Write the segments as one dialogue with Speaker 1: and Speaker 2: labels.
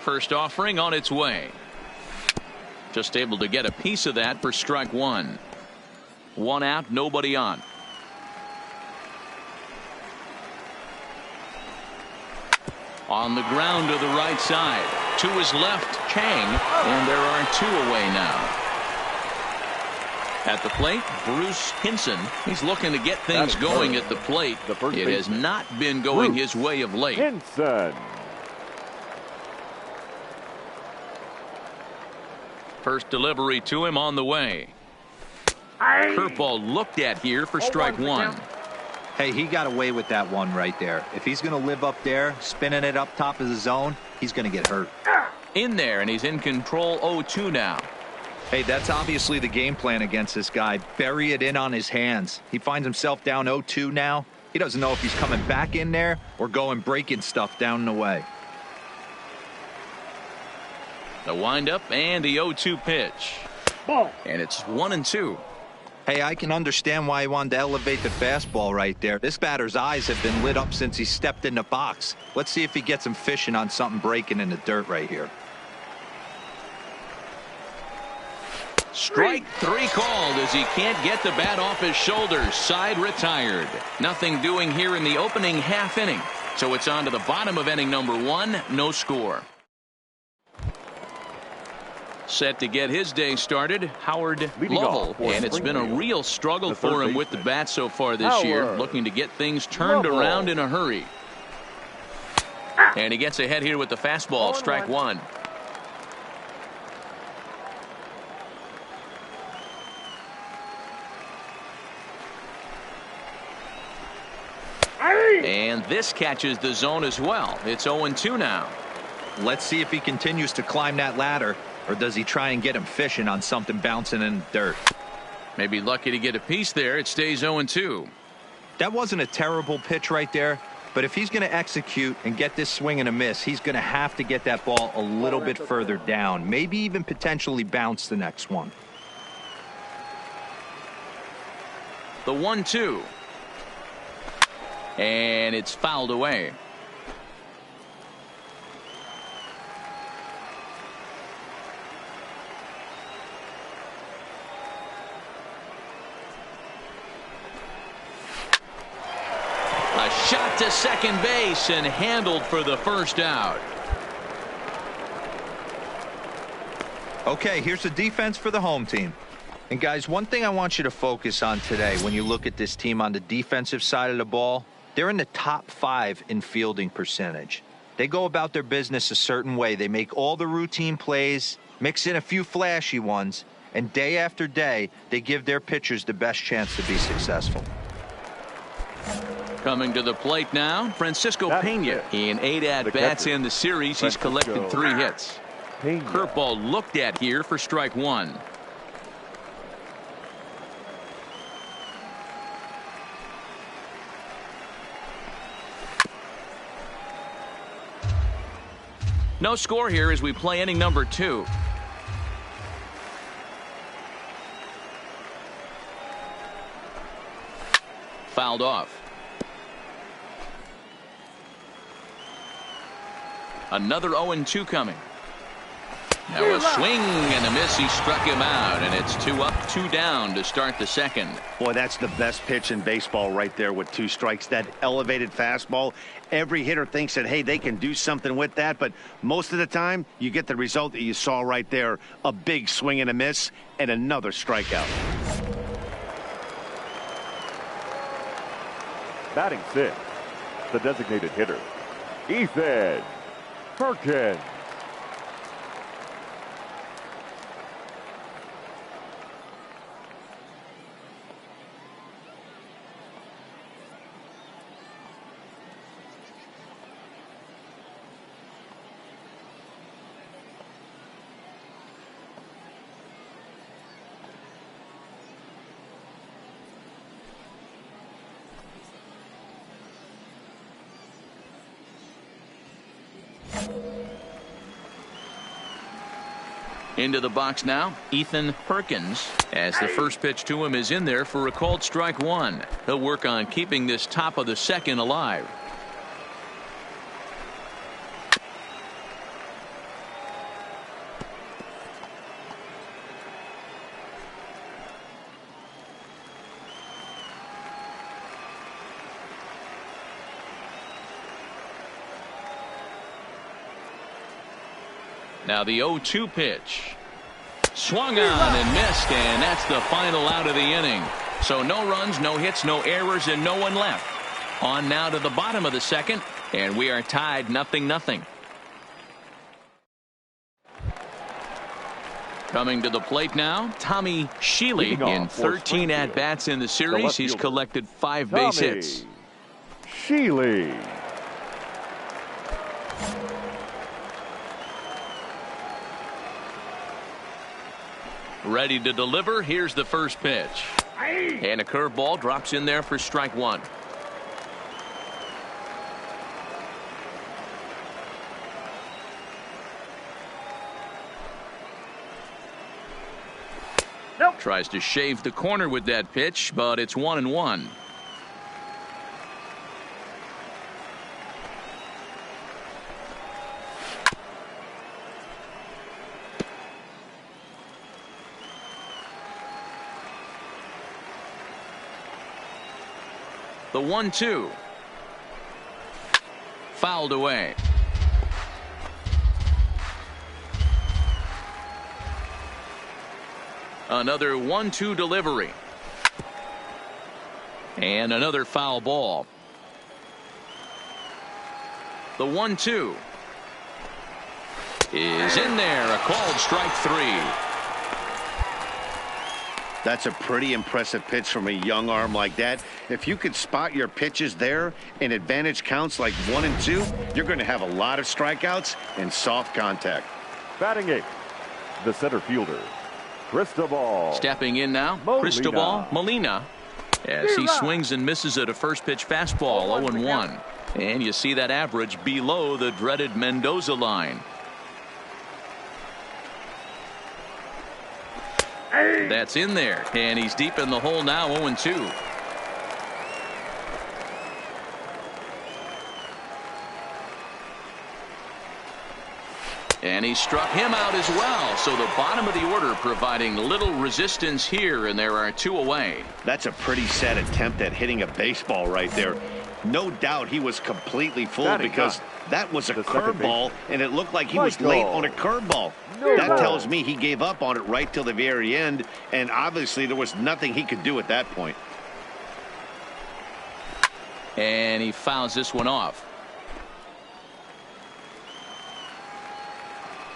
Speaker 1: First offering on its way. Just able to get a piece of that for strike one. One out, nobody on. On the ground to the right side. To his left, Chang, and there are two away now. At the plate, Bruce Hinson. He's looking to get things going at the plate. It has not been going his way of late.
Speaker 2: Hinson.
Speaker 1: First delivery to him on the way. Curveball looked at here for strike one.
Speaker 3: Hey, he got away with that one right there. If he's going to live up there, spinning it up top of the zone, he's going to get hurt.
Speaker 1: In there, and he's in control 0-2 now.
Speaker 3: Hey, that's obviously the game plan against this guy. Bury it in on his hands. He finds himself down 0-2 now. He doesn't know if he's coming back in there or going breaking stuff down and away.
Speaker 1: The windup and the 0-2 pitch.
Speaker 2: Ball.
Speaker 1: And it's 1-2.
Speaker 3: Hey, I can understand why he wanted to elevate the fastball right there. This batter's eyes have been lit up since he stepped in the box. Let's see if he gets him fishing on something breaking in the dirt right here.
Speaker 1: Strike three called as he can't get the bat off his shoulders. Side retired. Nothing doing here in the opening half inning. So it's on to the bottom of inning number one. No score. Set to get his day started, Howard Lovell. And it's been a real struggle for him with the bat so far this year. Looking to get things turned around in a hurry. And he gets ahead here with the fastball. Strike one. And this catches the zone as well. It's 0-2 now.
Speaker 3: Let's see if he continues to climb that ladder, or does he try and get him fishing on something bouncing in the dirt?
Speaker 1: Maybe lucky to get a piece there. It stays 0-2.
Speaker 3: That wasn't a terrible pitch right there, but if he's going to execute and get this swing and a miss, he's going to have to get that ball a little bit further down, maybe even potentially bounce the next one.
Speaker 1: The 1-2. And it's fouled away. A shot to second base and handled for the first out.
Speaker 3: Okay, here's the defense for the home team. And guys, one thing I want you to focus on today when you look at this team on the defensive side of the ball, they're in the top 5 in fielding percentage. They go about their business a certain way. They make all the routine plays, mix in a few flashy ones, and day after day, they give their pitchers the best chance to be successful.
Speaker 1: Coming to the plate now, Francisco Pena. In 8 at-bats in the series, he's collected 3 hits. Curveball looked at here for strike one. No score here as we play inning number 2. Fouled off. Another 0-2 coming. Now a swing and a miss. He struck him out, and it's 2 up, 2 down to start the second.
Speaker 4: Boy, that's the best pitch in baseball right there with 2 strikes. That elevated fastball. Every hitter thinks that, hey, they can do something with that, but most of the time you get the result that you saw right there. A big swing and a miss and another strikeout.
Speaker 2: Batting 6, the designated hitter, Ethan Perkins.
Speaker 1: Into the box now, Ethan Perkins, as the first pitch to him is in there for a called strike one. He'll work on keeping this top of the second alive. Now the 0-2 pitch. Swung on and missed, and that's the final out of the inning. So no runs, no hits, no errors, and no one left. On now to the bottom of the second, and we are tied 0-0. Coming to the plate now, Tommy Shealy. In 13 at-bats in the series, he's collected 5 base hits.
Speaker 2: Shealy.
Speaker 1: Ready to deliver. Here's the first pitch. And a curveball drops in there for strike 1.
Speaker 2: Nope.
Speaker 1: Tries to shave the corner with that pitch, but it's 1-1. The 1-2. Fouled away. Another 1-2 delivery. And another foul ball. The 1-2 is in there. A called strike 3.
Speaker 4: That's a pretty impressive pitch from a young arm like that. If you could spot your pitches there in advantage counts like 1 and 2, you're going to have a lot of strikeouts and soft contact.
Speaker 2: Batting 8th, the center fielder, Cristobal.
Speaker 1: Stepping in now,
Speaker 2: Molina.
Speaker 1: Cristobal Molina, as he swings and misses at a first pitch fastball. 0-1. And you see that average below the dreaded Mendoza line. That's in there, and he's deep in the hole now. 0-2. And he struck him out as well. So the bottom of the order providing little resistance here, and there are 2 away.
Speaker 4: That's a pretty sad attempt at hitting a baseball right there. No doubt he was completely fooled because that was a curveball, and it looked like he was late on a curveball. That tells me he gave up on it right till the very end, and obviously there was nothing he could do at that point.
Speaker 1: And he fouls this one off.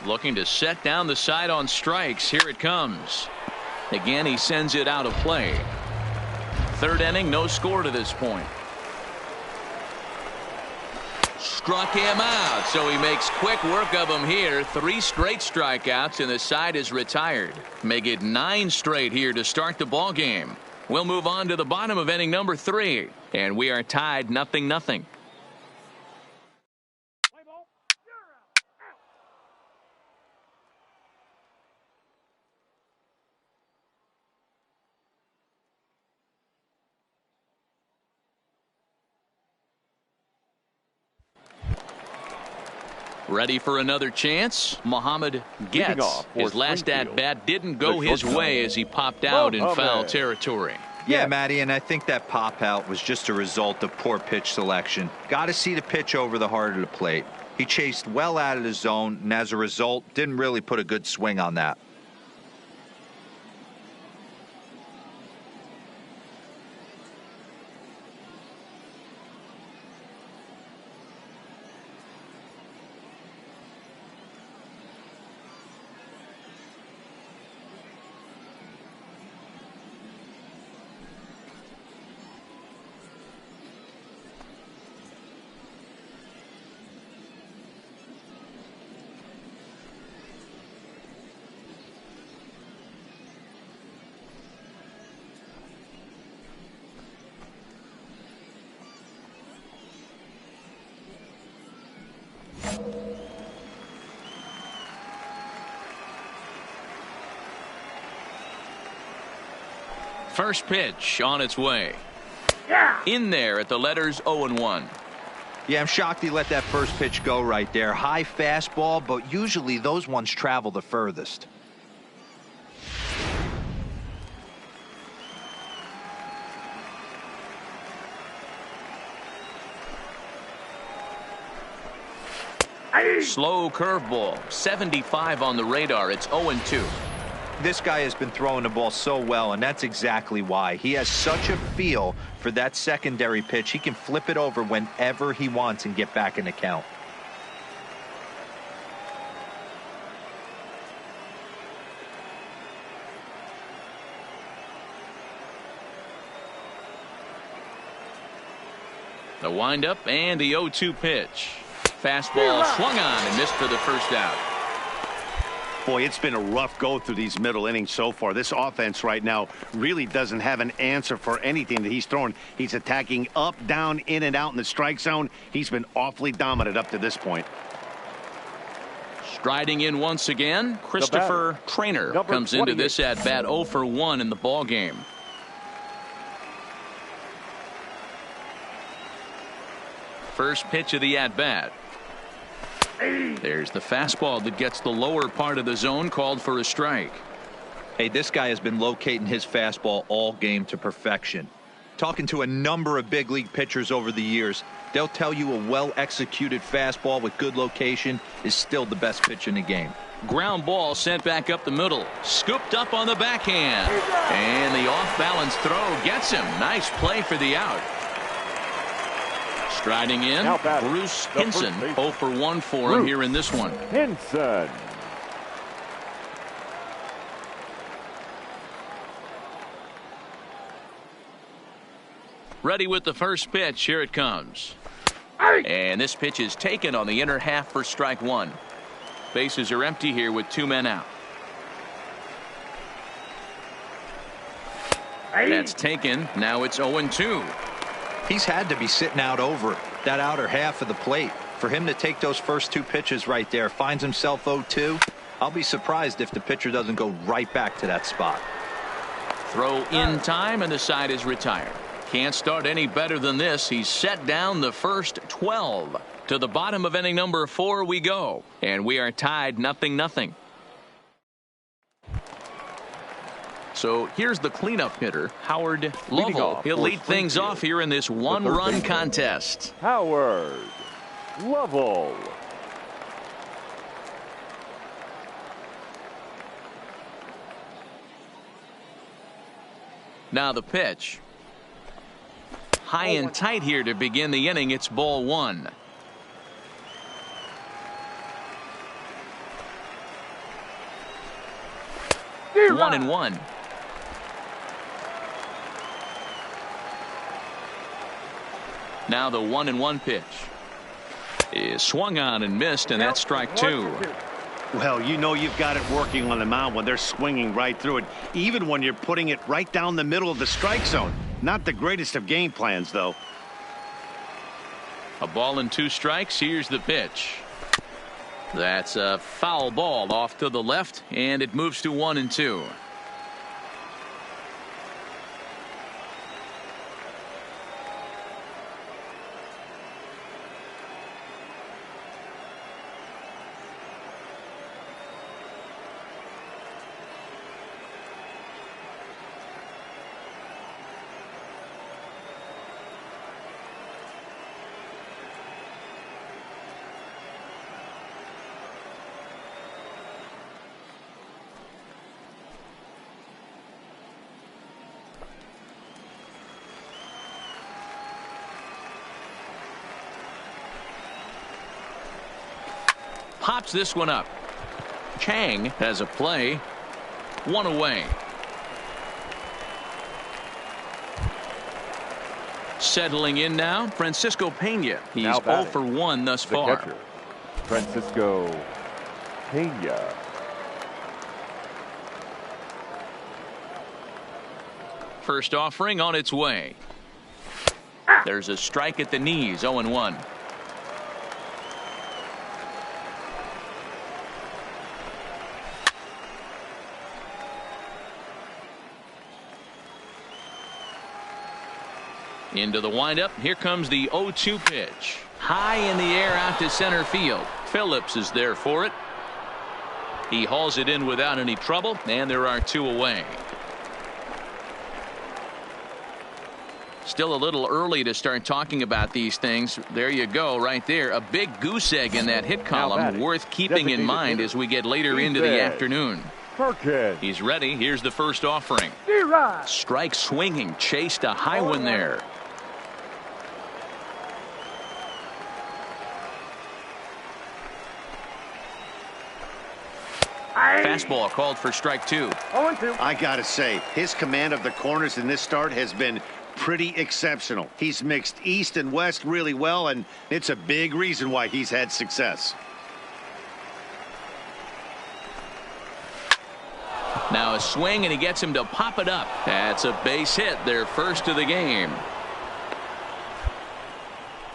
Speaker 1: Looking to set down the side on strikes. Here it comes. Again, he sends it out of play. 3rd inning, no score to this point. Struck him out, so he makes quick work of him here. 3 straight strikeouts, and the side is retired. Make it 9 straight here to start the ball game. We'll move on to the bottom of inning number 3, and we are tied 0-0. Ready for another chance. Muhammad Getz. His last at-bat didn't go his way as he popped out in foul territory.
Speaker 3: Yeah, Matty, and I think that pop out was just a result of poor pitch selection. Got to see the pitch over the heart of the plate. He chased well out of the zone, and as a result, didn't really put a good swing on that.
Speaker 1: First pitch on its way. In there at the letters 0-1.
Speaker 3: Yeah, I'm shocked he let that first pitch go right there. High fastball, but usually those ones travel the furthest.
Speaker 1: Slow curveball. 75 on the radar. It's 0-2.
Speaker 3: This guy has been throwing the ball so well, and that's exactly why. He has such a feel for that secondary pitch. He can flip it over whenever he wants and get back in the count.
Speaker 1: The windup and the 0-2 pitch. Fastball swung on and missed for the first out.
Speaker 4: Boy, it's been a rough go through these middle innings so far. This offense right now really doesn't have an answer for anything that he's throwing. He's attacking up, down, in, and out in the strike zone. He's been awfully dominant up to this point.
Speaker 1: Striding in once again, Christopher Trainer comes into this at bat 0 for 1 in the ball game. First pitch of the at bat. There's the fastball that gets the lower part of the zone, called for a strike.
Speaker 3: Hey, this guy has been locating his fastball all game to perfection. Talking to a number of big league pitchers over the years, they'll tell you a well-executed fastball with good location is still the best pitch in the game.
Speaker 1: Ground ball sent back up the middle. Scooped up on the backhand. And the off-balance throw gets him. Nice play for the out. Striding in, Bruce Hinson. 0 for 1 for him here in this one.
Speaker 2: Hinson.
Speaker 1: Ready with the first pitch. Here it comes. And this pitch is taken on the inner half for strike 1. Bases are empty here with 2 men out. That's taken. Now it's 0-2.
Speaker 3: He's had to be sitting out over that outer half of the plate. For him to take those first 2 pitches right there, finds himself 0-2. I'll be surprised if the pitcher doesn't go right back to that spot.
Speaker 1: Throw in time, and the side is retired. Can't start any better than this. He's set down the first 12. To the bottom of inning number 4 we go. And we are tied 0-0. So here's the cleanup hitter, Howard Lovell. He'll lead things off here in this one-run contest.
Speaker 2: Howard Lovell.
Speaker 1: Now the pitch. High and tight here to begin the inning. It's ball 1. One and one. Now the 1-1 pitch is swung on and missed, and that's strike 2.
Speaker 4: Well, you know you've got it working on the mound when they're swinging right through it, even when you're putting it right down the middle of the strike zone. Not the greatest of game plans, though.
Speaker 1: A ball and 2 strikes. Here's the pitch. That's a foul ball off to the left, and it moves to 1-2. Pops this one up. Chang has a play. 1 away. Settling in now, Francisco Pena. He's 0 for 1 thus far.
Speaker 2: Catcher, Francisco Pena.
Speaker 1: First offering on its way. There's a strike at the knees. 0-1. Into the windup. Here comes the 0-2 pitch. High in the air out to center field. Phillips is there for it. He hauls it in without any trouble, and there are 2 away. Still a little early to start talking about these things. There you go, right there. A big goose egg in that hit column, worth keeping in mind as we get later into the afternoon.
Speaker 2: Perkins.
Speaker 1: He's ready. Here's the first offering. Strike swinging, chased a high one there. Fastball called for strike 2.
Speaker 4: I gotta say, his command of the corners in this start has been pretty exceptional. He's mixed east and west really well, and it's a big reason why he's had success.
Speaker 1: Now a swing, and he gets him to pop it up. That's a base hit, their first of the game.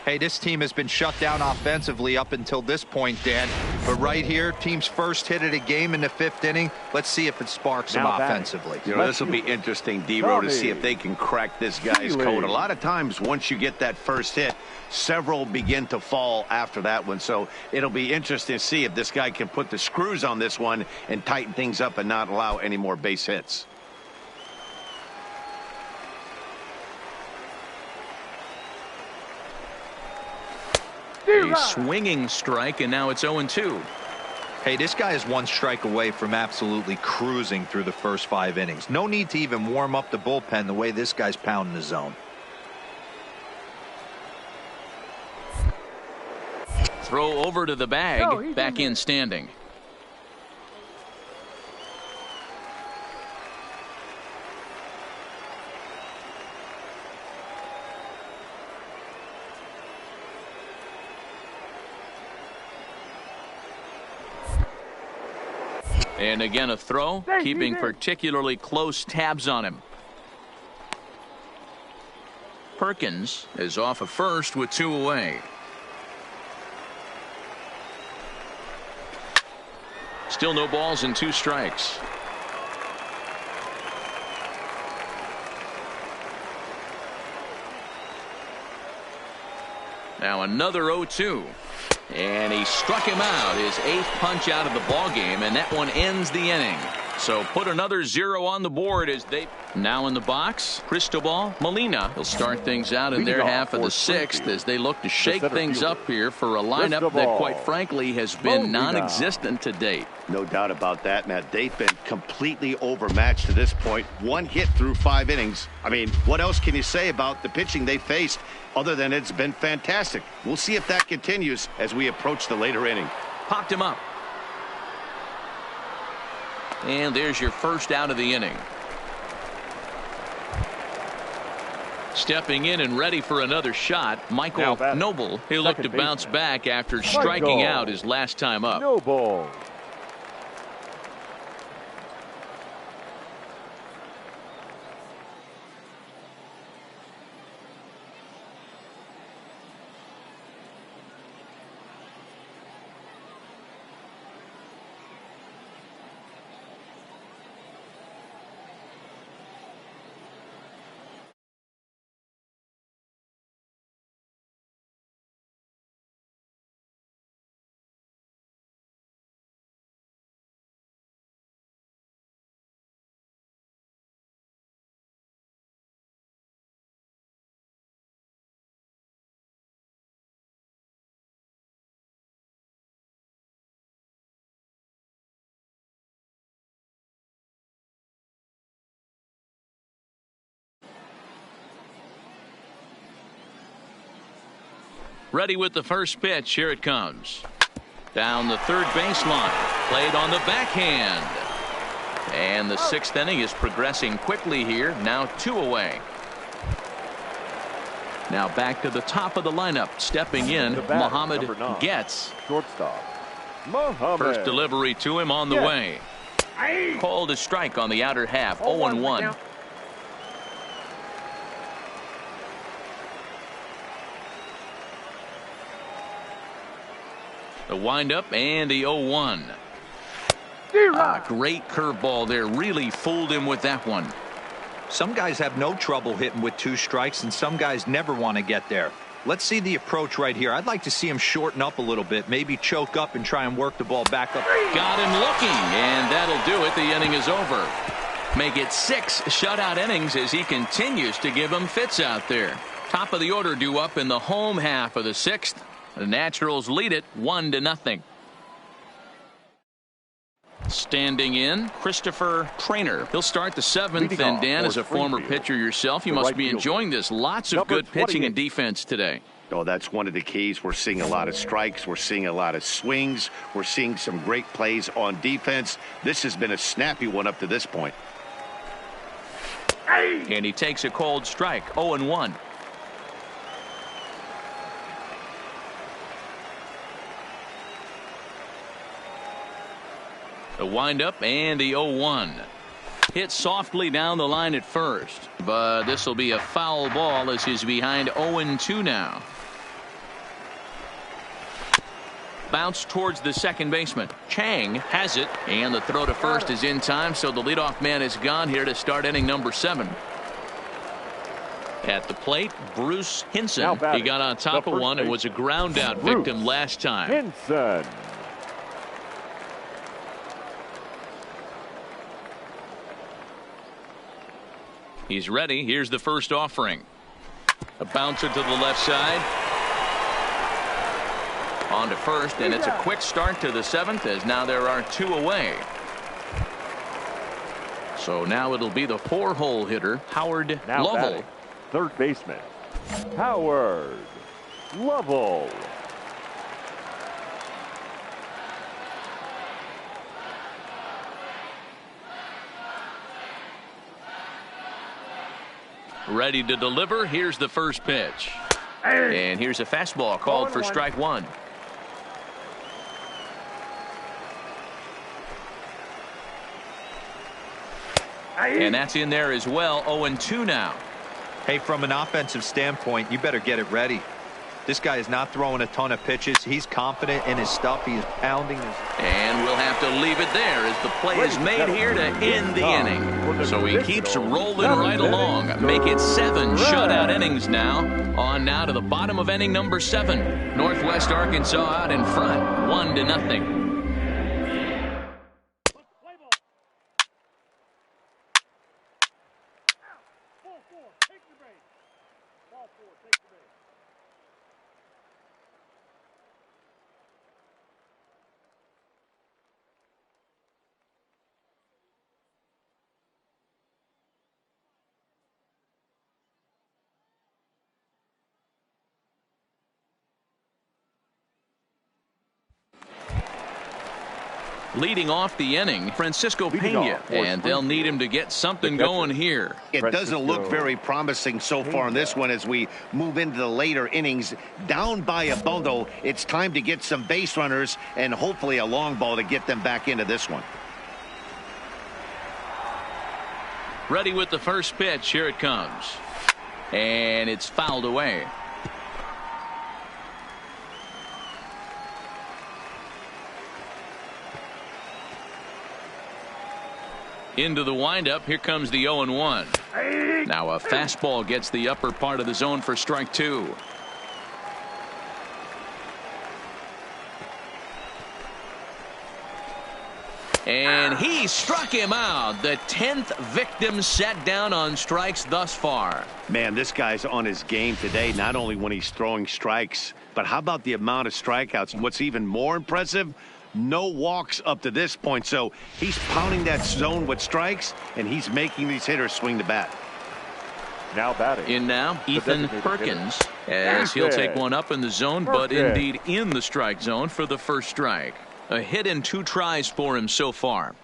Speaker 3: Hey, this team has been shut down offensively up until this point, Dan. But right here, team's first hit of the game in the 5th inning. Let's see if it sparks them offensively.
Speaker 4: You know, this will be interesting, D-Row, to see if they can crack this guy's code. A lot of times, once you get that first hit, several begin to fall after that one. So it'll be interesting to see if this guy can put the screws on this one and tighten things up and not allow any more base hits.
Speaker 1: A swinging strike, and now it's 0-2.
Speaker 3: Hey, this guy is 1 strike away from absolutely cruising through the first 5 innings. No need to even warm up the bullpen the way this guy's pounding the zone.
Speaker 1: Throw over to the bag, back in standing. And again a throw, keeping particularly close tabs on him. Perkins is off of first with 2 away. Still no balls and 2 strikes. Now another 0-2. And he struck him out, his 8th punch out of the ball game, and that one ends the inning. So put another 0 on the board as they now in the box. Cristobal Molina will start things out in their half of the 6th as they look to shake things up here for a lineup that, quite frankly, has been non-existent to date.
Speaker 4: No doubt about that, Matt. They've been completely overmatched to this point. 1 hit through 5 innings. I mean, what else can you say about the pitching they faced other than it's been fantastic? We'll see if that continues as we approach the later inning.
Speaker 1: Popped him up. And there's your first out of the inning. Stepping in and ready for another shot, Michael Noble. He'll look to bounce back after striking out his last time up.
Speaker 2: Noble.
Speaker 1: Ready with the first pitch. Here it comes. Down the third baseline. Played on the backhand. And the 6th inning is progressing quickly here. Now 2 away. Now back to the top of the lineup. Stepping in, Mohammed Getz.
Speaker 2: Shortstop. Mohammed.
Speaker 1: First delivery to him on the way. Called a strike on the outer half. 0-1. The windup and the 0-1. Great curveball there. Really fooled him with that one.
Speaker 3: Some guys have no trouble hitting with 2 strikes, and some guys never want to get there. Let's see the approach right here. I'd like to see him shorten up a little bit, maybe choke up and try and work the ball back up.
Speaker 1: Got him looking, and that'll do it. The inning is over. Make it 6 shutout innings as he continues to give them fits out there. Top of the order due up in the home half of the 6th. The Naturals lead it 1-0. Standing in, Christopher Trainer. He'll start the 7th. And Dan, as a former pitcher yourself, you must be enjoying this. Lots of good pitching and defense today.
Speaker 4: Oh, that's one of the keys. We're seeing a lot of strikes. We're seeing a lot of swings. We're seeing some great plays on defense. This has been a snappy one up to this point.
Speaker 1: And he takes a cold strike. 0-1. The windup and the 0-1. Hit softly down the line at first, but this will be a foul ball as he's behind 0-2 now. Bounce towards the second baseman. Chang has it, and the throw to first is in time, so the leadoff man is gone here to start inning number 7. At the plate, Bruce Hinson. He got on top of one and was a ground out victim last time.
Speaker 2: Hinson.
Speaker 1: He's ready. Here's the first offering. A bouncer to the left side. On to first, and it's a quick start to the 7th as now there are 2 away. So now it'll be the 4-hole hitter, Howard Lovell.
Speaker 2: Third baseman, Howard Lovell.
Speaker 1: Ready to deliver. Here's the first pitch. And here's a fastball called for strike 1. And that's in there as well. 0-2 now.
Speaker 3: Hey, from an offensive standpoint, you better get it ready. This guy is not throwing a ton of pitches. He's confident in his stuff. He is pounding his...
Speaker 1: And we'll have to leave it there as the play is made here to end the inning. So he keeps rolling right along. Make it 7 shutout innings now. On now to the bottom of inning number 7. Northwest Arkansas out in front, 1-0. Leading off the inning, Francisco Pena, and they'll need him to get something going here.
Speaker 4: It doesn't look very promising so far in this one as we move into the later innings. Down by a bundle, it's time to get some base runners and hopefully a long ball to get them back into this one.
Speaker 1: Ready with the first pitch. Here it comes. And it's fouled away. Into the windup. Here comes the 0-1. Now a fastball gets the upper part of the zone for strike 2. And he struck him out. The 10th victim set down on strikes thus far.
Speaker 4: Man, this guy's on his game today, not only when he's throwing strikes, but how about the amount of strikeouts? And what's even more impressive, no walks up to this point. So he's pounding that zone with strikes, and he's making these hitters swing the bat.
Speaker 2: Now batting.
Speaker 1: In now, Ethan Perkins, as he'll take one up in the zone, but indeed in the strike zone for the first strike. A hit in 2 tries for him so far.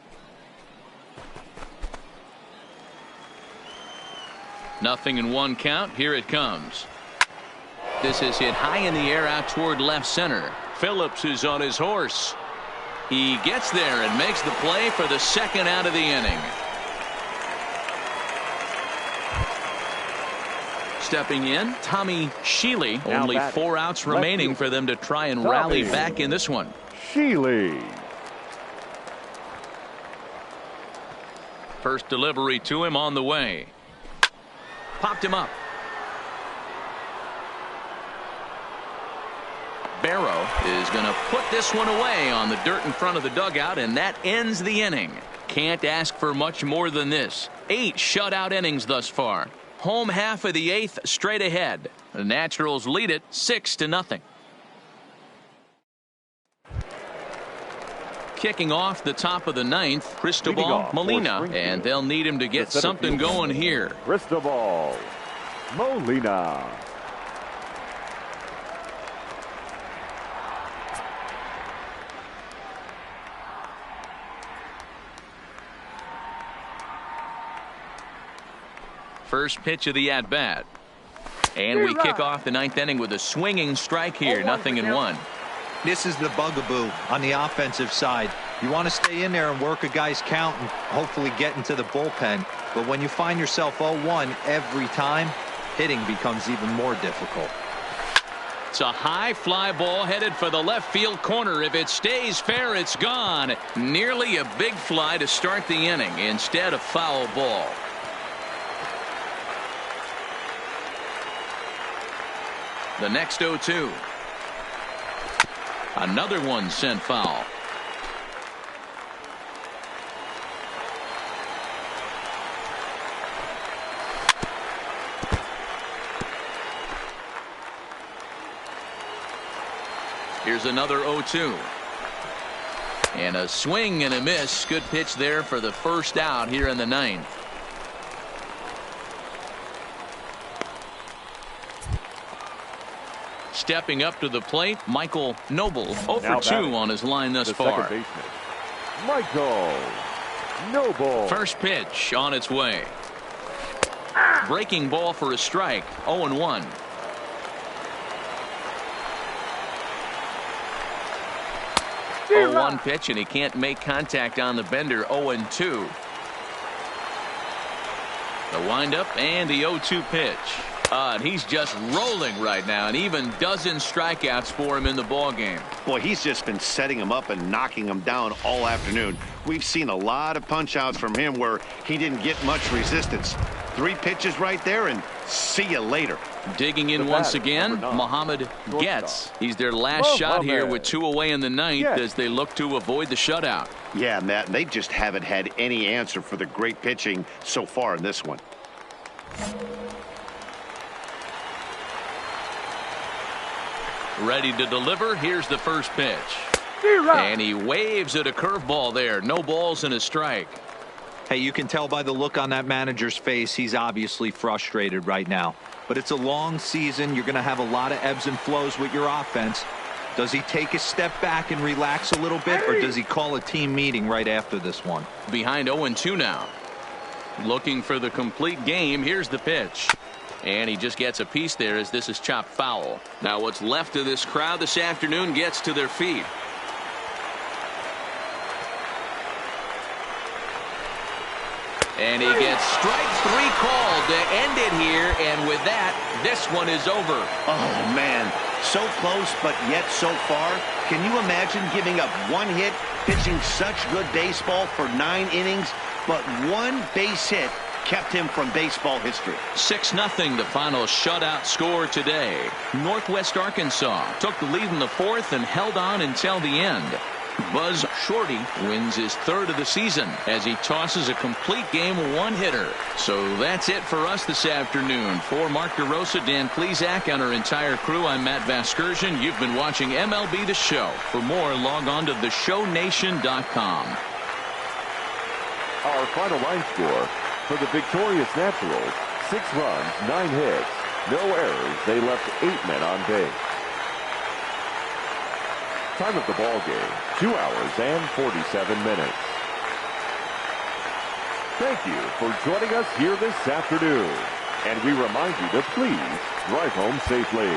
Speaker 1: Nothing in 1 count. Here it comes. This is hit high in the air out toward left center. Phillips is on his horse. He gets there and makes the play for the second out of the inning. Stepping in, Tommy Shealy. Only 4 outs remaining for them to try and rally back in this one.
Speaker 2: Shealy.
Speaker 1: First delivery to him on the way. Popped him up. Barrow is going to put this one away on the dirt in front of the dugout, and that ends the inning. Can't ask for much more than this. 8 shutout innings thus far. Home half of the 8th straight ahead. The Naturals lead it 6-0. Kicking off the top of the 9th, Cristobal Molina, and they'll need him to get something going here.
Speaker 2: Cristobal Molina.
Speaker 1: First pitch of the at-bat. And we kick off the 9th inning with a swinging strike here, 0-1.
Speaker 3: This is the bugaboo on the offensive side. You want to stay in there and work a guy's count and hopefully get into the bullpen. But when you find yourself 0-1 every time, hitting becomes even more difficult.
Speaker 1: It's a high fly ball headed for the left field corner. If it stays fair, it's gone. Nearly a big fly to start the inning instead of foul ball. The next 0-2. Another one sent foul. Here's another 0-2. And a swing and a miss. Good pitch there for the first out here in the 9th. Stepping up to the plate, Michael Noble, 0 for 2 on his line thus far.
Speaker 2: Michael Noble.
Speaker 1: First pitch on its way. Breaking ball for a strike, 0-1. Oh, 1 pitch, and he can't make contact on the bender. 0-2. The windup and the 0-2 pitch. And he's just rolling right now, and even dozen strikeouts for him in the ball game.
Speaker 4: Boy, he's just been setting him up and knocking him down all afternoon. We've seen a lot of punch outs from him where he didn't get much resistance. 3 pitches right there, and see you later.
Speaker 1: Digging in once again, Mohamed Getz. He's their last shot here with 2 away in the 9th as they look to avoid the shutout.
Speaker 4: Yeah, Matt, they just haven't had any answer for the great pitching so far in this one.
Speaker 1: Ready to deliver. Here's the first pitch. And he waves at a curveball there. No balls and a strike.
Speaker 3: Hey, you can tell by the look on that manager's face he's obviously frustrated right now. But it's a long season. You're going to have a lot of ebbs and flows with your offense. Does he take a step back and relax a little bit, or does he call a team meeting right after this one?
Speaker 1: Behind 0-2 now. Looking for the complete game. Here's the pitch. And he just gets a piece there as this is chopped foul. Now what's left of this crowd this afternoon gets to their feet. And he gets strike 3 called to end it here. And with that, this one is over.
Speaker 4: Oh, man. So close, but yet so far. Can you imagine giving up 1 hit, pitching such good baseball for 9 innings, but 1 base hit kept him from baseball history?
Speaker 1: 6-0 the final shutout score today. Northwest Arkansas took the lead in the 4th and held on until the end. Buzz Shorty wins his 3rd of the season as he tosses a complete game 1-hitter. So that's it for us this afternoon. For Mark DeRosa, Dan Klezak, and our entire crew, I'm Matt Vasgersian. You've been watching MLB The Show. For more, log on to theshownation.com.
Speaker 2: Our final line score for the victorious Naturals: 6 runs, 9 hits, no errors. They left 8 men on base. Time of the ball game, 2 hours and 47 minutes. Thank you for joining us here this afternoon. And we remind you to please drive home safely.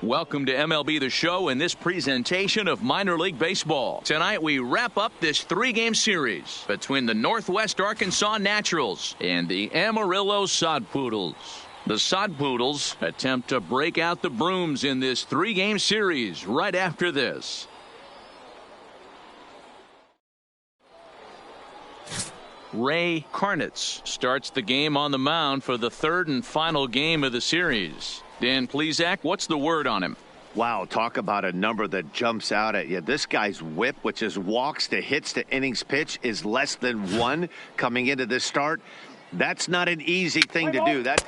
Speaker 1: Welcome to MLB The Show and this presentation of minor league baseball. Tonight we wrap up this three-game series between the Northwest Arkansas Naturals and the Amarillo Sod Poodles. The Sod Poodles attempt to break out the brooms in this three-game series right after this. Ray Karnitz starts the game on the mound for the third and final game of the series. Dan Plesac, what's the word on him?
Speaker 4: Wow, talk about a number that jumps out at you. This guy's whip, which is walks to hits to innings pitch, is less than 1 coming into this start. That's not an easy thing to do. That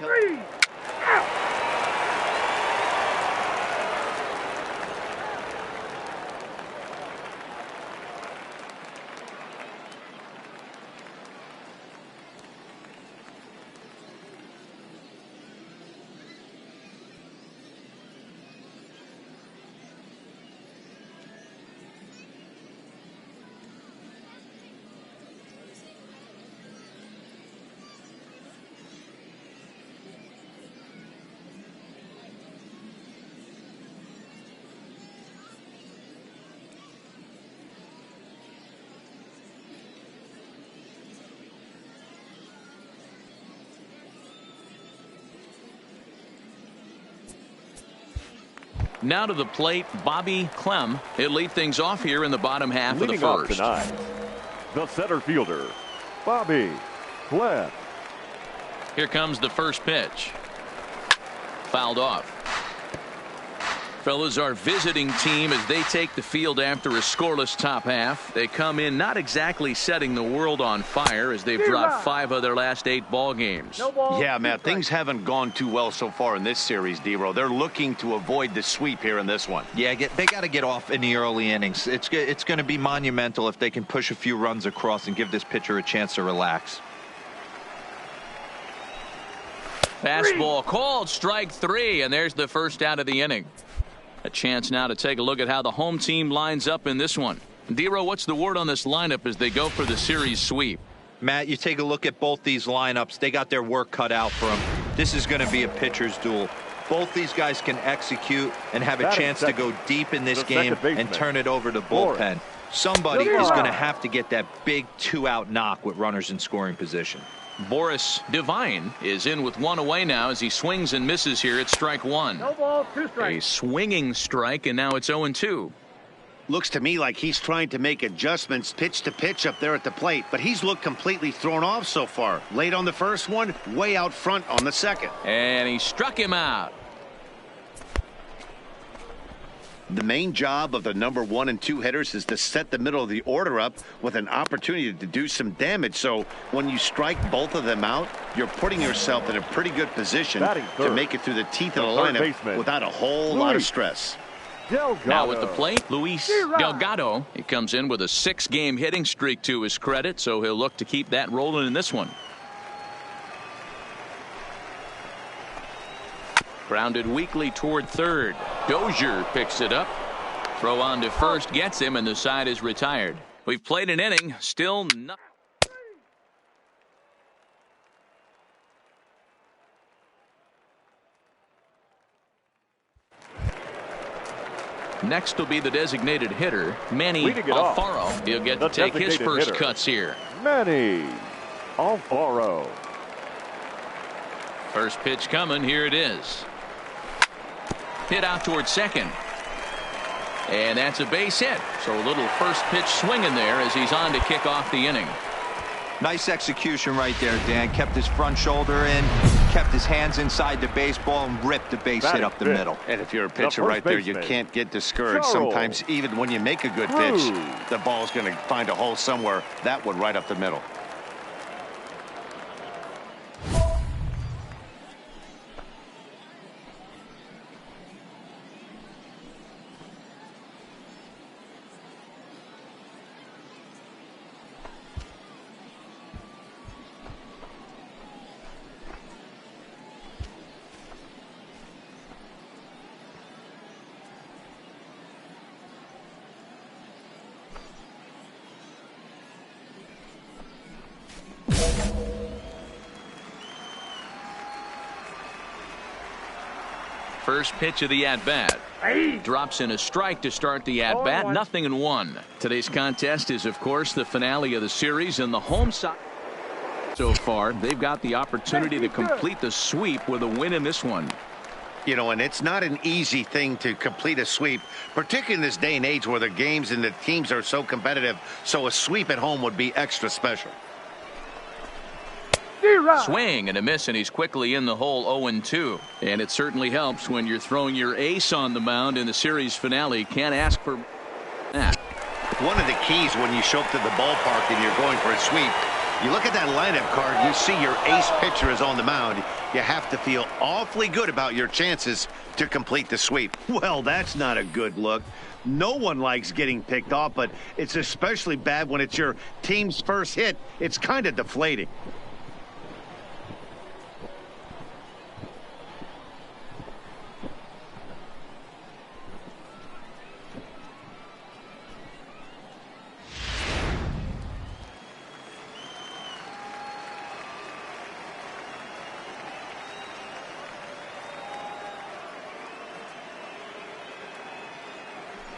Speaker 1: Now to the plate, Bobby Clem. He'll lead things off here in the bottom half of the first.
Speaker 2: Leading off tonight, the center fielder, Bobby Clem.
Speaker 1: Here comes the first pitch. Fouled off. Fellas, our visiting team as they take the field after a scoreless top half. They come in not exactly setting the world on fire as they've dropped 5 of their last 8 ball games.
Speaker 4: Yeah, Matt, things haven't gone too well so far in this series, D-Row. They're looking to avoid the sweep here in this one.
Speaker 3: Yeah, they got to get off in the early innings. It's going to be monumental if they can push a few runs across and give this pitcher a chance to relax.
Speaker 1: Fastball called, strike 3, and there's the first out of the inning. A chance now to take a look at how the home team lines up in this one. D-Row, what's the word on this lineup as they go for the series sweep?
Speaker 3: Matt, you take a look at both these lineups. They got their work cut out for them. This is going to be a pitcher's duel. Both these guys can execute and have a chance to go deep in this game and turn it over to bullpen. Somebody is going to have to get that big 2-out knock with runners in scoring position.
Speaker 1: Boris Devine is in with 1 away now as he swings and misses here at strike 1.
Speaker 5: No ball, 2 strikes.
Speaker 1: A swinging strike, and now it's 0-2.
Speaker 4: Looks to me like he's trying to make adjustments pitch to pitch up there at the plate, but he's looked completely thrown off so far. Late on the first one, way out front on the second.
Speaker 1: And he struck him out.
Speaker 4: The main job of the number 1 and 2 hitters is to set the middle of the order up with an opportunity to do some damage. So when you strike both of them out, you're putting yourself in a pretty good position to make it through the teeth of the lineup without a whole lot of stress.
Speaker 2: Delgado.
Speaker 1: Now at the plate, Luis Delgado. He comes in with a 6-game hitting streak to his credit, so he'll look to keep that rolling in this one. Grounded weakly toward third. Dozier picks it up. Throw on to first gets him, and the side is retired. We've played an inning, still nothing. Next will be the designated hitter, Manny Alfaro. He'll get to take his first cuts here.
Speaker 2: Manny Alfaro.
Speaker 1: First pitch coming. Here it is. Hit out towards second. And that's a base hit. So a little first pitch swing in there as he's on to kick off the inning.
Speaker 3: Nice execution right there, Dan. Kept his front shoulder in, kept his hands inside the baseball, and ripped the base hit up the middle.
Speaker 4: And if you're a pitcher right there, you can't get discouraged. Sometimes even when you make a good pitch, the ball's going to find a hole somewhere. That one right up the middle.
Speaker 1: First pitch of the at-bat. Drops in a strike to start the at-bat. 0-1. Today's contest is, of course, the finale of the series, and the home side so far, they've got the opportunity to complete the sweep with a win in this one.
Speaker 4: You know, and it's not an easy thing to complete a sweep, particularly in this day and age where the games and the teams are so competitive. So a sweep at home would be extra special.
Speaker 1: Swing and a miss, and he's quickly in the hole. 0-2. And it certainly helps when you're throwing your ace on the mound in the series finale. Can't ask for that.
Speaker 4: One of the keys when you show up to the ballpark and you're going for a sweep, you look at that lineup card, you see your ace pitcher is on the mound. You have to feel awfully good about your chances to complete the sweep. Well, that's not a good look. No one likes getting picked off, but it's especially bad when it's your team's first hit. It's kind of deflating.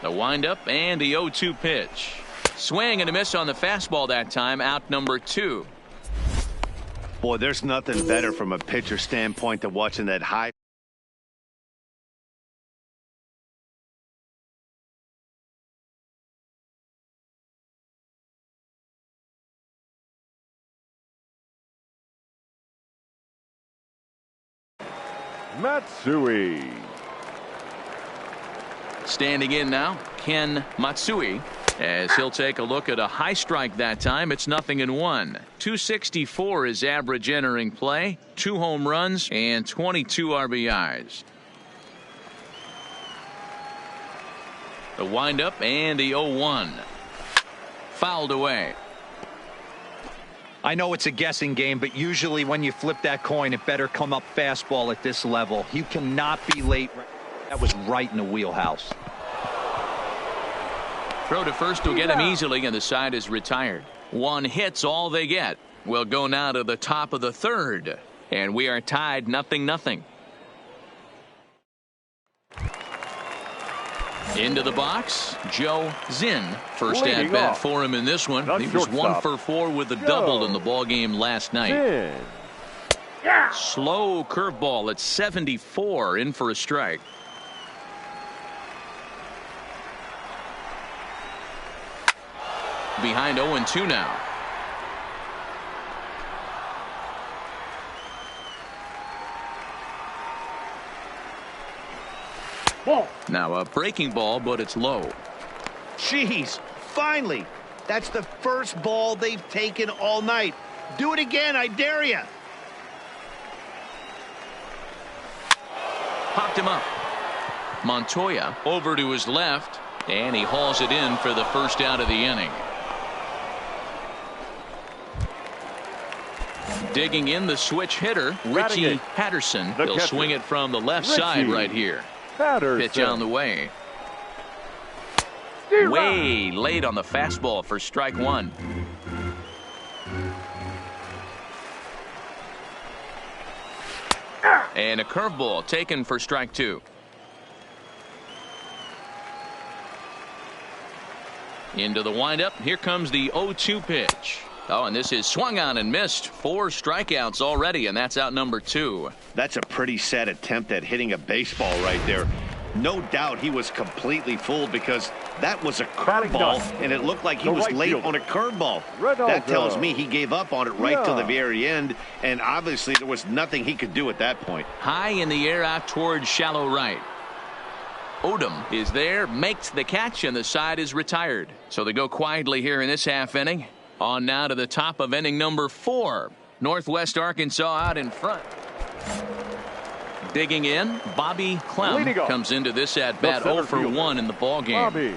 Speaker 1: The windup and the 0-2 pitch. Swing and a miss on the fastball that time. Out number 2.
Speaker 4: Boy, there's nothing better from a pitcher standpoint than watching that high.
Speaker 2: Matsui.
Speaker 1: Standing in now, Ken Matsui, as he'll take a look at a high strike that time. It's 0-1. 264 is average entering play. 2 home runs and 22 RBIs. The windup and the 0-1. Fouled away.
Speaker 3: I know it's a guessing game, but usually when you flip that coin, it better come up fastball at this level. You cannot be late. That was right in the wheelhouse.
Speaker 1: Throw to first will get him easily, and the side is retired. 1 hit's all they get. We'll go now to the top of the third, and we are tied 0-0. Into the box, Joe Zinn. First at bat for him in this one. He was 1 for 4 with a double in the ball game last night. Slow curveball at 74, in for a strike. Behind 0-2 now.
Speaker 4: Ball.
Speaker 1: Now a breaking ball, but it's low.
Speaker 4: Jeez, finally. That's the first ball they've taken all night. Do it again, I dare you.
Speaker 1: Popped him up. Montoya over to his left, and he hauls it in for the first out of the inning. Digging in the switch hitter, Richie Patterson. He'll swing it from the left side right here. Pitch on the way. Way late on the fastball for strike one. And a curveball taken for strike two. Into the windup. Here comes the 0-2 pitch. Oh, and this is swung on and missed. 4 strikeouts already, and that's out number 2.
Speaker 4: That's a pretty sad attempt at hitting a baseball right there. No doubt he was completely fooled because that was a curveball, and it looked like he was late on a curveball. That tells me he gave up on it right till the very end, and obviously there was nothing he could do at that point.
Speaker 1: High in the air out towards shallow right. Odom is there, makes the catch, and the side is retired. So they go quietly here in this half inning. On now to the top of inning number 4. Northwest Arkansas out in front. Digging in, Bobby Clem comes into this at bat 0 for 1 in the ball game.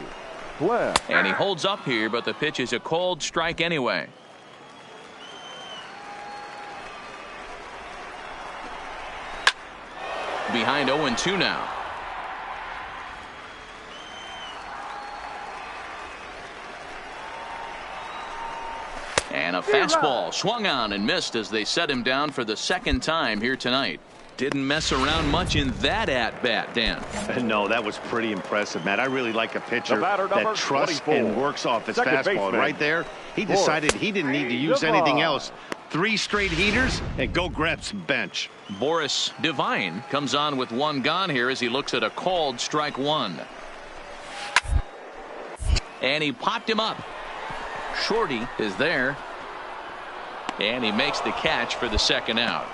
Speaker 1: And he holds up here, but the pitch is a cold strike anyway. Behind 0-2 now. And a fastball swung on and missed as they set him down for the second time here tonight. Didn't mess around much in that at-bat, Dan.
Speaker 4: No, that was pretty impressive, Matt. I really like a pitcher that trusts and works off his fastball. Right there, he decided he didn't need to use anything else. 3 straight heaters and go grab some bench.
Speaker 1: Boris Devine comes on with 1 gone here as he looks at a called strike 1. And he popped him up. Shorty is there. And he makes the catch for the second out.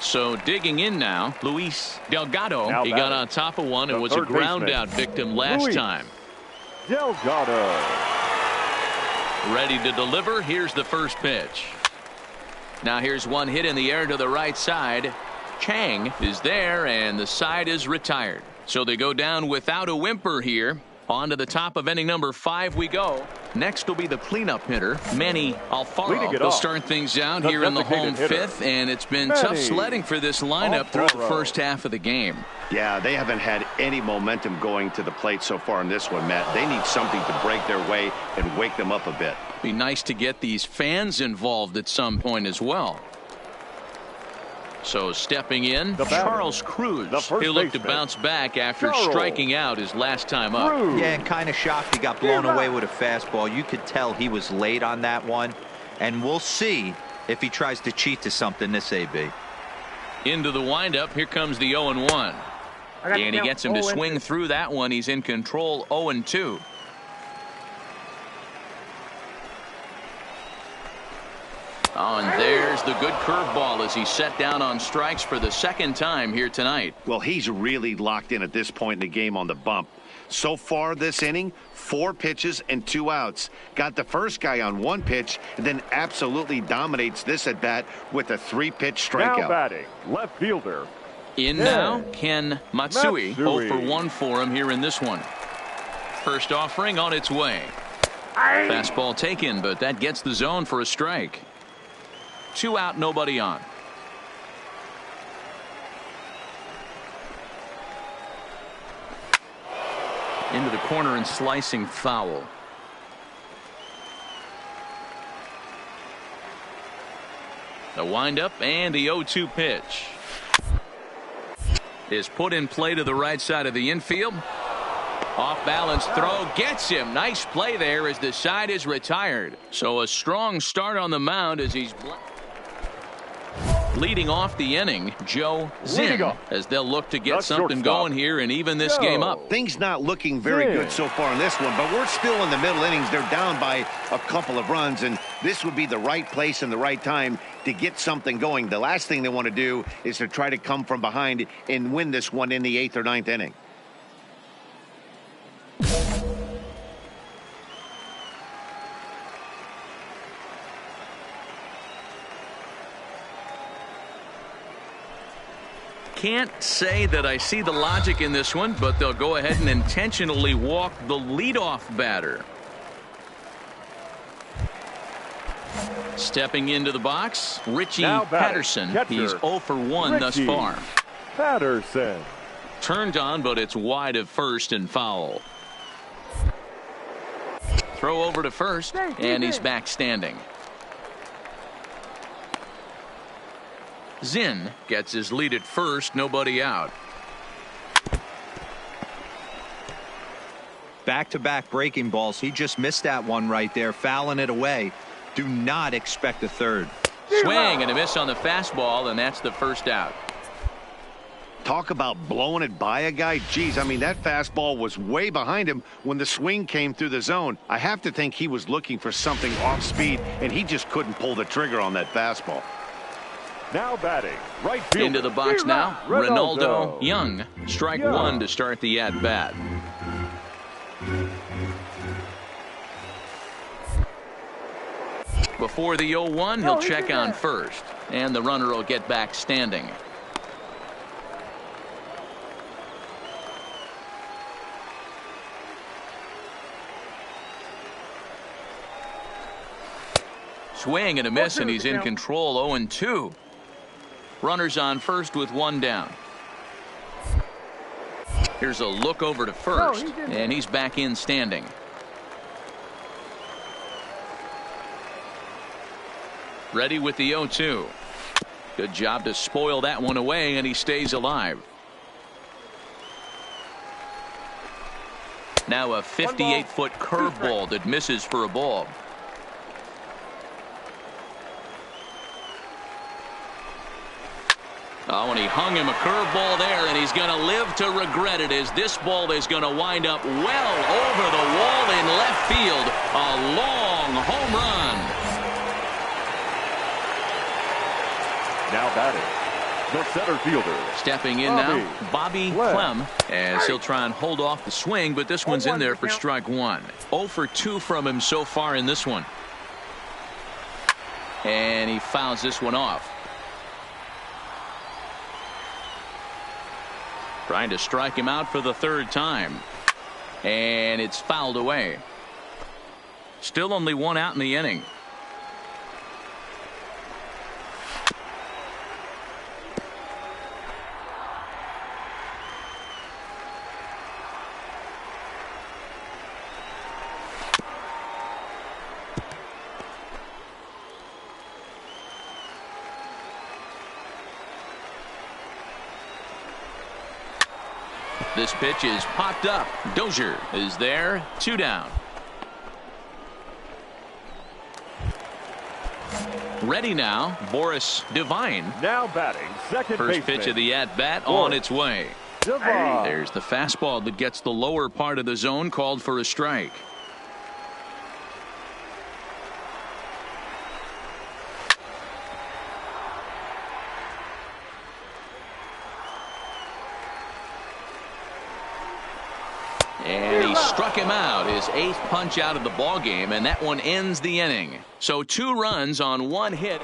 Speaker 1: So digging in now, Luis Delgado. He got on top of one and was a ground out victim last time.
Speaker 2: Delgado.
Speaker 1: Ready to deliver. Here's the first pitch. Now here's one hit in the air to the right side. Chang is there and the side is retired. So they go down without a whimper here. On to the top of inning number 5 we go. Next will be the cleanup hitter, Manny Alfaro. He'll start things out here in the home 5th, and it's been tough sledding for this lineup through the first half of the game.
Speaker 4: Yeah, they haven't had any momentum going to the plate so far in this one, Matt. They need something to break their way and wake them up a bit.
Speaker 1: Be nice to get these fans involved at some point as well. So stepping in, Charles Cruz. He'll look to bounce back after striking out his last time up.
Speaker 3: Yeah, and kind of shocked he got blown away with a fastball. You could tell he was late on that one. And we'll see if he tries to cheat to something this AB.
Speaker 1: Into the windup. Here comes the 0-1. And he gets him to swing through that one. He's in control 0-2. Oh, and there's the good curveball as he's set down on strikes for the second time here tonight.
Speaker 4: Well, he's really locked in at this point in the game on the bump. So far this inning, 4 pitches and 2 outs. Got the first guy on 1 pitch and then absolutely dominates this at bat with a 3-pitch strikeout.
Speaker 2: Now batting, left fielder.
Speaker 1: In now, Ken Matsui. 0 for 1 for him here in this one. First offering on its way. Fastball taken, but that gets the zone for a strike. 2 out, nobody on. Into the corner and slicing foul. The windup and the 0-2 pitch is put in play to the right side of the infield. Off balance throw gets him. Nice play there as the side is retired. So a strong start on the mound as he's Leading off the inning, Joe Zinn, as they'll look to get something going here and even this game up.
Speaker 4: Things not looking very good so far in this one, but we're still in the middle innings. They're down by a couple of runs, and this would be the right place and the right time to get something going. The last thing they want to do is to try to come from behind and win this one in the 8th or 9th inning.
Speaker 1: Can't say that I see the logic in this one, but they'll go ahead and intentionally walk the leadoff batter. Stepping into the box, Richie Patterson. He's 0 for 1 thus far.
Speaker 2: Patterson.
Speaker 1: Turned on, but it's wide of first and foul. Throw over to first, and he's back standing. Zinn gets his lead at first, nobody out.
Speaker 3: Back-to-back breaking balls. He just missed that one right there, fouling it away. Do not expect a third.
Speaker 1: Swing and a miss on the fastball, and that's the first out.
Speaker 4: Talk about blowing it by a guy. Geez, I mean, that fastball was way behind him when the swing came through the zone. I have to think he was looking for something off speed, and he just couldn't pull the trigger on that fastball.
Speaker 2: Now batting, right fielder.
Speaker 1: Into the box now, Ronaldo Young. Strike one to start the at-bat. Before the 0-1, he'll check on first, and the runner will get back standing. Swing and a miss, and he's in control. 0-2. Runners on first with one down. Here's a look over to first, and he's back in standing. Ready with the 0-2. Good job to spoil that one away, and he stays alive. Now a 58-foot curveball that misses for a ball. Oh, and he hung him a curveball there, and he's going to live to regret it, as this ball is going to wind up well over the wall in left field. A long home run.
Speaker 2: Now batting, the center fielder.
Speaker 1: Stepping in now, Bobby Clem, as he'll try and hold off the swing, but this one's in there for strike one. 0 for 2 from him so far in this one. And he fouls this one off. Trying to strike him out for the third time. And it's fouled away. Still only one out in the inning. This pitch is popped up. Dozier is there. 2 down. Ready now, Boris Devine.
Speaker 2: Now batting, second
Speaker 1: First
Speaker 2: baseman.
Speaker 1: pitch of the at-bat on its way.
Speaker 2: Devine.
Speaker 1: There's the fastball that gets the lower part of the zone, called for a strike. And he struck him out, his 8th punch out of the ball game, and that one ends the inning. So 2 runs on 1 hit.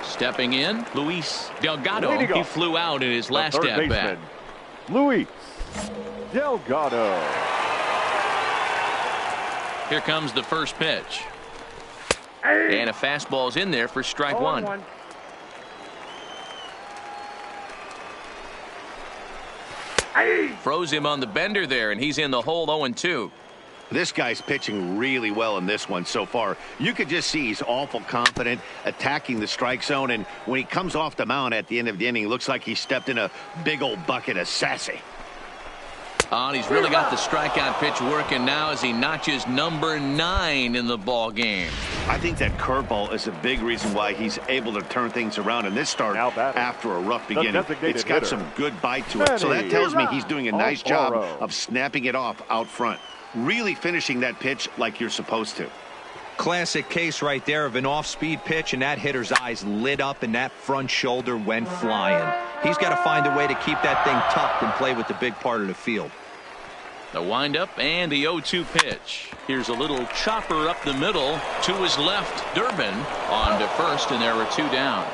Speaker 1: Stepping in, Luis Delgado. He flew out in his last at-bat.
Speaker 2: Luis Delgado.
Speaker 1: Here comes the first pitch. And a fastball's in there for strike one. Froze him on the bender there, and he's in the hole. 0-2.
Speaker 4: This guy's pitching really well in this one so far. You could just see he's awful confident attacking the strike zone, and when he comes off the mound at the end of the inning, it looks like he stepped in a big old bucket of sassy.
Speaker 1: Oh, and he's really got the strikeout pitch working now as he notches number 9 in the ball game.
Speaker 4: I think that curveball is a big reason why he's able to turn things around in this start after a rough beginning. It's got some good bite to it. So that tells me he's doing a nice job of snapping it off out front. Really finishing that pitch like you're supposed to.
Speaker 3: Classic case right there of an off-speed pitch, and that hitter's eyes lit up and that front shoulder went flying. He's got to find a way to keep that thing tucked and play with the big part of the field.
Speaker 1: The windup and the 0-2 pitch. Here's a little chopper up the middle to his left. Durbin on to first, and there are 2 down.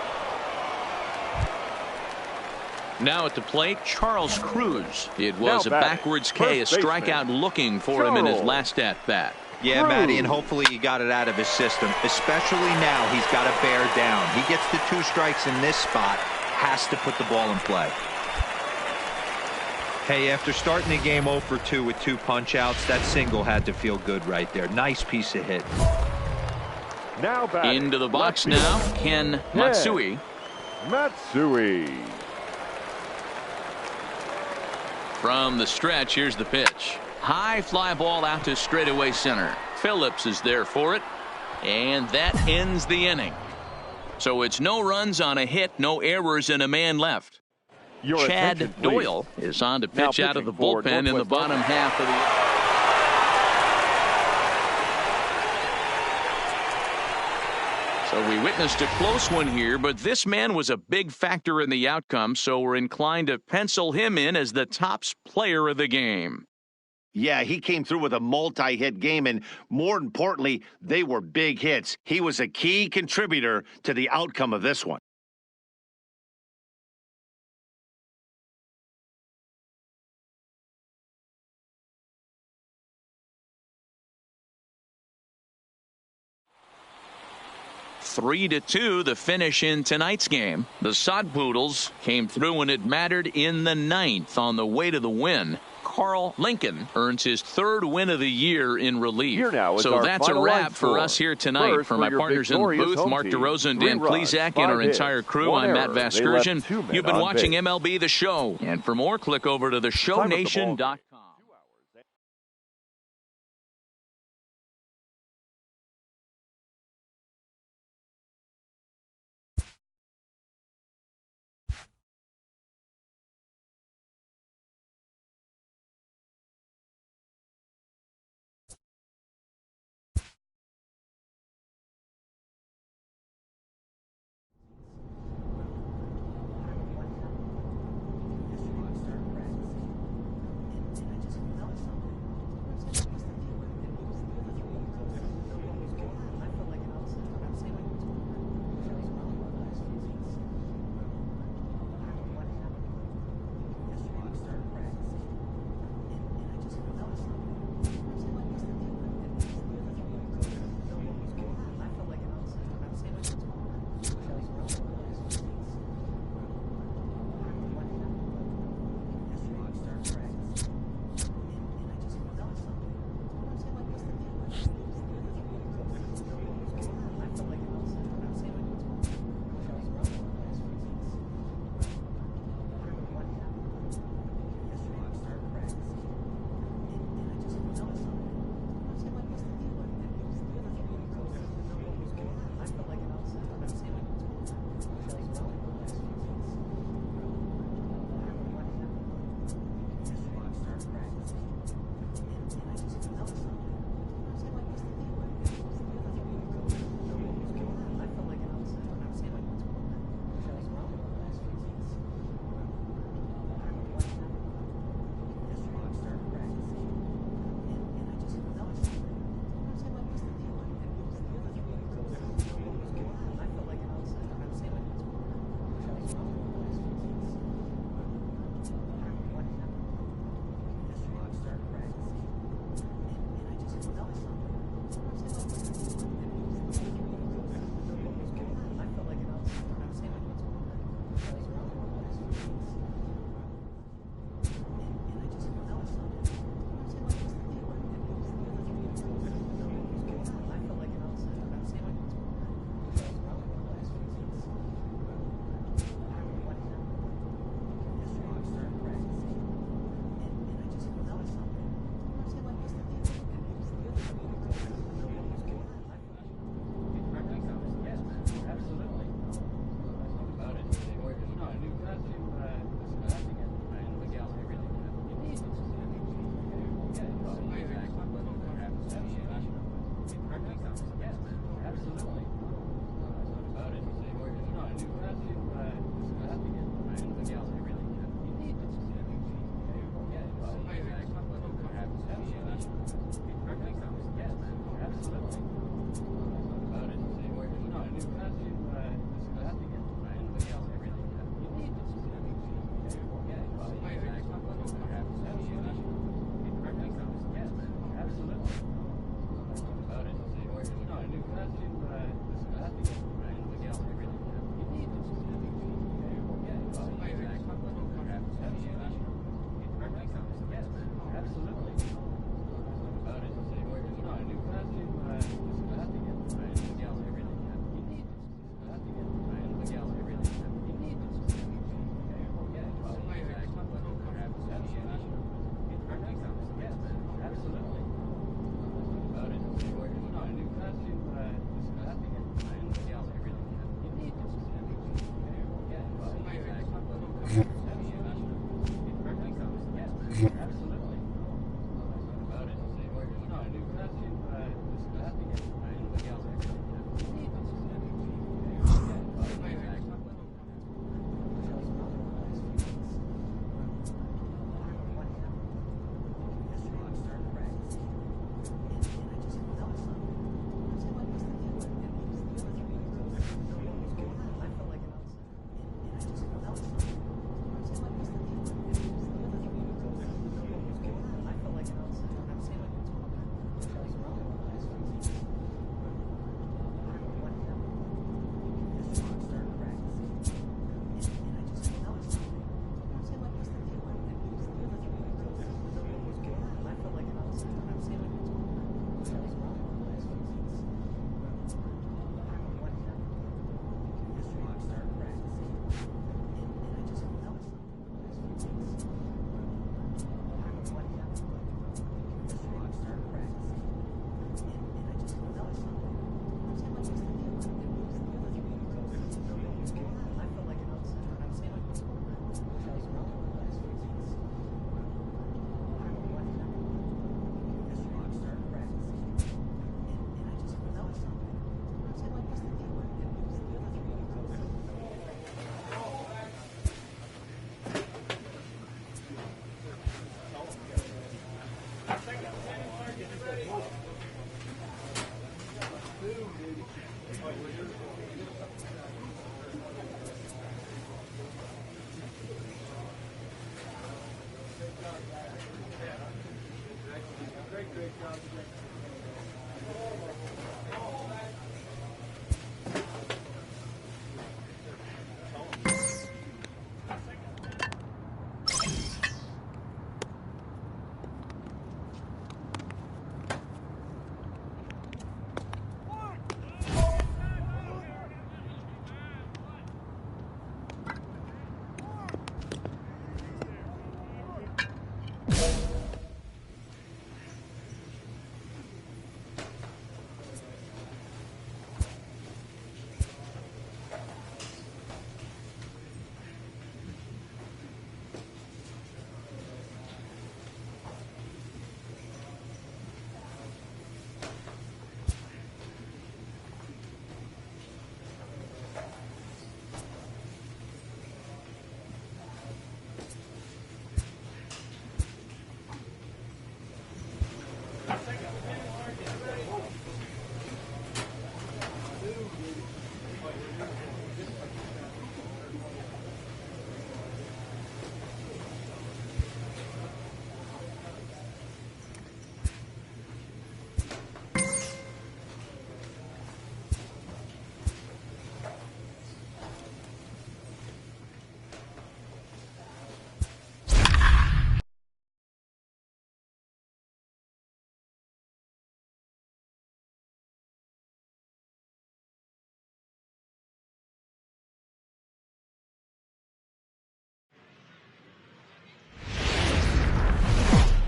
Speaker 1: Now at the plate, Charles Cruz. It was a backwards K, a strikeout looking for him in his last at-bat.
Speaker 3: Yeah, Matty, and hopefully he got it out of his system, especially now he's got to bear down. He gets the 2 strikes in this spot, has to put the ball in play. Hey, after starting the game 0 for 2 with 2 punch-outs, that single had to feel good right there. Nice piece of hit.
Speaker 2: Now back
Speaker 1: into the box now, Ken Matsui.
Speaker 2: Matsui.
Speaker 1: From the stretch, here's the pitch. High fly ball out to straightaway center. Phillips is there for it, and that ends the inning. So it's no runs on a hit, no errors, and a man left. Chad Doyle is on to pitch out of the bullpen in the bottom half of the. So we witnessed a close one here, but this man was a big factor in the outcome, so we're inclined to pencil him in as the top player of the game.
Speaker 4: Yeah, he came through with a multi-hit game, and more importantly, they were big hits. He was a key contributor to the outcome of this one.
Speaker 1: Three to 2, the finish in tonight's game. The Sod Poodles came through when it mattered in the 9th on the way to the win. Carl Lincoln earns his 3rd win of the year in relief. So that's a wrap for us here tonight. For my partners in the booth, Mark DeRosa and Dan Plezak, and our entire crew, I'm Matt Vasgersian. You've been watching MLB The Show. And for more, click over to theshownation.com.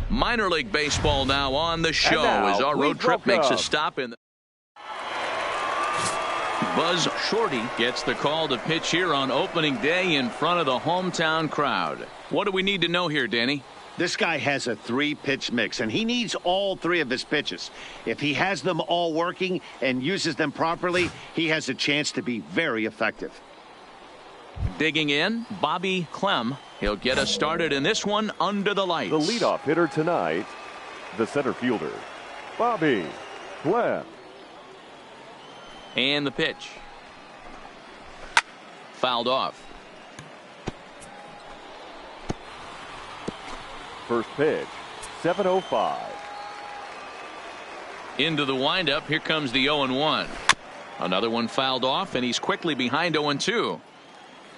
Speaker 1: Minor League Baseball now on the show
Speaker 2: now,
Speaker 1: as our road trip makes a
Speaker 2: welcome
Speaker 1: stop in the Buzz Shorty gets the call to pitch here on opening day in front of the hometown crowd. What do we need to know here, Danny?
Speaker 4: This guy has a 3-pitch mix, and he needs all 3 of his pitches. If he has them all working and uses them properly, he has a chance to be very effective.
Speaker 1: Digging in, Bobby Clem. He'll get us started in this one under the lights.
Speaker 2: The leadoff hitter tonight, the center fielder, Bobby Clem.
Speaker 1: And the pitch. Fouled off.
Speaker 2: First pitch, 7:05.
Speaker 1: Into the windup. Here comes the 0-1. Another one fouled off, and he's quickly behind 0-2.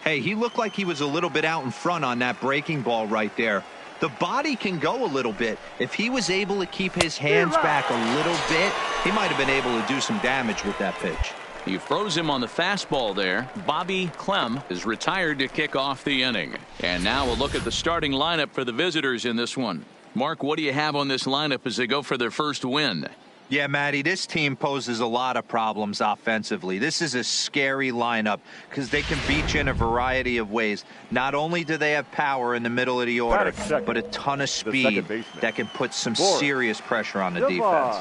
Speaker 3: Hey, he looked like he was a little bit out in front on that breaking ball right there. The body can go a little bit. If he was able to keep his hands back a little bit, he might have been able to do some damage with that pitch.
Speaker 1: He froze him on the fastball there. Bobby Clem is retired to kick off the inning. And now we'll look at the starting lineup for the visitors in this one. Mark, what do you have on this lineup as they go for their first win?
Speaker 3: Yeah, Matty, this team poses a lot of problems offensively. This is a scary lineup because they can beat you in a variety of ways. Not only do they have power in the middle of the order, but a ton of speed that can put some serious pressure on the defense.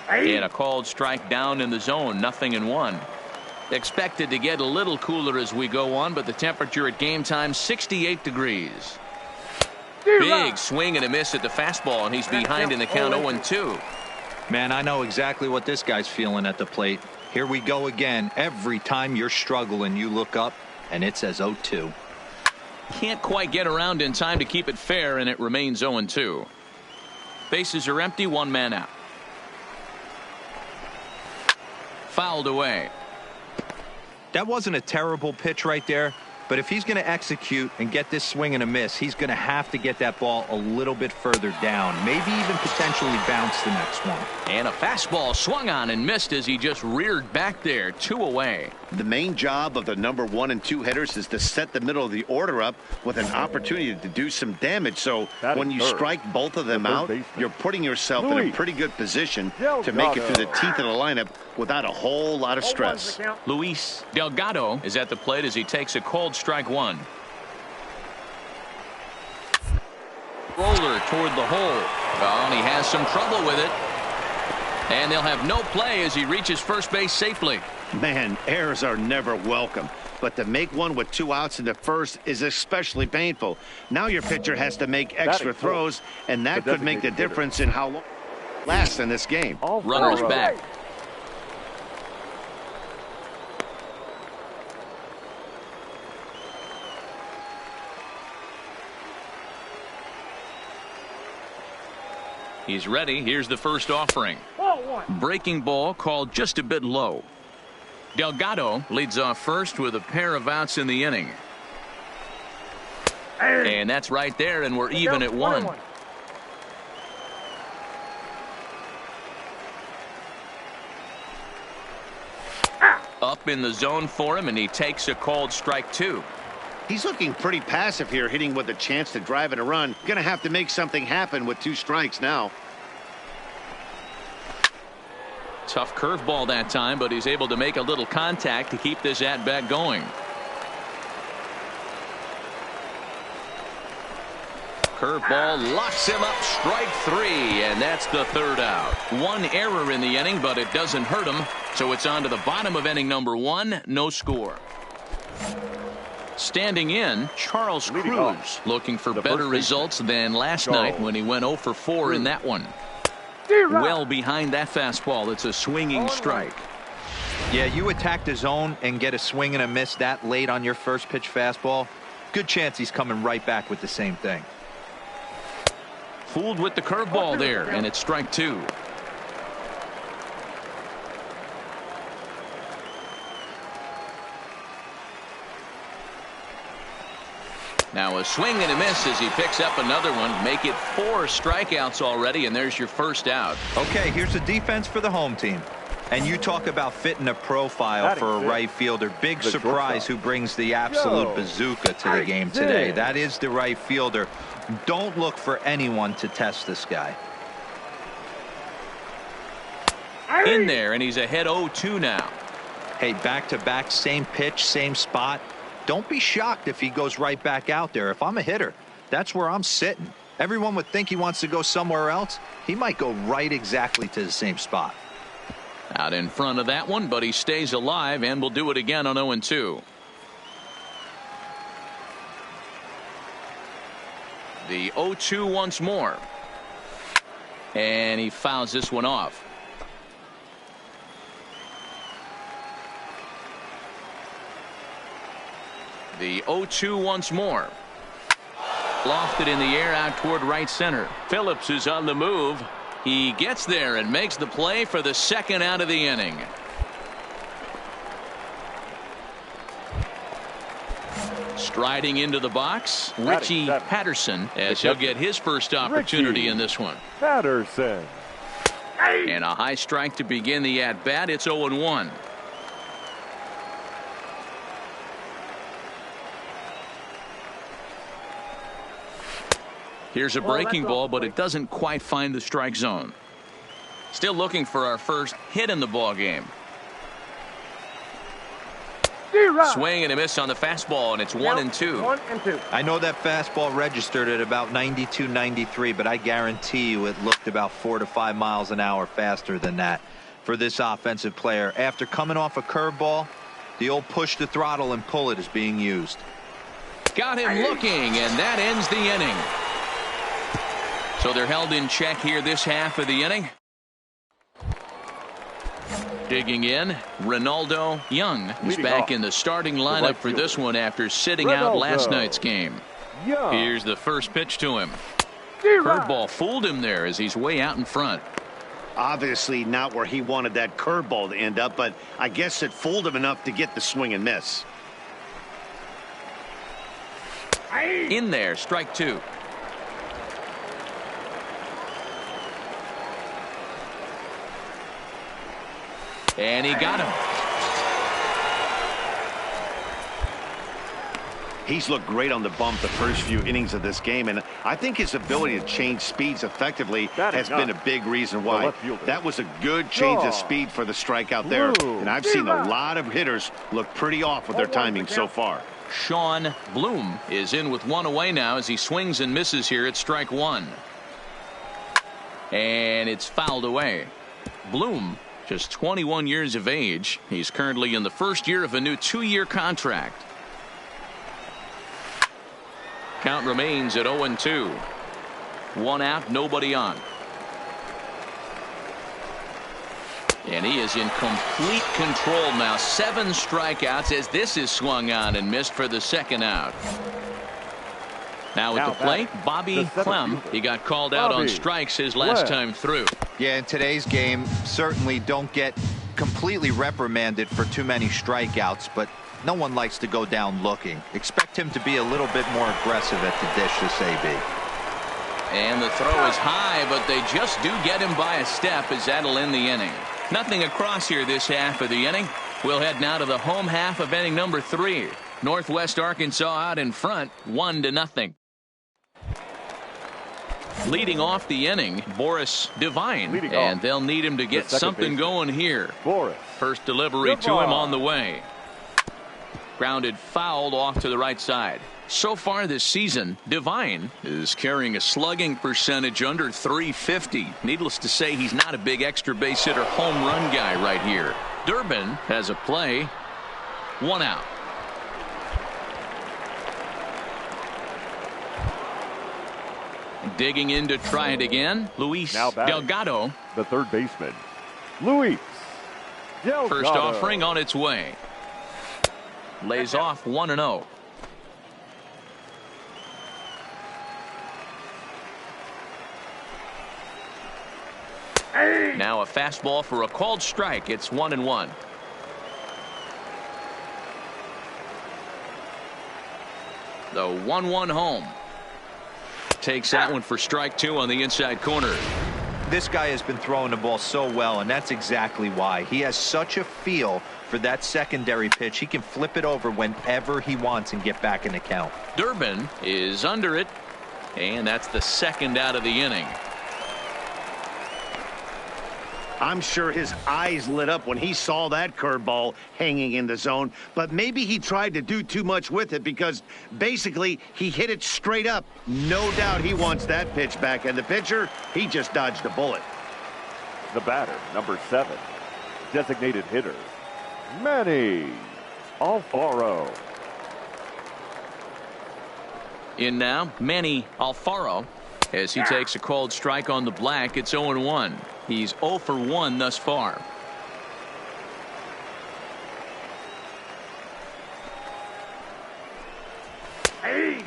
Speaker 1: And a called strike down in the zone, 0-1. Expected to get a little cooler as we go on, but the temperature at game time, 68 degrees. Big swing and a miss at the fastball, and he's behind in the count 0-2.
Speaker 3: Man, I know exactly what this guy's feeling at the plate. Here we go again. Every time you're struggling, you look up, and it says 0-2.
Speaker 1: Can't quite get around in time to keep it fair, and it remains 0-2. Bases are empty, 1 man out. Fouled away.
Speaker 3: That wasn't a terrible pitch right there. But if he's going to execute and get this swing and a miss, he's going to have to get that ball a little bit further down, maybe even potentially bounce the next one.
Speaker 1: And a fastball swung on and missed as he just reared back there, 2 away.
Speaker 4: The main job of the number 1 and 2 hitters is to set the middle of the order up with an opportunity to do some damage. So when you strike both of them out, you're putting yourself in a pretty good position to make it through the teeth of the lineup without a whole lot of stress.
Speaker 1: Luis Delgado is at the plate as he takes a cold strike 1. Roller toward the hole. Oh, and he has some trouble with it. And they'll have no play as he reaches first base safely.
Speaker 4: Man, errors are never welcome. but to make one with 2 outs in the first is especially painful. Now your pitcher has to make extra throws, and that could make the difference in how long it lasts in this game.
Speaker 1: Runners back. He's ready. Here's the first offering. Breaking ball called just a bit low. Delgado leads off first with a pair of outs in the inning. And that's right there, and we're even at 1. Up in the zone for him, and he takes a called strike 2.
Speaker 4: He's looking pretty passive here, hitting with a chance to drive in a run. Going to have to make something happen with 2 strikes now.
Speaker 1: Tough curveball that time, but he's able to make a little contact to keep this at-bat going. Curveball locks him up, strike 3, and that's the 3rd out. 1 error in the inning, but it doesn't hurt him, so it's on to the bottom of inning number 1, no score. Standing in, Charles Cruz, looking for better results than last night when he went 0 for 4 in that one. Well behind that fastball. It's a swinging strike.
Speaker 3: Yeah, you attack the zone and get a swing and a miss that late on your first pitch fastball. Good chance he's coming right back with the same thing.
Speaker 1: Fooled with the curveball there, and it's strike 2. Now a swing and a miss as he picks up another one. Make it 4 strikeouts already, and there's your first out.
Speaker 3: Okay, here's the defense for the home team. And you talk about fitting a profile for a right fielder. Big surprise who brings the absolute bazooka to the game today. That is the right fielder. Don't look for anyone to test this guy.
Speaker 1: In there, and he's ahead 0-2 now.
Speaker 3: Hey, back-to-back, same pitch, same spot. Don't be shocked if he goes right back out there. If I'm a hitter, that's where I'm sitting. Everyone would think he wants to go somewhere else. He might go right exactly to the same spot.
Speaker 1: Out in front of that one, but he stays alive and will do it again on 0-2. The 0-2 once more. And he fouls this one off. The 0-2 once more. Lofted in the air out toward right center. Phillips is on the move. He gets there and makes the play for the 2nd out of the inning. Striding into the box, Richie Patterson, as he'll get his first opportunity in this one.
Speaker 2: Patterson.
Speaker 1: And a high strike to begin the at-bat. It's 0-1. Here's a breaking ball, but it doesn't quite find the strike zone. Still looking for our first hit in the ball game. Swing and a miss on the fastball, and it's 1-2.
Speaker 3: I know that fastball registered at about 92, 93, but I guarantee you it looked about 4 to 5 miles an hour faster than that for this offensive player. After coming off a curveball, the old push the throttle and pull it is being used.
Speaker 1: Got him looking, and that ends the inning. So they're held in check here this half of the inning. Digging in, Ronaldo Young is back in the starting lineup for this one after sitting out last night's game. Here's the first pitch to him. Curveball fooled him there as he's way out in front.
Speaker 4: Obviously not where he wanted that curveball to end up, but I guess it fooled him enough to get the swing and miss.
Speaker 1: In there, strike 2. And he got him.
Speaker 4: He's looked great on the bump the first few innings of this game, and I think his ability to change speeds effectively has been a big reason why. That was a good change of speed for the strikeout there, and I've seen a lot of hitters look pretty off with their timing so far.
Speaker 1: Sean Bloom is in with 1 away now as he swings and misses here at strike 1. And it's fouled away. Bloom Just 21 years of age. He's currently in the first year of a new 2-year contract. Count remains at 0-2. 1 out, nobody on. And he is in complete control now. 7 strikeouts as this is swung on and missed for the 2nd out. Now at the plate, Bobby Clem. He got called out on strikes his last time through.
Speaker 3: Yeah, in today's game, certainly don't get completely reprimanded for too many strikeouts, but no one likes to go down looking. Expect him to be a little bit more aggressive at the dish this AB.
Speaker 1: And the throw is high, but they just do get him by a step as that'll end the inning. Nothing across here this half of the inning. We'll head now to the home half of inning number 3. Northwest Arkansas out in front, 1-0. Leading off the inning, Boris Devine, and they'll need him to get something going here. First delivery to him on the way. Grounded fouled off to the right side. So far this season, Devine is carrying a slugging percentage under .350. Needless to say, he's not a big extra base hitter home run guy right here. Durbin has a play. 1 out. Digging in to try it again, Luis Delgado.
Speaker 2: The third baseman, Luis Delgado.
Speaker 1: First offering on its way. Lays off 1-0. Now a fastball for a called strike. It's 1-1. The 1-1 home. Takes that one for strike 2 on the inside corner.
Speaker 3: This guy has been throwing the ball so well, and that's exactly why. He has such a feel for that secondary pitch. He can flip it over whenever he wants and get back in the count.
Speaker 1: Durbin is under it, and that's the 2nd out of the inning.
Speaker 4: I'm sure his eyes lit up when he saw that curveball hanging in the zone, but maybe he tried to do too much with it because basically he hit it straight up. No doubt he wants that pitch back, and the pitcher, he just dodged a bullet.
Speaker 2: The batter, number 7, designated hitter, Manny Alfaro.
Speaker 1: In now, Manny Alfaro, as he takes a called strike on the black. It's 0-1. He's 0 for 1 thus far.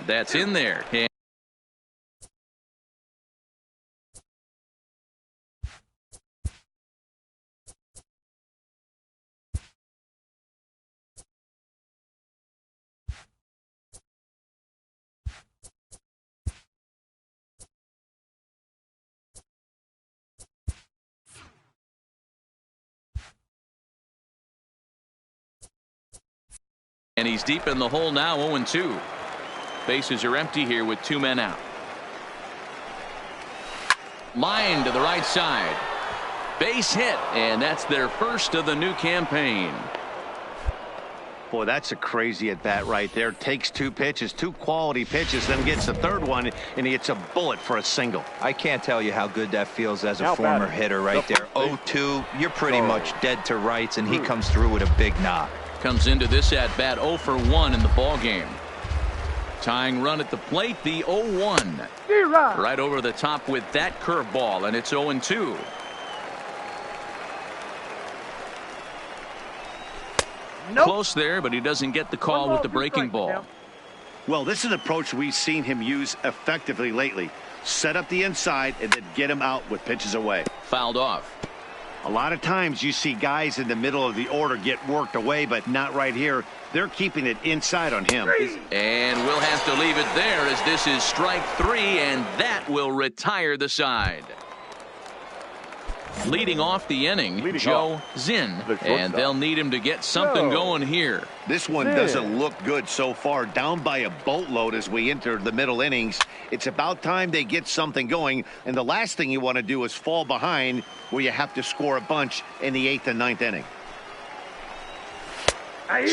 Speaker 1: That's in there. And he's deep in the hole now, 0-2. Bases are empty here with 2 men out. Line to the right side. Base hit, and that's their first of the new campaign.
Speaker 4: Boy, that's a crazy at bat right there. Takes 2 pitches, 2 quality pitches, then gets the 3rd one, and he hits a bullet for a single.
Speaker 3: I can't tell you how good that feels as a former hitter right there. 0-2, you're pretty much dead to rights, and he comes through with a big knock.
Speaker 1: Comes into this at bat 0 for 1 in the ball game. Tying run at the plate, the 0-1. Right over the top with that curveball, and it's 0-2. Close there, but he doesn't get the call with the breaking ball.
Speaker 4: Well, this is an approach we've seen him use effectively lately. Set up the inside and then get him out with pitches away.
Speaker 1: Fouled off.
Speaker 4: A lot of times you see guys in the middle of the order get worked away, but not right here. They're keeping it inside on him.
Speaker 1: And we'll have to leave it there as this is strike 3, and that will retire the side. Leading off the inning, Joe Zinn, and they'll need him to get something going here.
Speaker 4: This one doesn't look good so far. Down by a boatload as we enter the middle innings. It's about time they get something going, and the last thing you want to do is fall behind where you have to score a bunch in the 8th and 9th inning.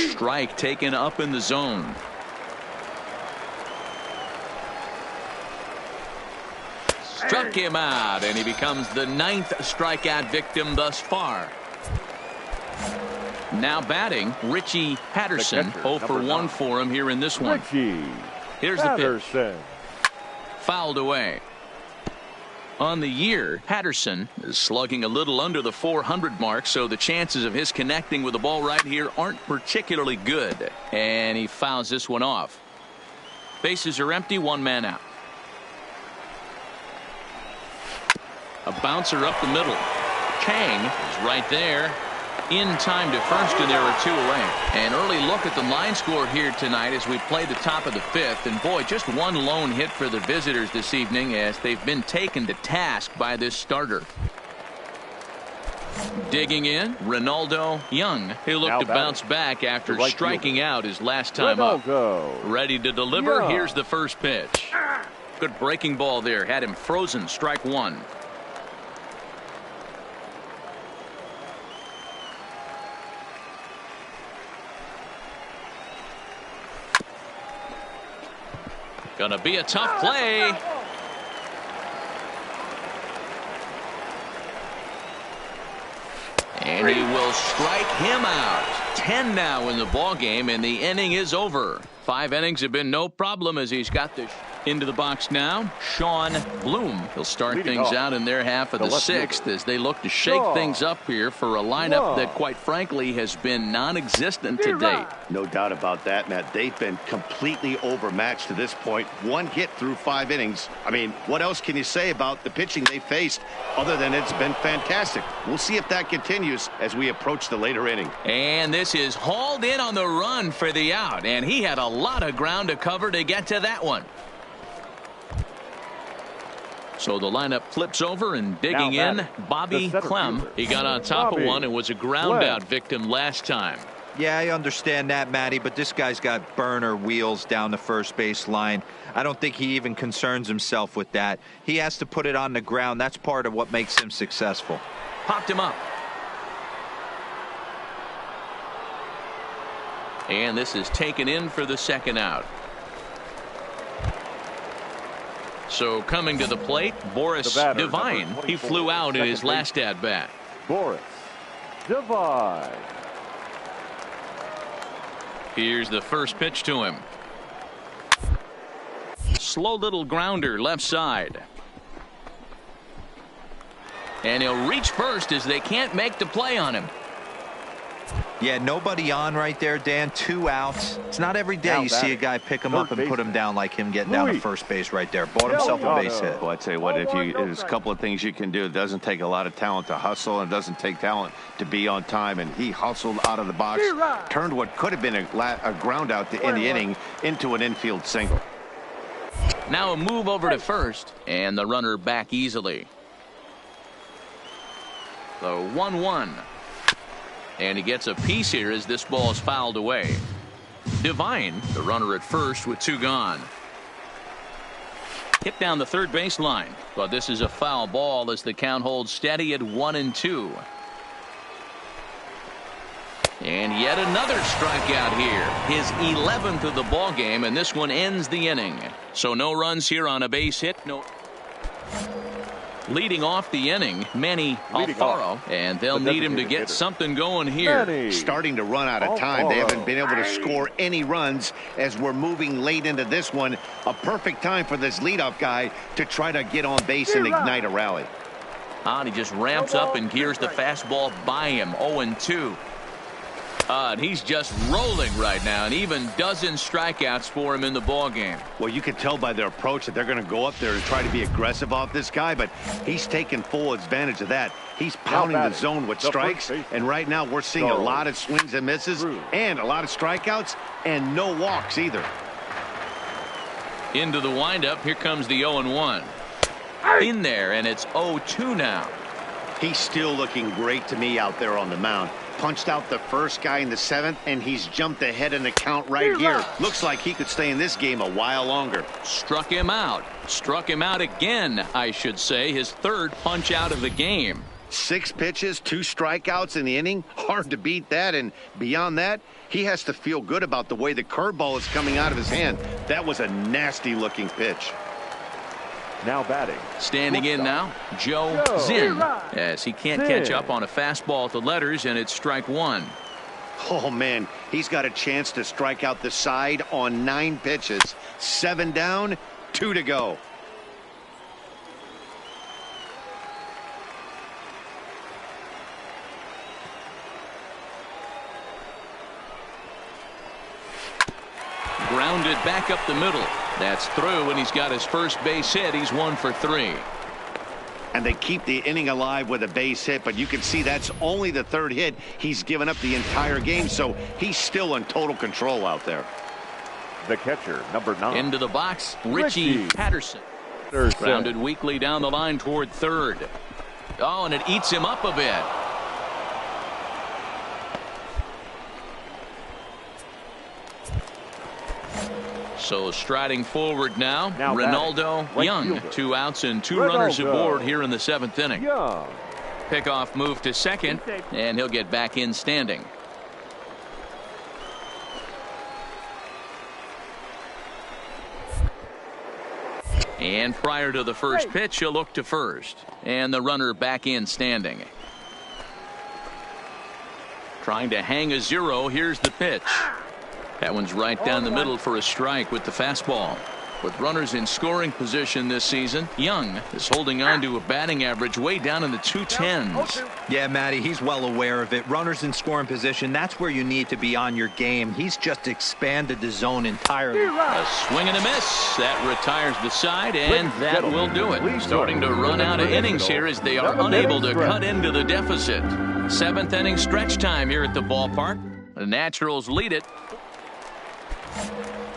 Speaker 1: Strike taken up in the zone. Struck him out, and he becomes the 9th strikeout victim thus far. Now batting, Richie Patterson. 0 for 1 for him here in this one.
Speaker 2: Richie
Speaker 1: Here's the pitch.
Speaker 2: Patterson.
Speaker 1: Fouled away. On the year, Patterson is slugging a little under the 400 mark, so the chances of his connecting with the ball right here aren't particularly good. And he fouls this one off. Bases are empty, 1 man out. A bouncer up the middle. Chang is right there. In time to first, and there are 2 away. An early look at the line score here tonight as we play the top of the 5th. And boy, just 1 lone hit for the visitors this evening as they've been taken to task by this starter. Digging in, Ronaldo Young. He'll look to bounce back after striking out his last time up. Ready to deliver. Here's the first pitch. Good breaking ball there. Had him frozen. Strike 1. Gonna be a tough play. And he will strike him out. 10 now in the ball game, and the inning is over. 5 innings have been no problem as he's got this into the box now. Sean Bloom. He'll start things out in their half of the 6th as they look to shake things up here for a lineup that, quite frankly, has been non-existent to date.
Speaker 4: No doubt about that, Matt. They've been completely overmatched to this point. 1 hit through 5 innings. I mean, what else can you say about the pitching they faced other than it's been fantastic? We'll see if that continues as we approach the later inning.
Speaker 1: And this is hauled in on the run for the out, and he had a lot of ground to cover to get to that one. So the lineup flips over, and digging in, Bobby Clem. He got on top of one and was a ground out victim last time.
Speaker 3: Yeah, I understand that, Matty, but this guy's got burner wheels down the first base line. I don't think he even concerns himself with that. He has to put it on the ground. That's part of what makes him successful.
Speaker 1: Popped him up. And this is taken in for the second out. So coming to the plate, Boris Devine. He flew out in his last at-bat.
Speaker 2: Boris Devine.
Speaker 1: Here's the first pitch to him. Slow little grounder left side. And he'll reach first as they can't make the play on him.
Speaker 3: Yeah, nobody on right there, Dan. 2 outs. It's not every day you see a guy pick him up and put him down like him getting down to first base right there. Bought himself a base hit.
Speaker 4: Well, I tell you what, there's a couple of things you can do. It doesn't take a lot of talent to hustle, and it doesn't take talent to be on time. And he hustled out of the box, turned what could have been a ground out to end the inning into an infield single.
Speaker 1: Now a move over to first, and the runner back easily. The 1-1. And he gets a piece here as this ball is fouled away. Devine, the runner at first with 2 gone. Hit down the third baseline, but this is a foul ball as the count holds steady at 1-2. And yet another strikeout here. His 11th of the ball game, and this one ends the inning. So no runs here on a base hit. No. Leading off the inning, Manny Alfaro, and they'll need him to get something going here.
Speaker 4: Starting to run out of time. They haven't been able to score any runs as we're moving late into this one. A perfect time for this leadoff guy to try to get on base and ignite a rally.
Speaker 1: And he just ramps up and gears the fastball by him. 0-2. And he's just rolling right now, and even dozen strikeouts for him in the ball game.
Speaker 4: Well, you can tell by their approach that they're going to go up there and try to be aggressive off this guy, but he's taking full advantage of that. He's pounding the zone with strikes, and right now we're seeing a lot of swings and misses and a lot of strikeouts and no walks either.
Speaker 1: Into the windup, here comes the 0-1. In there, and it's 0-2 now.
Speaker 4: He's still looking great to me out there on the mound. Punched out the first guy in the 7th, and he's jumped ahead in the count right here. Looks like he could stay in this game a while longer.
Speaker 1: Struck him out. Struck him out again, I should say. His 3rd punch out of the game.
Speaker 4: 6 pitches, 2 strikeouts in the inning. Hard to beat that, and beyond that, he has to feel good about the way the curveball is coming out of his hand. That was a nasty-looking pitch.
Speaker 2: Now batting.
Speaker 1: Standing in now, Joe Zinn, as he can't catch up on a fastball at the letters, and it's strike one.
Speaker 4: Oh, man, he's got a chance to strike out the side on 9 pitches. 7 down, 2 to go.
Speaker 1: Grounded back up the middle. That's through, and he's got his first base hit. He's 1 for 3.
Speaker 4: And they keep the inning alive with a base hit, but you can see that's only the 3rd hit. He's given up the entire game, so he's still in total control out there.
Speaker 2: The catcher, number 9.
Speaker 1: Into the box, Richie Patterson. Grounded weakly down the line toward 3rd. Oh, and it eats him up a bit. So striding forward now Ronaldo Young. 2 outs and 2 runners aboard here in the 7th inning. Pickoff move to second, and he'll get back in standing. And prior to the first pitch, he'll look to first, and the runner back in standing. Trying to hang a 0. Here's the pitch. That one's right down the middle for a strike with the fastball. With runners in scoring position this season, Young is holding on to a batting average way down in the 210s.
Speaker 3: Yeah, Matty, he's well aware of it. Runners in scoring position, that's where you need to be on your game. He's just expanded the zone entirely.
Speaker 1: A swing and a miss. That retires the side, and that will do it. Starting to run out of innings here as they are unable to cut into the deficit. 7th inning stretch time here at the ballpark. The Naturals lead it.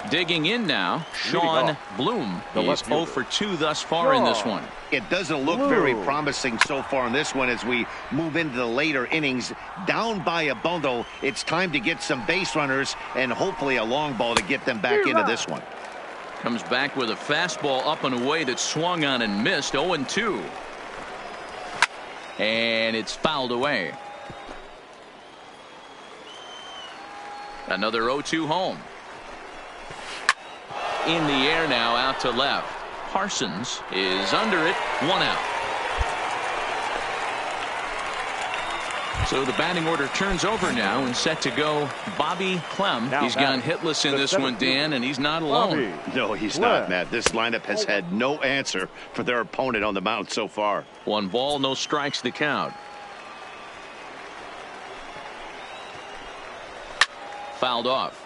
Speaker 1: Digging in now, Sean Bloom. He's 0 for 2 thus far in this one.
Speaker 4: It doesn't look very promising so far in this one as we move into the later innings. Down by a bundle, it's time to get some base runners and hopefully a long ball to get them back into this one.
Speaker 1: Comes back with a fastball up and away that swung on and missed. 0-2. And it's fouled away. Another 0-2 home. In the air now, out to left. Parsons is under it. 1 out. So the batting order turns over now and set to go Bobby Clem. He's gone hitless in this one, Dan, and he's not alone.
Speaker 4: No, he's not, Matt. This lineup has had no answer for their opponent on the mound so far.
Speaker 1: 1 ball, no strikes the count. Fouled off.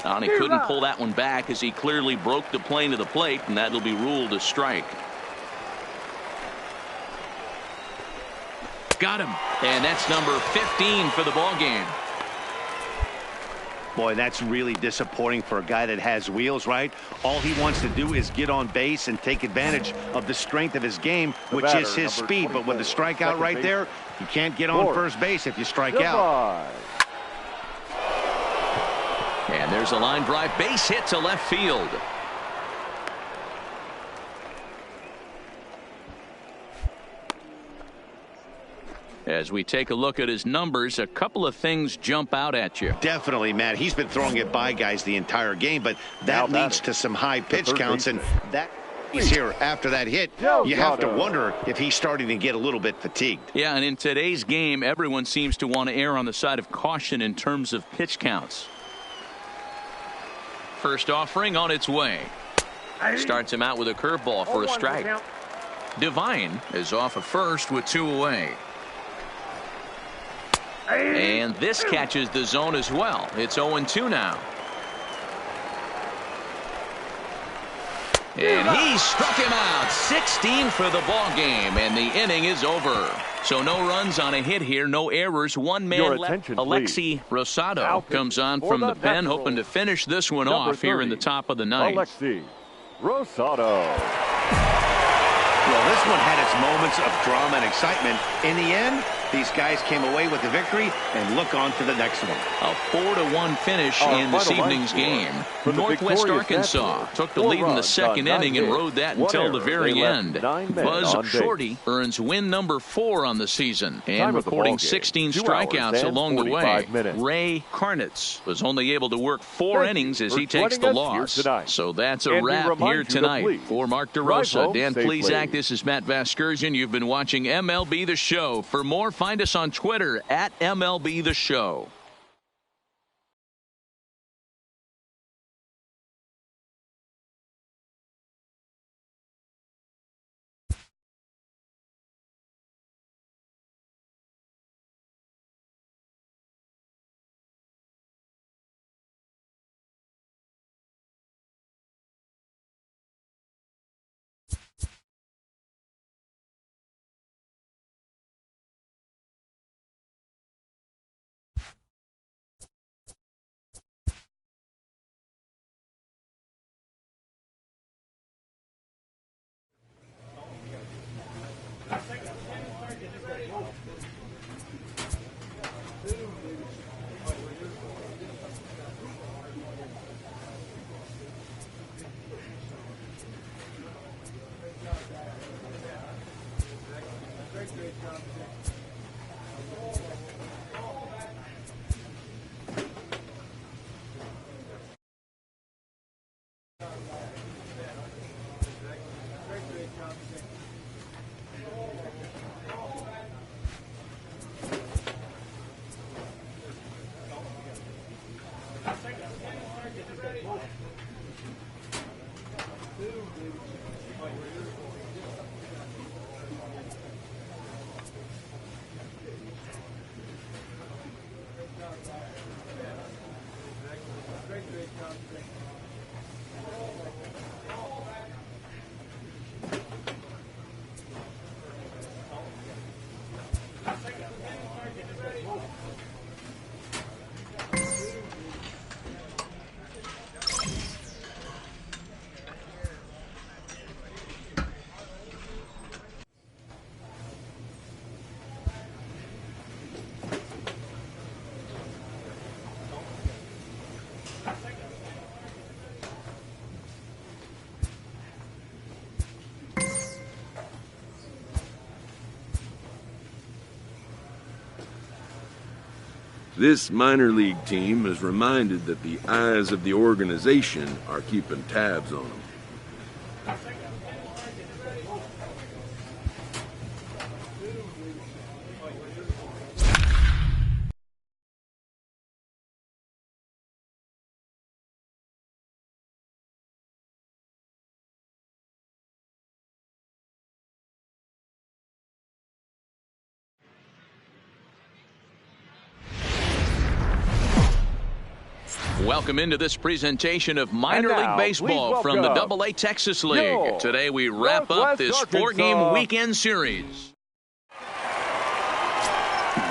Speaker 1: And he couldn't pull that one back as he clearly broke the plane of the plate, and that'll be ruled a strike. Got him. And that's number 15 for the ball game.
Speaker 4: Boy, that's really disappointing for a guy that has wheels, right? All he wants to do is get on base and take advantage of the strength of his game, which is his speed. But with the strikeout right there, you can't get on first base if you strike out.
Speaker 1: And there's a line drive base hit to left field. As we take a look at his numbers, a couple of things jump out at you.
Speaker 4: Definitely, Matt. He's been throwing it by guys the entire game, but that leads to some high pitch counts, and that he's here after that hit. You have to wonder if he's starting to get a little bit fatigued.
Speaker 1: Yeah, and in today's game, everyone seems to want to err on the side of caution in terms of pitch counts. First offering on its way. Starts him out with a curveball for a strike. Devine is off of first with 2 away. And this catches the zone as well. It's 0-2 now. And he struck him out. 16 for the ball game, and the inning is over. So no runs on a hit here, no errors, 1 man left. Alexi Rosado comes on from the pen, hoping to finish this one off here in the top of the 9th.
Speaker 2: Alexi Rosado.
Speaker 4: Well, this one had its moments of drama and excitement. In the end, These guys came away with the victory and look on to the next one.
Speaker 1: A 4-1 finish in this evening's game. Northwest Arkansas took the lead in the second inning and rode that until the very end. Buzz Shorty earns win number 4 on the season and recording 16 strikeouts along the way. Ray Karnitz was only able to work 4 innings as he takes the loss. So that's a wrap here tonight. For Mark DeRosa, Dan Plesac, this is Matt Vasgersian. You've been watching MLB The Show. For more, find us on Twitter at MLB The Show.
Speaker 5: This minor league team is reminded that the eyes of the organization are keeping tabs on them.
Speaker 1: Welcome into this presentation of minor league baseball from the AA Texas League. Today we wrap up this 4-game weekend series.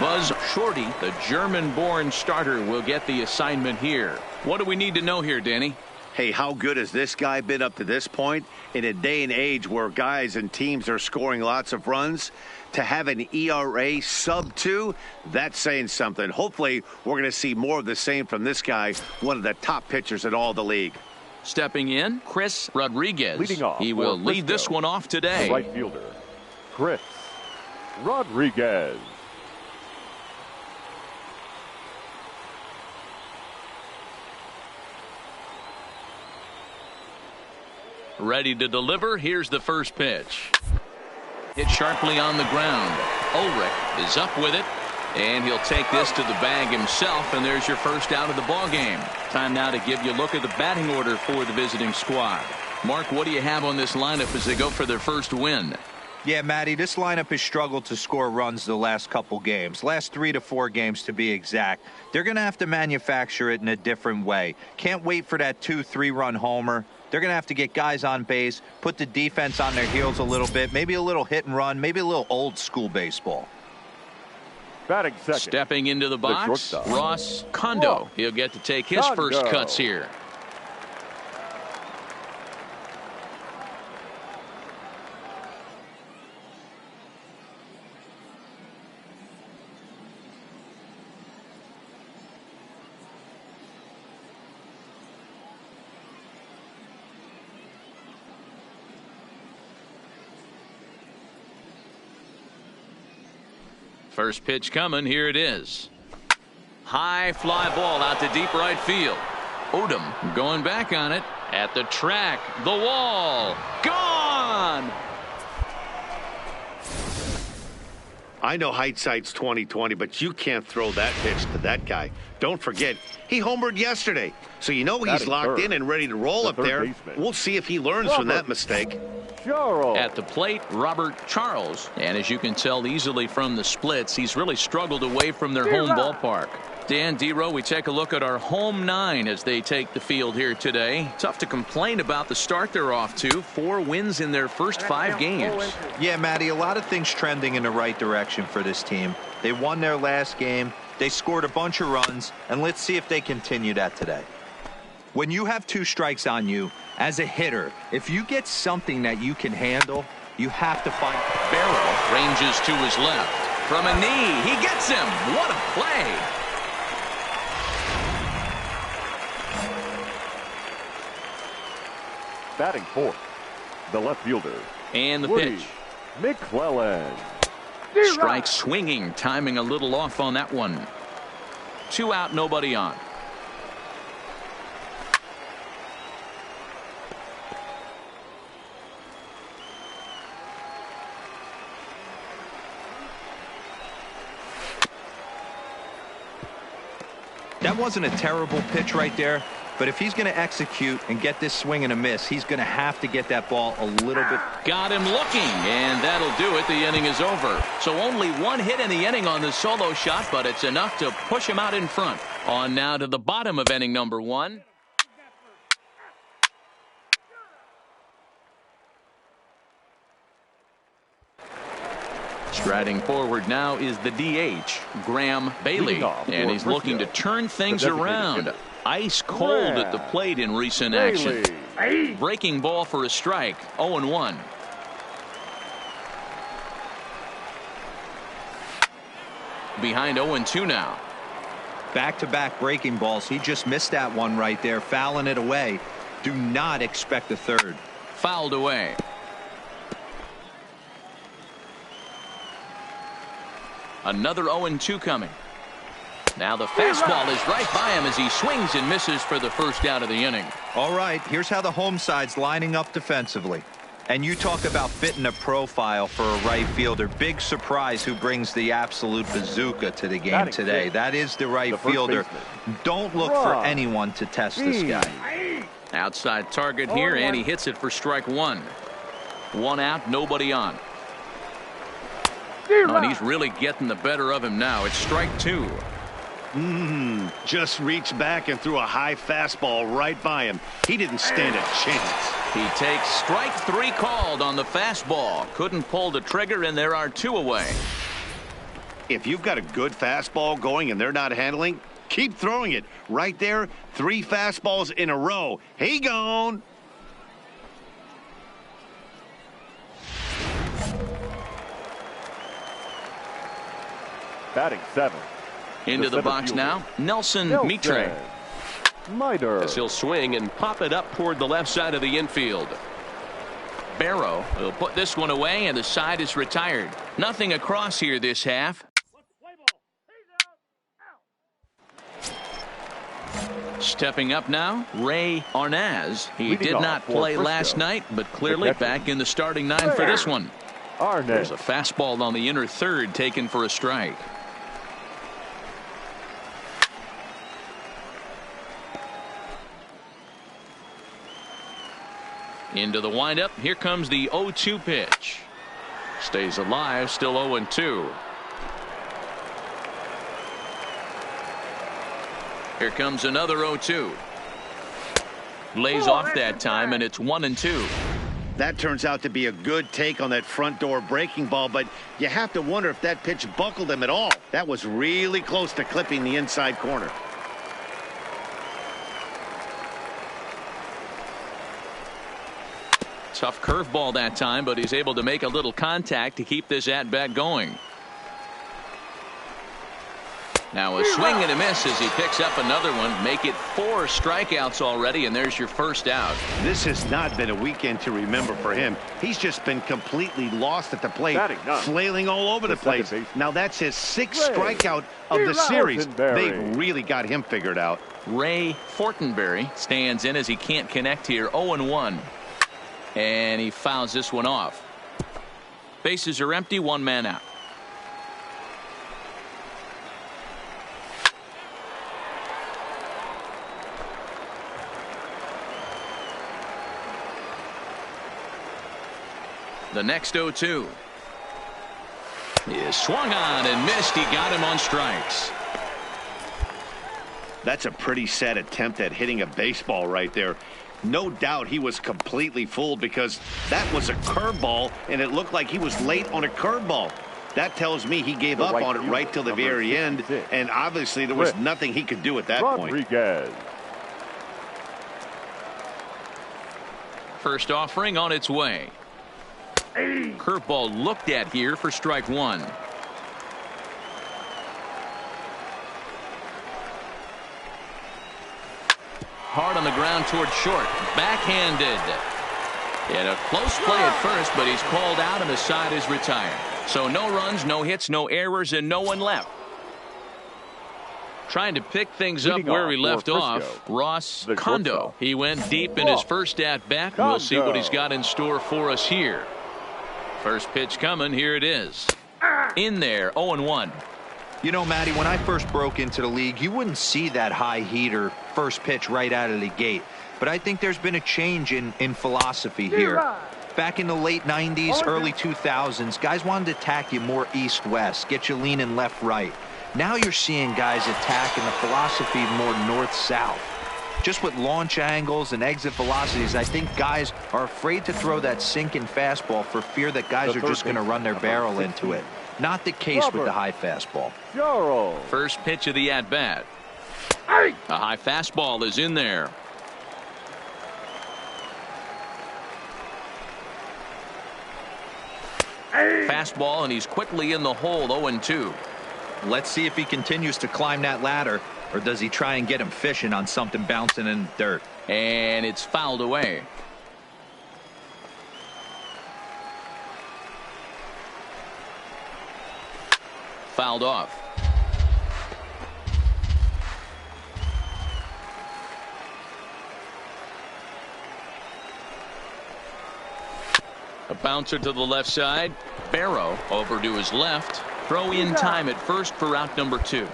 Speaker 1: Buzz Shorty, the German-born starter, will get the assignment here. What do we need to know here, Danny?
Speaker 4: Hey, how good has this guy been up to this point? In a day and age where guys and teams are scoring lots of runs, to have an ERA sub-2, that's saying something. Hopefully, we're going to see more of the same from this guy, one of the top pitchers in all the league.
Speaker 1: Stepping in, Chris Rodriguez.
Speaker 2: Leading off,
Speaker 1: he will lead this one off today.
Speaker 2: The right fielder, Chris Rodriguez.
Speaker 1: Ready to deliver. Here's the first pitch. Hit sharply on the ground. Ulrich is up with it, and he'll take this to the bag himself, and there's your first out of the ball game. Time now to give you a look at the batting order for the visiting squad. Mark, what do you have on this lineup as they go for their first win?
Speaker 3: Yeah, Matty, this lineup has struggled to score runs the last couple games. Last 3 to 4 games to be exact. They're going to have to manufacture it in a different way. Can't wait for that 2-3 run homer. They're going to have to get guys on base, put the defense on their heels a little bit, maybe a little hit and run, maybe a little old school baseball.
Speaker 2: Batting second.
Speaker 1: Stepping into the box, Ross Kondo. He'll get to take his first cuts here. First pitch coming. Here it is. High fly ball out to deep right field. Odom going back on it. At the track. The wall. Gone.
Speaker 4: I know hindsight's 20/20, but you can't throw that pitch to that guy. Don't forget, he homered yesterday. So you know he's locked in and ready to roll up there. We'll see if he learns from that mistake.
Speaker 1: At the plate, Robert Charles. And as you can tell easily from the splits, he's really struggled away from their home ballpark. Dan Dero, we take a look at our home 9 as they take the field here today. Tough to complain about the start they're off to. 4 wins in their first 5 games.
Speaker 3: Yeah, Matty, a lot of things trending in the right direction for this team. They won their last game. They scored a bunch of runs, and let's see if they continue that today. When you have 2 strikes on you, as a hitter, if you get something that you can handle, you have to find.
Speaker 1: Barrow ranges to his left. From a knee, he gets him. What a play.
Speaker 2: Batting fourth, the left fielder.
Speaker 1: And the
Speaker 2: Woody
Speaker 1: pitch.
Speaker 2: McClellan.
Speaker 1: Strike swinging, timing a little off on that one. 2 out, nobody on.
Speaker 3: That wasn't a terrible pitch right there, but if he's going to execute and get this swing and a miss, he's going to have to get that ball a little bit.
Speaker 1: Got him looking, and that'll do it. The inning is over. So only 1 hit in the inning on the solo shot, but it's enough to push him out in front. On now to the bottom of inning number 1. Striding forward now is the DH, Graham Bailey, and he's looking to turn things around. Ice cold at the plate in recent action. Breaking ball for a strike. 0-1. Behind 0-2 now.
Speaker 3: Back-to-back breaking balls. He just missed that one right there, fouling it away. Do not expect a third.
Speaker 1: Fouled away. Another 0-2 coming. Now the fastball is right by him as he swings and misses for the first out of the inning.
Speaker 3: All right, here's how the home side's lining up defensively. And you talk about fitting a profile for a right fielder. Big surprise who brings the absolute bazooka to the game today. That is the right fielder. Don't look for anyone to test this guy.
Speaker 1: Outside target here, and he hits it for strike 1. 1 out, nobody on. Oh, and he's really getting the better of him now. It's strike 2.
Speaker 4: Just reached back and threw a high fastball right by him. He didn't stand a chance.
Speaker 1: He takes strike 3 called on the fastball. Couldn't pull the trigger, and there are 2 away.
Speaker 4: If you've got a good fastball going and they're not handling, keep throwing it. Right there, 3 fastballs in a row. He gone.
Speaker 2: Batting 7.
Speaker 1: Into the box now, Nelson Mitre.
Speaker 6: As he'll swing and pop it up toward the left side of the infield.
Speaker 1: Barrow will put this one away, and the side is retired. Nothing across here this half. Stepping up now, Ray Arnaz. He did not play last night, but clearly back in the starting 9 for this one. There's a fastball on the inner third taken for a strike. Into the windup. Here comes the 0-2 pitch. Stays alive, still 0-2. Here comes another 0-2. Lays off that time, and it's 1-2.
Speaker 4: That turns out to be a good take on that front door breaking ball, but you have to wonder if that pitch buckled him at all. That was really close to clipping the inside corner.
Speaker 1: Tough curveball that time, but he's able to make a little contact to keep this at-bat going. Now a swing and a miss as he picks up another one. Make it 4 strikeouts already, and there's your first out.
Speaker 4: This has not been a weekend to remember for him. He's just been completely lost at the plate, flailing all over the place. Now that's his 6th strikeout of the series. They've really got him figured out.
Speaker 1: Ray Fortenberry stands in as he can't connect here. 0-1. And he fouls this one off. Bases are empty, 1 man out. The next 0-2 is swung on and missed. He got him on strikes.
Speaker 4: That's a pretty sad attempt at hitting a baseball right there. No doubt he was completely fooled because that was a curveball and it looked like he was late on a curveball. That tells me he gave up on it right till the very end, and obviously there was nothing he could do at that point.
Speaker 1: First offering on its way. Curveball looked at here for strike 1. Hard on the ground toward short. Backhanded. And a close play at first, but he's called out and the side is retired. So no runs, no hits, no errors, and no one left. Trying to pick things up where he left off, Ross Kondo. He went deep in his first at-bat. We'll see what he's got in store for us here. First pitch coming. Here it is. In there, 0-1.
Speaker 3: You know, Matty, when I first broke into the league, you wouldn't see that high heater first pitch right out of the gate. But I think there's been a change in philosophy here. Back in the late 90s, early 2000s, guys wanted to attack you more east-west, get you leaning left-right. Now you're seeing guys attack in the philosophy more north-south. Just with launch angles and exit velocities, I think guys are afraid to throw that sinking fastball for fear that guys are just going to run their barrel into it. Not the case with the high fastball.
Speaker 1: First pitch of the at-bat. A high fastball is in there. Fastball, and he's quickly in the hole. 0-2.
Speaker 3: Let's see if he continues to climb that ladder, or does he try and get him fishing on something bouncing in the dirt?
Speaker 1: And it's fouled away. Fouled off. A bouncer to the left side. Barrow over to his left. Throw in time at first for out number 2.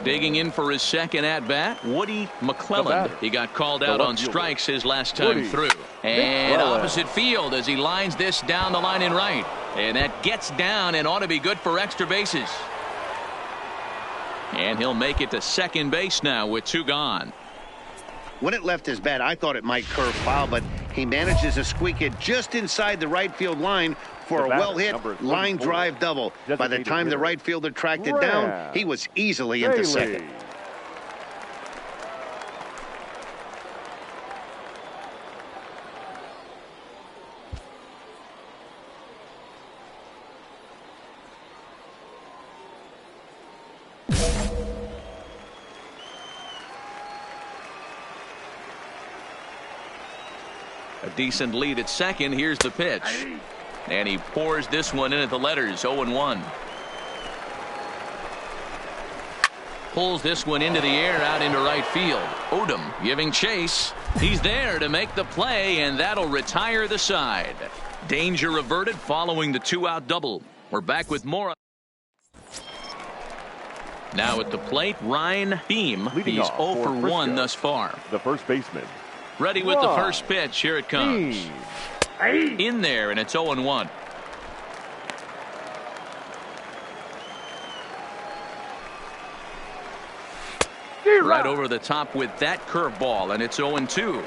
Speaker 1: Digging in for his second at-bat, Woody McClelland. He got called out on strikes his last time through. And opposite field as he lines this down the line in right. And that gets down and ought to be good for extra bases. And he'll make it to second base now with 2 gone.
Speaker 4: When it left his bat, I thought it might curve foul, but he manages to squeak it just inside the right field line for a well-hit line drive double. By the time the right fielder tracked it down, he was easily into second.
Speaker 1: A decent lead at second. Here's the pitch. And he pours this one in at the letters. 0-1. Pulls this one into the air out into right field. Odom giving chase. He's there to make the play, and that'll retire the side. Danger averted following the 2-out double. We're back with more. Now at the plate, Ryan Beam. He's 0 for 1 thus far.
Speaker 2: The first baseman.
Speaker 1: Ready with the first pitch. Here it comes. In there, and it's 0-1. Right over the top with that curveball, and it's 0-2.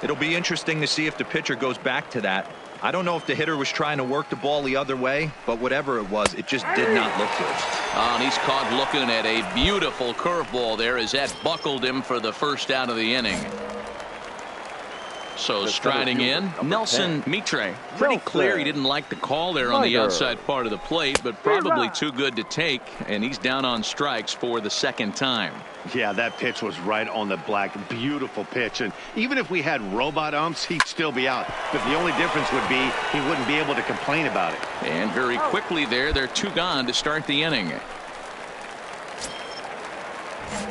Speaker 3: It'll be interesting to see if the pitcher goes back to that. I don't know if the hitter was trying to work the ball the other way, but whatever it was, it just did not look good.
Speaker 1: Oh, and he's caught looking at a beautiful curveball there as that buckled him for the first out of the inning. So striding in, Nelson Mitre. Pretty clear he didn't like the call there on the outside part of the plate, but probably too good to take, and he's down on strikes for the second time.
Speaker 4: Yeah, that pitch was right on the black. Beautiful pitch. And even if we had robot umps, he'd still be out. But the only difference would be he wouldn't be able to complain about it.
Speaker 1: And very quickly there, they're 2 gone to start the inning.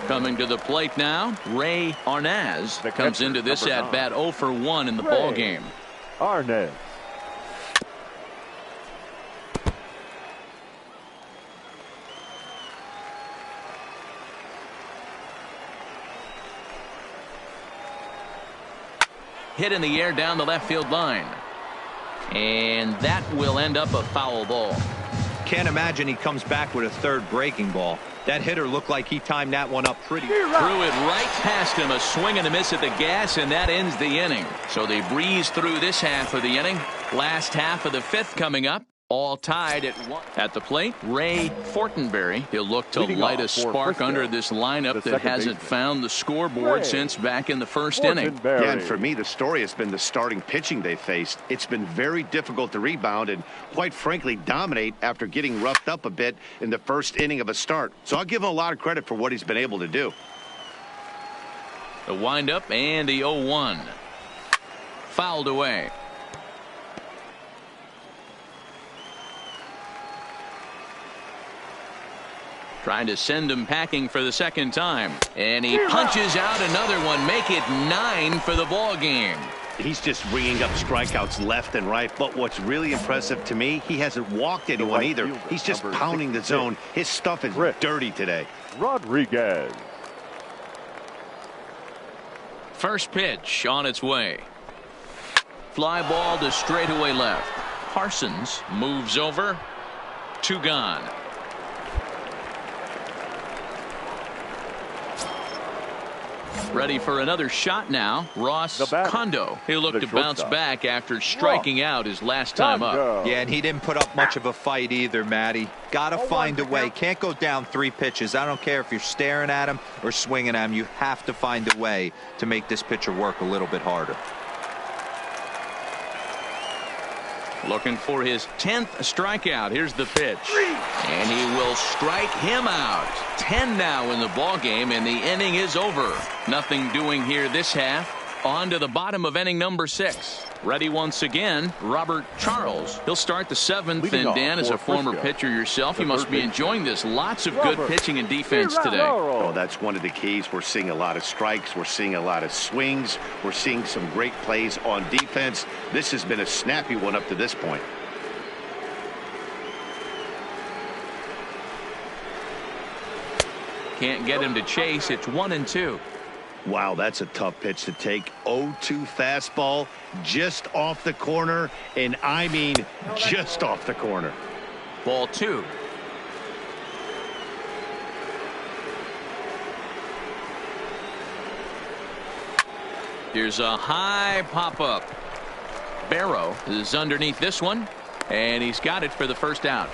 Speaker 1: Coming to the plate now, Ray Arnaz comes into this at-bat 0 for 1 in the ball game.
Speaker 2: Arnaz.
Speaker 1: Hit in the air down the left field line. And that will end up a foul ball.
Speaker 3: Can't imagine he comes back with a third breaking ball. That hitter looked like he timed that one up pretty.
Speaker 1: Threw it right past him. A swing and a miss at the gas, and that ends the inning. So they breeze through this half of the inning. Last half of the 5th coming up. All tied at 1. At the plate, Ray Fortenberry. He'll look to light a spark under this lineup that hasn't found the scoreboard since back in the 1st inning.
Speaker 4: Yeah, and for me, the story has been the starting pitching they faced. It's been very difficult to rebound and, quite frankly, dominate after getting roughed up a bit in the 1st inning of a start. So I'll give him a lot of credit for what he's been able to do.
Speaker 1: The windup and the 0-1. Fouled away. Trying to send him packing for the second time. And he punches out another one. Make it 9 for the ball game.
Speaker 4: He's just ringing up strikeouts left and right. But what's really impressive to me, he hasn't walked anyone either. He's just pounding the zone. His stuff is dirty today.
Speaker 2: Rodriguez.
Speaker 1: First pitch on its way. Fly ball to straightaway left. Parsons moves over. 2 gone. Ready for another shot now. Ross Kondo. He'll look to bounce back after striking out his last time up.
Speaker 3: Yeah, and he didn't put up much of a fight either, Matty. Got to find a way. Can't go down 3 pitches. I don't care if you're staring at him or swinging at him. You have to find a way to make this pitcher work a little bit harder.
Speaker 1: Looking for his 10th strikeout. Here's the pitch. And he will strike him out. 10 now in the ball game, and the inning is over. Nothing doing here this half. On to the bottom of inning number 6. Ready once again, Robert Charles. He'll start the 7th, and Dan, as a former pitcher yourself, you must be enjoying this. Lots of good pitching and defense today.
Speaker 4: Oh, that's one of the keys. We're seeing a lot of strikes. We're seeing a lot of swings. We're seeing some great plays on defense. This has been a snappy one up to this point.
Speaker 1: Can't get him to chase. It's 1-2.
Speaker 4: Wow, that's a tough pitch to take. 0-2 fastball just off the corner, and I mean just off the corner.
Speaker 1: Ball 2. Here's a high pop-up. Barrow is underneath this one, and he's got it for the first out.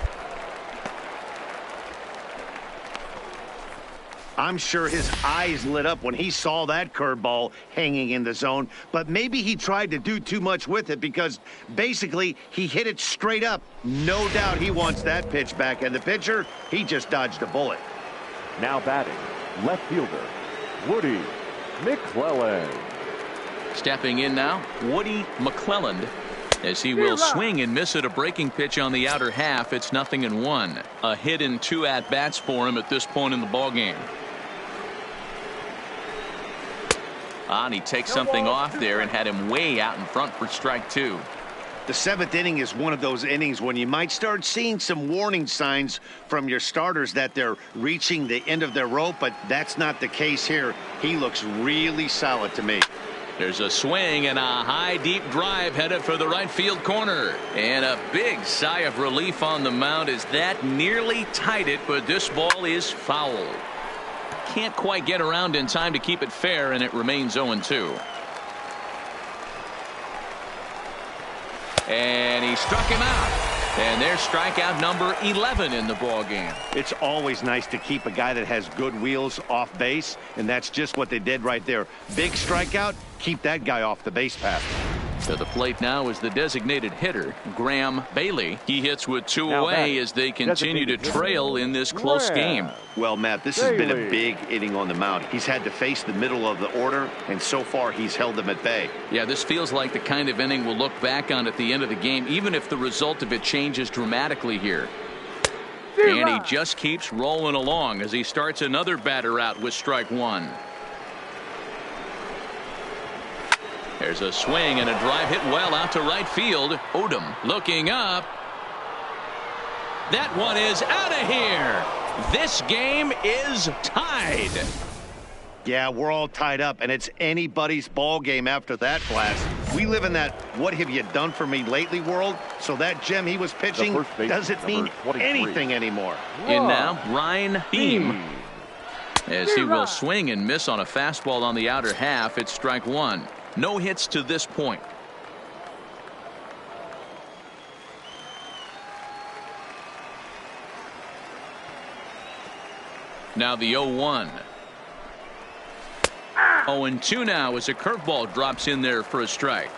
Speaker 4: I'm sure his eyes lit up when he saw that curveball hanging in the zone, but maybe he tried to do too much with it because basically he hit it straight up. No doubt he wants that pitch back, and the pitcher, he just dodged a bullet.
Speaker 2: Now batting, left fielder, Woody McClelland.
Speaker 1: Stepping in now, Woody McClelland, as he will swing and miss at a breaking pitch on the outer half. It's 0-1. A hit in 2 at-bats for him at this point in the ball game. And he takes something off there and had him way out in front for strike 2.
Speaker 4: The 7th inning is one of those innings when you might start seeing some warning signs from your starters that they're reaching the end of their rope, but that's not the case here. He looks really solid to me.
Speaker 1: There's a swing and a high deep drive headed for the right field corner, and a big sigh of relief on the mound as that nearly tied it, but this ball is foul. Can't quite get around in time to keep it fair, and it remains 0-2. And he struck him out. And there's strikeout number 11 in the ball game.
Speaker 4: It's always nice to keep a guy that has good wheels off base, and that's just what they did right there. Big strikeout, keep that guy off the base path.
Speaker 1: To the plate now is the designated hitter, Graham Bailey. He hits with two away as they continue to trail in this close game.
Speaker 4: Well, Matt, this has been a big inning on the mound. He's had to face the middle of the order, and so far he's held them at bay.
Speaker 1: Yeah, this feels like the kind of inning we'll look back on at the end of the game, even if the result of it changes dramatically here. And he just keeps rolling along as he starts another batter out with strike one. There's a swing and a drive hit well out to right field. Odom looking up. That one is out of here. This game is tied.
Speaker 4: Yeah, we're all tied up, and it's anybody's ball game after that blast. We live in that what have you done for me lately world, so that gem he was pitching doesn't mean anything anymore.
Speaker 1: In now, Ryan Beam. As he will swing and miss on a fastball on the outer half. It's strike one. No hits to this point. Now the 0-1. 0-2 now as a curveball drops in there for a strike.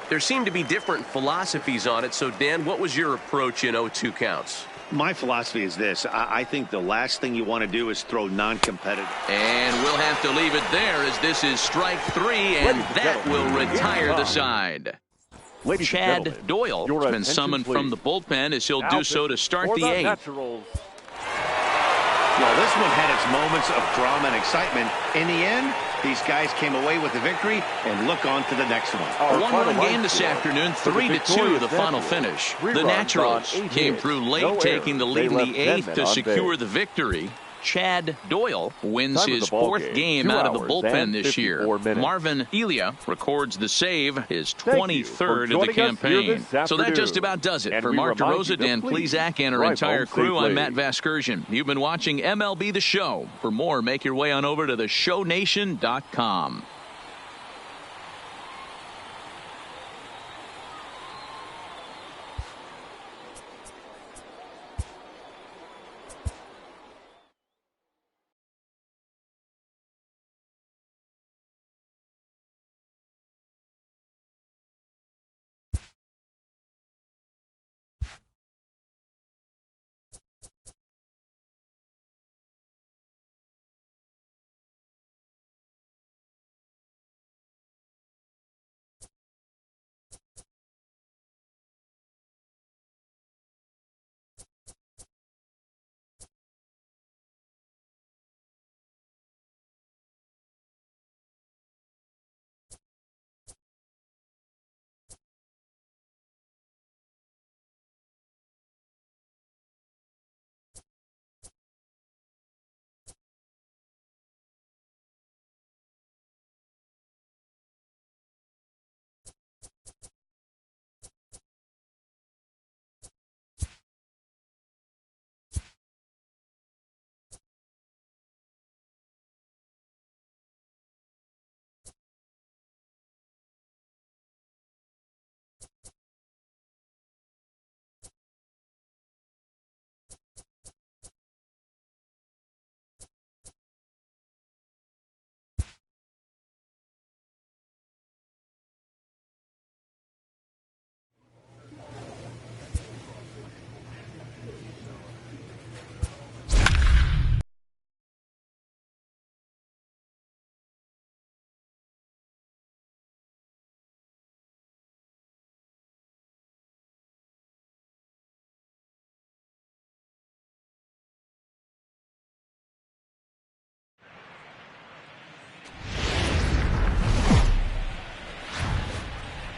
Speaker 6: There seem to be different philosophies on it. So, Dan, what was your approach in 0-2 counts?
Speaker 4: My philosophy is this. I think the last thing you want to do is throw non-competitive.
Speaker 1: And we'll have to leave it there as this is strike three, and that will retire the side. Chad Doyle has been summoned from the bullpen as he'll do so to start the eighth.
Speaker 4: Well, this one had its moments of drama and excitement. In the end, these guys came away with the victory, and look on to the next one.
Speaker 1: A one-run game this afternoon, 3-2 the final finish. The Naturals came through late, taking the lead in the eighth to secure the victory. Chad Doyle wins his fourth game out of the bullpen this year. Marvin Elia records the save, his 23rd of the campaign. So that just about does it. For Mark DeRosa, Dan Plesac, and our entire crew, I'm Matt Vasgersian. You've been watching MLB The Show. For more, make your way on over to theshownation.com.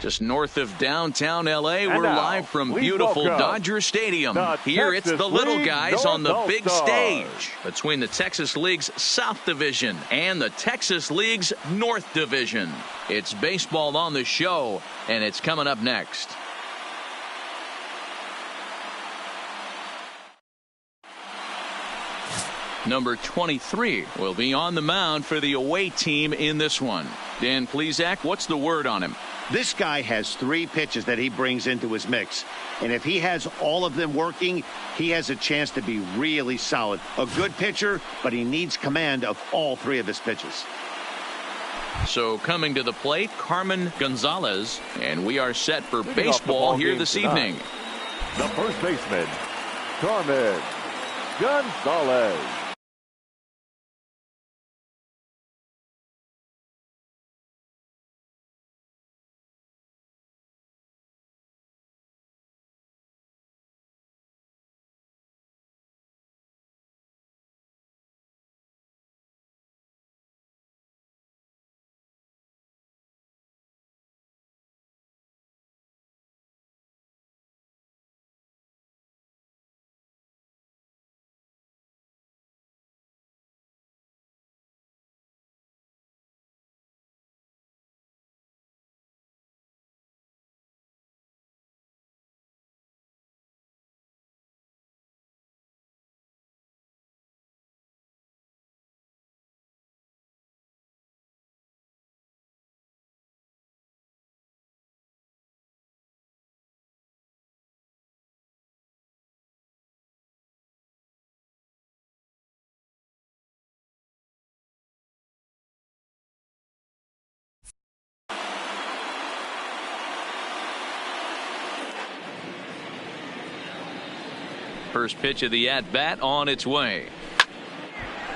Speaker 1: Just north of downtown L.A., we're live from beautiful Dodger Stadium. Here it's the little guys on the big stage between the Texas League's South Division and the Texas League's North Division. It's baseball on the show, and it's coming up next. Number 23 will be on the mound for the away team in this one. Dan Plesac, what's the word on him?
Speaker 4: This guy has 3 pitches that he brings into his mix. And if he has all of them working, he has a chance to be really solid. A good pitcher, but he needs command of all 3 of his pitches.
Speaker 1: So coming to the plate, Carmen Gonzalez, and we are set for baseball here this evening.
Speaker 2: The first baseman, Carmen Gonzalez.
Speaker 1: First pitch of the at-bat on its way.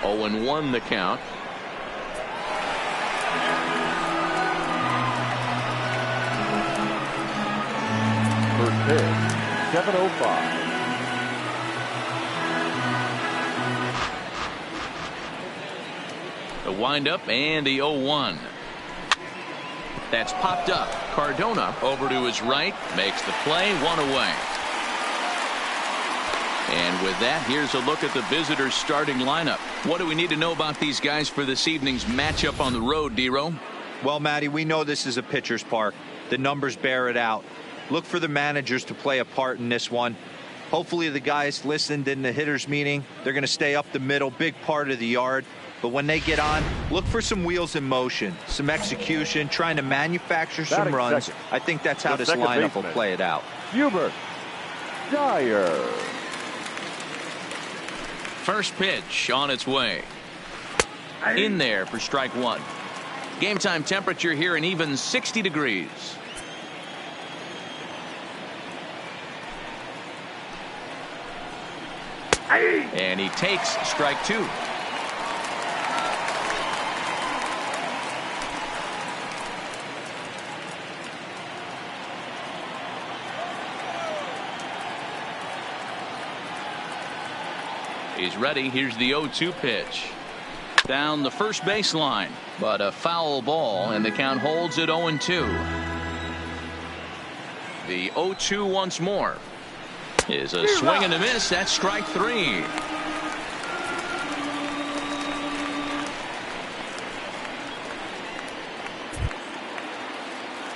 Speaker 1: 0-1 the count.
Speaker 2: First pitch, 7:05.
Speaker 1: The windup and the 0-1. That's popped up. Cardona over to his right, makes the play, 1 away. And with that, here's a look at the visitors' starting lineup. What do we need to know about these guys for this evening's matchup on the road, D-Row?
Speaker 3: Well, Matty, we know this is a pitcher's park. The numbers bear it out. Look for the managers to play a part in this one. Hopefully the guys listened in the hitters meeting. They're going to stay up the middle, big part of the yard. But when they get on, look for some wheels in motion, some execution, trying to manufacture some
Speaker 2: Batting
Speaker 3: runs.
Speaker 2: second.
Speaker 3: I think that's how
Speaker 2: The
Speaker 3: this
Speaker 2: second
Speaker 3: lineup will
Speaker 2: baseman,
Speaker 3: play it out.
Speaker 2: Hubert Dyer.
Speaker 1: First pitch on its way. In there for strike 1. Game time temperature here an even 60 degrees. And he takes strike 2. He's ready. Here's the 0-2 pitch. Down the first baseline, but a foul ball, and the count holds at 0-2. The 0-2 once more is a swing and a miss. That's strike 3.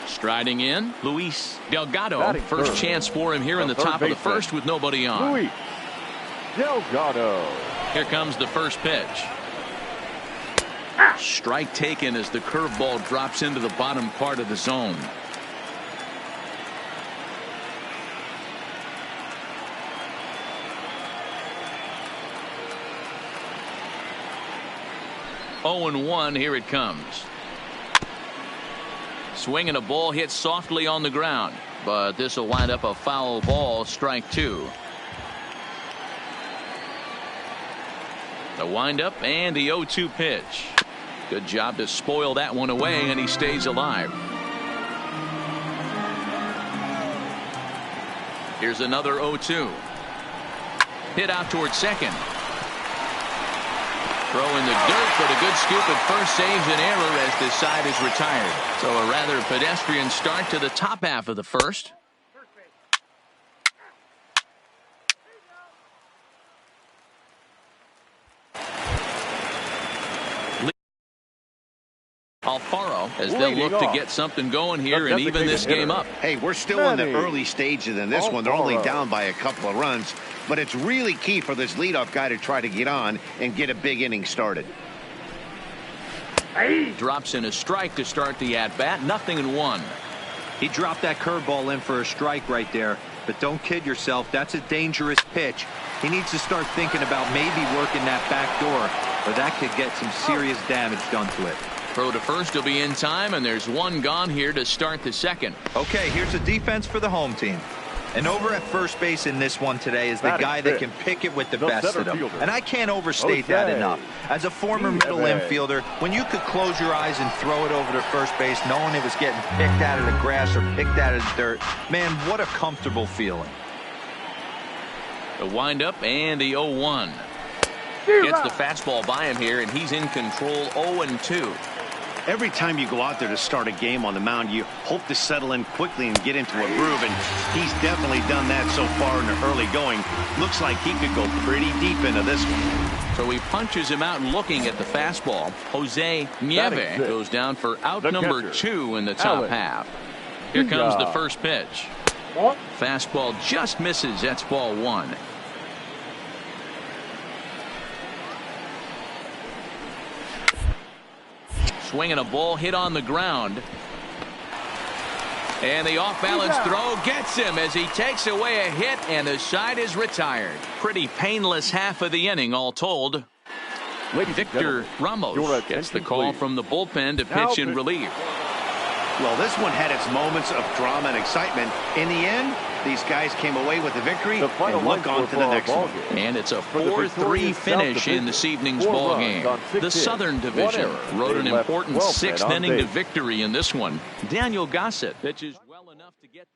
Speaker 1: Striding in, Luis Delgado.
Speaker 2: Batting
Speaker 1: First
Speaker 2: third.
Speaker 1: chance for him here in the top of the first with nobody on.
Speaker 2: Luis Delgado.
Speaker 1: Here comes the first pitch. Strike taken as the curveball drops into the bottom part of the zone. Oh and 1, here it comes. Swinging a ball hit softly on the ground, but this will wind up a foul ball, strike 2. The windup and the 0-2 pitch. Good job to spoil that one away, and he stays alive. Here's another 0-2. Hit out towards second. Throw in the dirt, but a good scoop at first saves an error as this side is retired. So a rather pedestrian start to the top half of the first. Alfaro as they'll look to get something going here and even this game up.
Speaker 4: Hey, we're still in the early stages in this one. They're only down by a couple of runs, but it's really key for this leadoff guy to try to get on and get a big inning started.
Speaker 1: Drops in a strike to start the at-bat. 0-1.
Speaker 3: He dropped that curveball in for a strike right there. But don't kid yourself, that's a dangerous pitch. He needs to start thinking about maybe working that back door, or that could get some serious damage done to it.
Speaker 1: Throw to first will be in time, and there's one gone here to start the second.
Speaker 3: Okay, here's a defense for the home team. And over at first base in this one today is the guy that can pick it with the best of them. And I can't overstate that enough. As a former middle infielder, when you could close your eyes and throw it over to first base knowing it was getting picked out of the grass or picked out of the dirt, man, what a comfortable feeling.
Speaker 1: The windup and the 0-1. Gets the fastball by him here, and he's in control 0-2.
Speaker 4: Every time you go out there to start a game on the mound, you hope to settle in quickly and get into a groove, and he's definitely done that so far in the early going. Looks like he could go pretty deep into this one.
Speaker 1: So he punches him out looking at the fastball. Jose Nieve goes down for out number 2 in the top half. Here comes the first pitch. Fastball just misses. That's ball 1. Swinging a ball hit on the ground. And the off-balance throw gets him as he takes away a hit, and the side is retired. Pretty painless half of the inning, all told. Victor Ramos gets the call from the bullpen to pitch in relief.
Speaker 4: Well, this one had its moments of drama and excitement. In the end, these guys came away with the victory and look on to the next one.
Speaker 1: And it's a 4-3 finish in this evening's ball game. The Southern Division rode an important 6th inning to victory in this one. Daniel Gossett pitches well enough to get.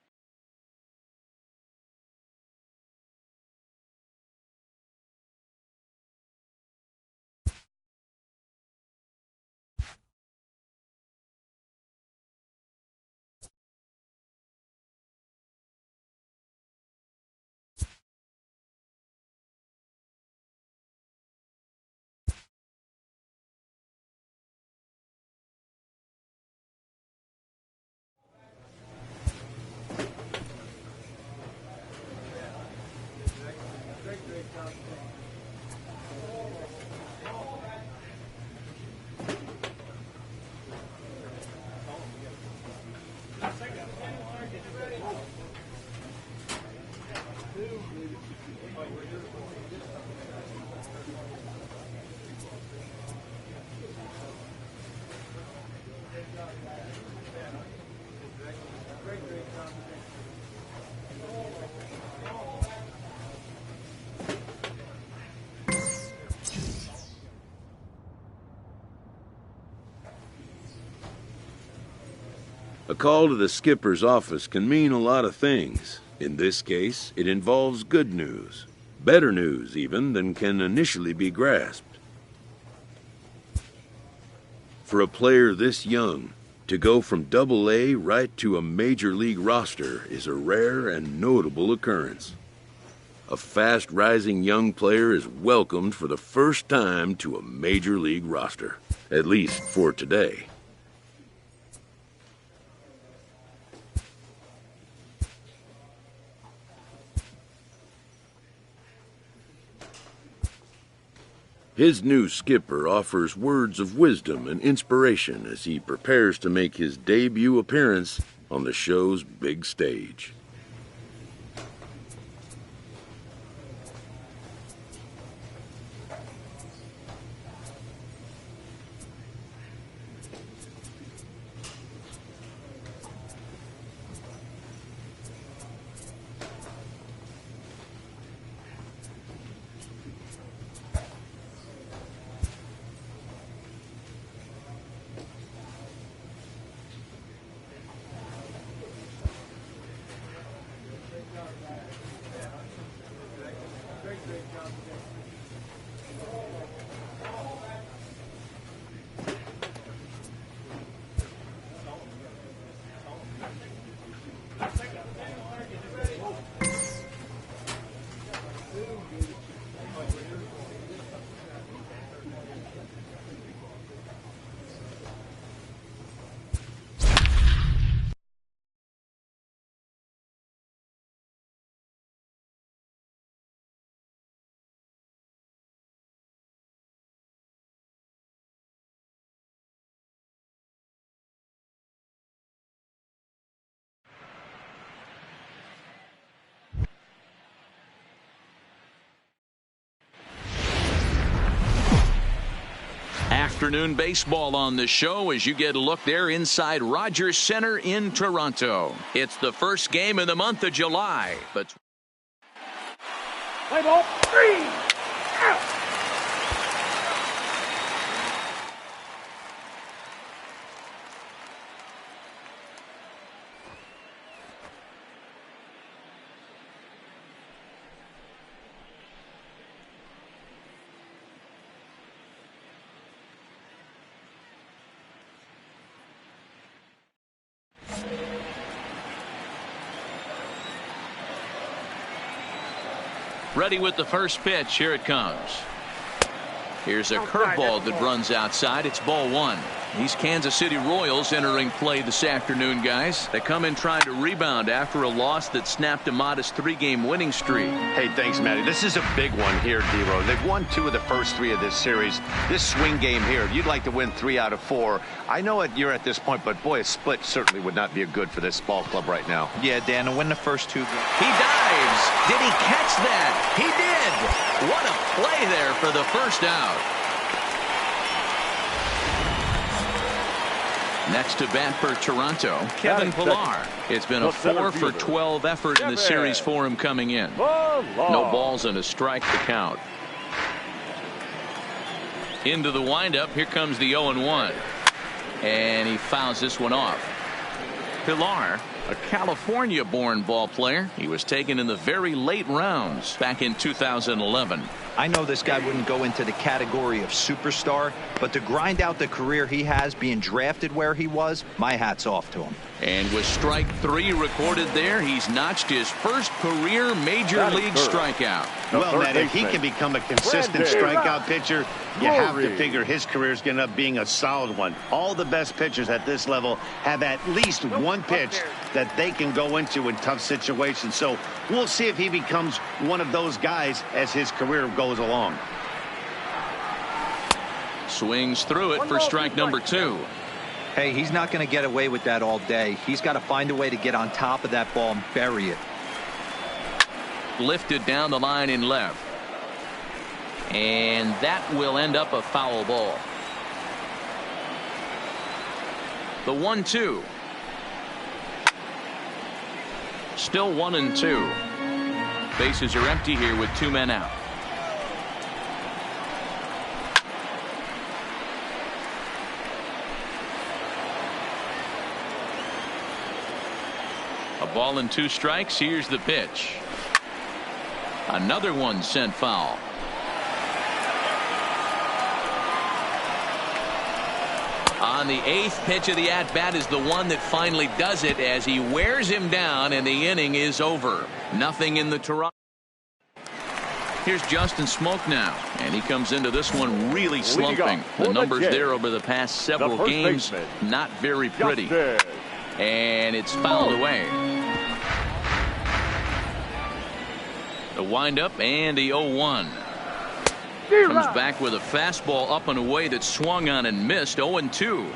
Speaker 5: A call to the skipper's office can mean a lot of things. In this case, it involves good news. Better news, even, than can initially be grasped. For a player this young, to go from Double-A right to a major league roster is a rare and notable occurrence. A fast-rising young player is welcomed for the first time to a major league roster, at least for today. His new skipper offers words of wisdom and inspiration as he prepares to make his debut appearance on the show's big stage.
Speaker 1: afternoon baseball on the show as you get a look there inside Rogers Center in Toronto. It's the first game in the month of July. But
Speaker 2: Play ball 3. Out.
Speaker 1: ready with the first pitch. Here it comes. Here's a curveball that runs outside. It's ball one. These Kansas City Royals entering play this afternoon, guys. They come in trying to rebound after a loss that snapped a modest 3-game winning streak.
Speaker 4: Hey, thanks, Matty. This is a big one here, D-Row. They've won 2 of the first 3 of this series. This swing game here, you'd like to win 3 out of 4. I know you're at this point, but boy, a split certainly would not be good for this ball club right now.
Speaker 3: Yeah, Dan, to win the first 2 games.
Speaker 1: He dives. Did he catch that? He did. What a play there for the first out. Next to bat for Toronto, Kevin Pillar. It's been a 4 for 12 effort in the series for him coming in. No balls and a strike to count. Into the windup. Here comes the 0-1. And he fouls this one off. Pillar, a California-born ball player. He was taken in the very late rounds back in 2011.
Speaker 3: I know this guy wouldn't go into the category of superstar, but to grind out the career he has being drafted where he was, my hat's off to him. And with strike 3 recorded there, he's notched his first career major league strikeout.
Speaker 4: Well, Matt, if he can become a consistent strikeout pitcher, you have to figure his career is going to end up being a solid one. All the best pitchers at this level have at least one pitch that they can go into in tough situations. So we'll see if he becomes one of those guys as his career goes along.
Speaker 1: Swings through it for strike number 2.
Speaker 3: Hey, he's not going to get away with that all day. He's got to find a way to get on top of that ball and bury it.
Speaker 1: Lifted down the line in left. And that will end up a foul ball. The 1-2. Still 1-2. Bases are empty here with 2 men out. A ball and 2 strikes. Here's the pitch. Another one sent foul. On the 8th pitch of the at-bat is the one that finally does it as he wears him down, and the inning is over. Nothing in the Toronto. Here's Justin Smoke now, and he comes into this one really slumping. The numbers there over the past several games, not very pretty. And it's fouled away. The windup and the 0-1. Comes back with a fastball up and away that swung on and missed. 0-2.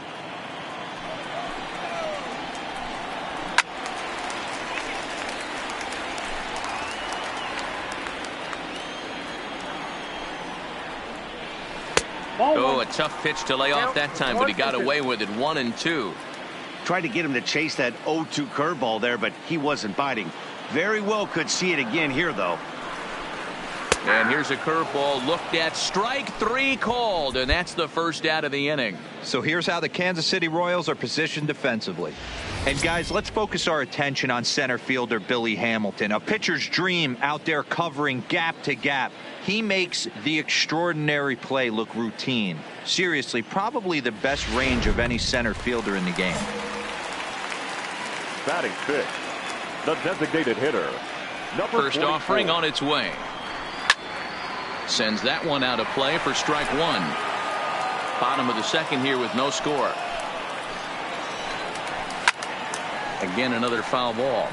Speaker 1: Oh, a tough pitch to lay off that time, but he got away with it. 1-2.
Speaker 4: Tried to get him to chase that 0-2 curveball there, but he wasn't biting. Very well could see it again here, though.
Speaker 1: And here's a curveball looked at. Strike 3 called, and that's the first out of the inning.
Speaker 3: So here's how the Kansas City Royals are positioned defensively. And guys, let's focus our attention on center fielder Billy Hamilton, a pitcher's dream out there covering gap to gap. He makes the extraordinary play look routine. Seriously, probably the best range of any center fielder in the game.
Speaker 2: Batting 5th, the designated hitter, number
Speaker 1: First
Speaker 2: 44.
Speaker 1: offering on its way. Sends that one out of play for strike 1. Bottom of the 2nd here with no score. Again, another foul ball.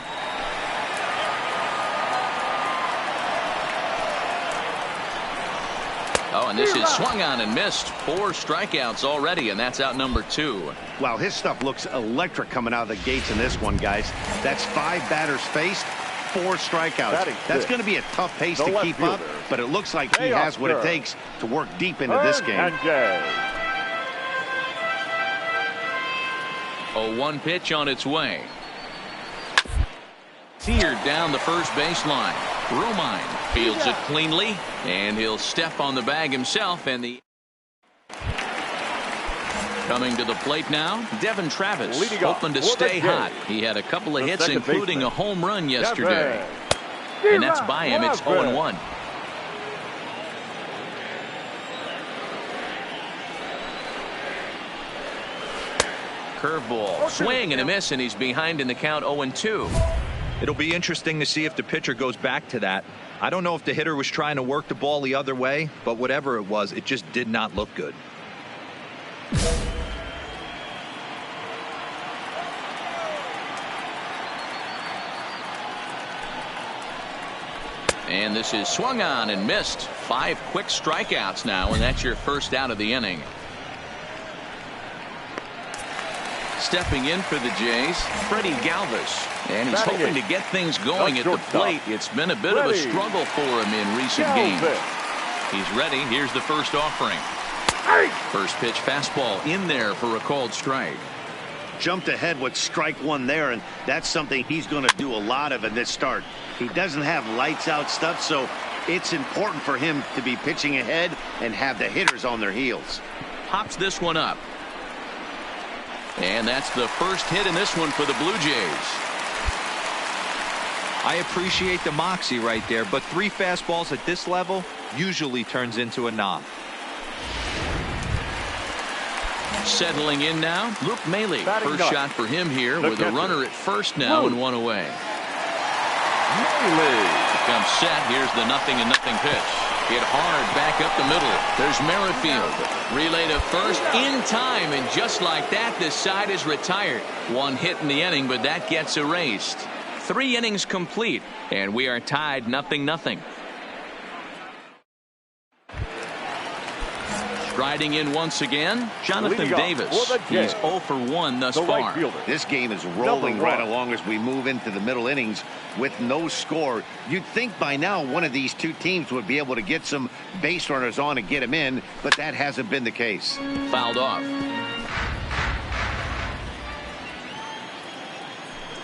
Speaker 1: Oh, and this is swung on and missed. 4 strikeouts already, and that's out number 2.
Speaker 4: Wow, his stuff looks electric coming out of the gates in this one, guys. That's 5 batters faced, 4 strikeouts. That's going to be a tough pace to keep up, but it looks like he has what it takes to work deep into this game.
Speaker 1: 0-1 pitch on its way. Seared down the first baseline. Romine fields it cleanly, and he'll step on the bag himself. And the coming to the plate now, Devin Travis, hoping to stay hot. He had a couple of hits, including a home run yesterday. And that's by him. It's 0-1. Curveball, swing and a miss, and he's behind in the count. 0-2.
Speaker 3: It'll be interesting to see if the pitcher goes back to that. I don't know if the hitter was trying to work the ball the other way, but whatever it was, it just did not look good.
Speaker 1: And this is swung on and missed. 5 quick strikeouts now, and that's your first out of the inning. Stepping in for the Jays, Freddie Galvis. And he's hoping to get things going at the plate. It's been a bit of a struggle for him in recent games. He's ready. Here's the first offering. First pitch fastball in there for a called strike.
Speaker 4: Jumped ahead with strike one there, and that's something he's going to do a lot of in this start. He doesn't have lights out stuff, so it's important for him to be pitching ahead and have the hitters on their heels.
Speaker 1: Pops this one up. And that's the first hit in this one for the Blue Jays.
Speaker 3: I appreciate the moxie right there, but 3 fastballs at this level usually turns into a knock.
Speaker 1: Settling in now, Luke Maile. First shot for him here with a runner at first now and 1 away. Comes set. Here's the 0-0 pitch. Hit hard back up the middle. There's Merrifield. Relay to first in time, and just like that, this side is retired. 1 hit in the inning, but that gets erased. 3 innings complete, and we are tied 0-0. Striding in once again, Jonathan Davis. He's 0 for 1 thus far.
Speaker 4: This game is rolling right along as we move into the middle innings with no score. You'd think by now one of these two teams would be able to get some base runners on and get them in, but that hasn't been the case.
Speaker 1: Fouled off.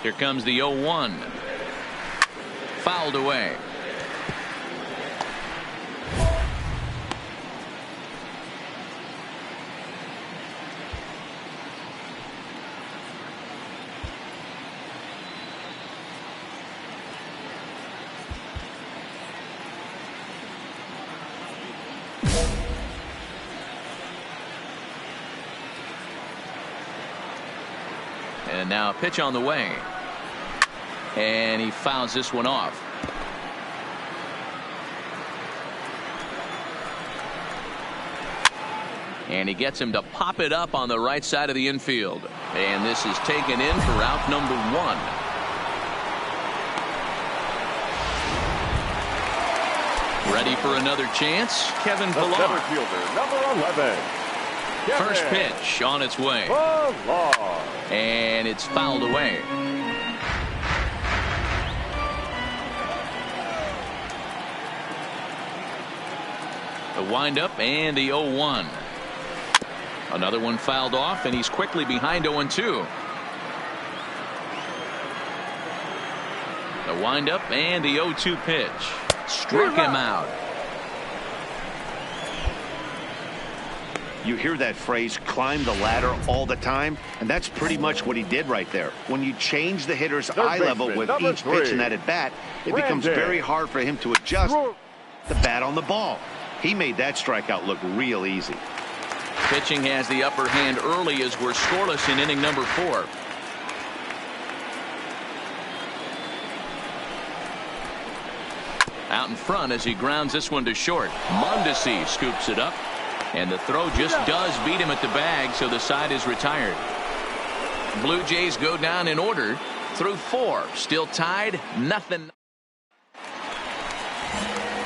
Speaker 1: Here comes the 0-1. Fouled away. And now a pitch on the way. And he fouls this one off. And he gets him to pop it up on the right side of the infield. And this is taken in for out number 1. Ready for another chance, Kevin Pillar.
Speaker 2: Center fielder, number 11.
Speaker 1: First pitch on its way. And it's fouled away. The windup and the 0-1. Another one fouled off, and he's quickly behind 0-2. The windup and the 0-2 pitch. Struck him out.
Speaker 4: You hear that phrase, climb the ladder, all the time, and that's pretty much what he did right there. When you change the hitter's eye level with each pitch in that at bat, it becomes very hard for him to adjust the bat on the ball. He made that strikeout look real easy.
Speaker 1: Pitching has the upper hand early as we're scoreless in inning number 4. Out in front as he grounds this one to short. Mondesi scoops it up. And the throw just does beat him at the bag, so the side is retired. Blue Jays go down in order through 4. Still tied, 0.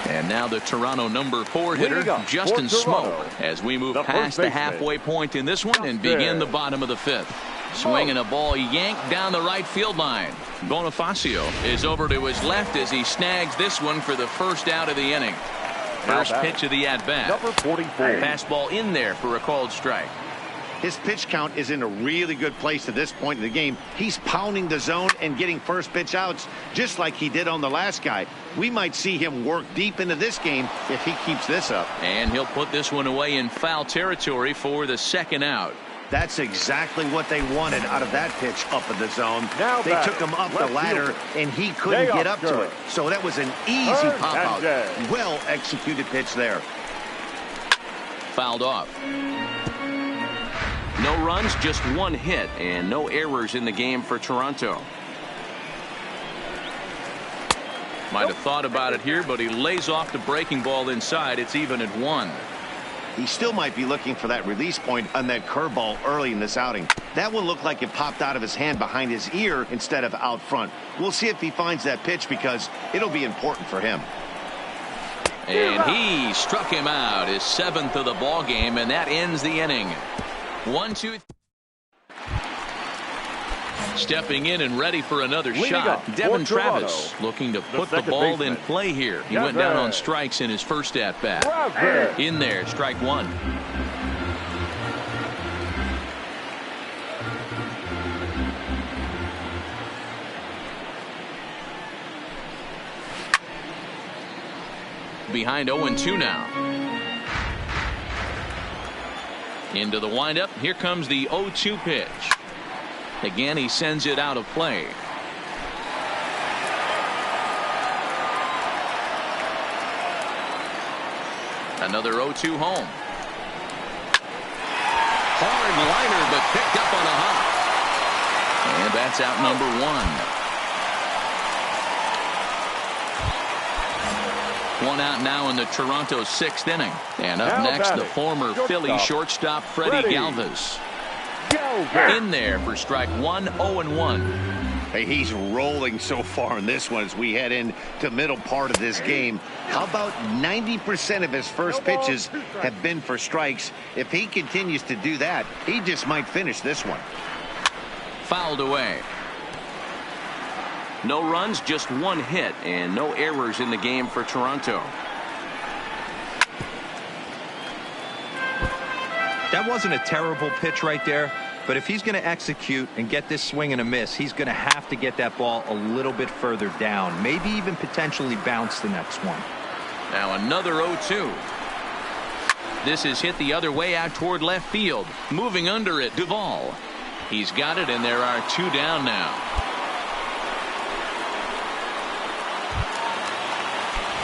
Speaker 1: And now the Toronto number 4 hitter, Justin Smoke, as we move past the halfway point in this one and begin the bottom of the 5th. Swinging a ball yanked down the right field line. Bonifacio is over to his left as he snags this one for the first out of the inning. First pitch of the at-bat.
Speaker 2: Number 44.
Speaker 1: Fastball in there for a called strike.
Speaker 4: His pitch count is in a really good place at this point in the game. He's pounding the zone and getting first pitch outs just like he did on the last guy. We might see him work deep into this game if he keeps this up.
Speaker 1: And he'll put this one away in foul territory for the second out.
Speaker 4: That's exactly what they wanted out of that pitch up in the zone.
Speaker 2: Now
Speaker 4: they took him up the ladder, and he couldn't get up to it. So that was an easy pop-out. Well-executed pitch there.
Speaker 1: Fouled off. No runs, just one hit, and no errors in the game for Toronto. Might have thought about it here, but he lays off the breaking ball inside. It's even at 1.
Speaker 4: He still might be looking for that release point on that curveball early in this outing. That one looked like it popped out of his hand behind his ear instead of out front. We'll see if he finds that pitch because it'll be important for him.
Speaker 1: And he struck him out, his 7th of the ball game, and that ends the inning. 1-2. Stepping in and ready for another shot. Devin Travis looking to put the ball in play here. He went down on strikes in his first at-bat. In there, strike 1. Behind 0-2 now. Into the windup. Here comes the 0-2 pitch. Again, he sends it out of play. Another 0-2 home. Hard liner, but picked up on a hop. And that's out number 1. 1 out now in the Toronto 6th inning. And up next, the former Philly shortstop Freddie Galvis. In there for strike 1, 0-1.
Speaker 4: Hey, he's rolling so far in this one as we head into middle part of this game. How about 90% of his first pitches have been for strikes? If he continues to do that, he just might finish this one.
Speaker 1: Fouled away. No runs, just one hit, and no errors in the game for Toronto.
Speaker 3: That wasn't a terrible pitch right there, but if he's going to execute and get this swing and a miss, he's going to have to get that ball a little bit further down, maybe even potentially bounce the next one.
Speaker 1: Now another 0-2. This is hit the other way out toward left field. Moving under it, Duvall. He's got it, and there are 2 down now.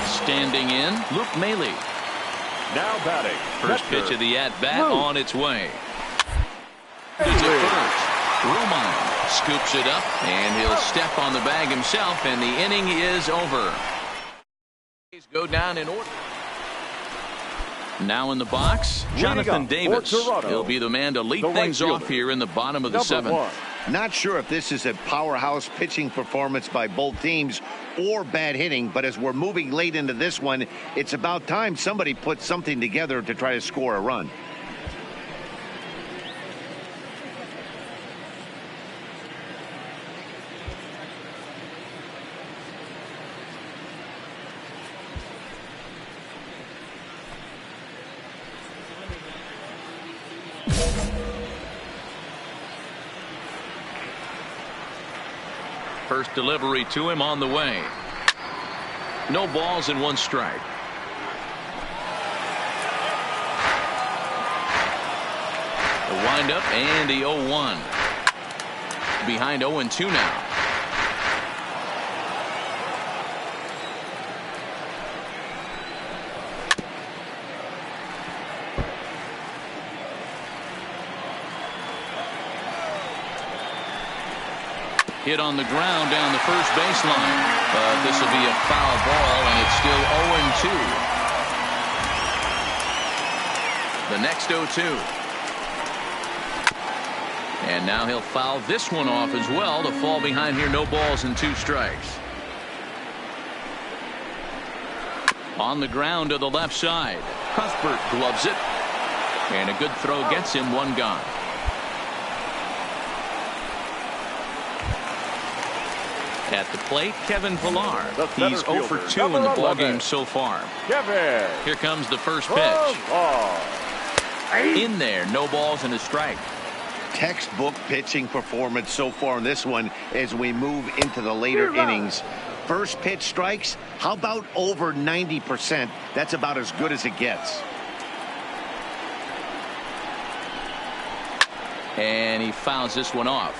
Speaker 1: Standing in, Luke Maile.
Speaker 2: Now batting.
Speaker 1: First pitch of the at-bat on its way. To first. Roman scoops it up, and he'll step on the bag himself, and the inning is over. Go down in order. Now in the box, Jonathan Davis. He'll be the man to lead things off here in the bottom of the 7th.
Speaker 4: Not sure if this is a powerhouse pitching performance by both teams or bad hitting, but as we're moving late into this one, it's about time somebody puts something together to try to score a run.
Speaker 1: First delivery to him on the way. No balls and 1 strike. The windup and the 0-1. Behind 0-2 now. Hit on the ground down the first baseline. But this will be a foul ball, and it's still 0-2. The next 0-2. And now he'll foul this one off as well to fall behind here. No balls and 2 strikes. On the ground to the left side. Cuthbert gloves it. And a good throw gets him 1 gone. At the plate, Kevin Pillar. He's 0 for 2 in the ballgame so far. Here comes the first pitch. In there, no balls and a strike.
Speaker 4: Textbook pitching performance so far in this one as we move into the later innings. First pitch strikes, how about over 90%? That's about as good as it gets.
Speaker 1: And he fouls this one off.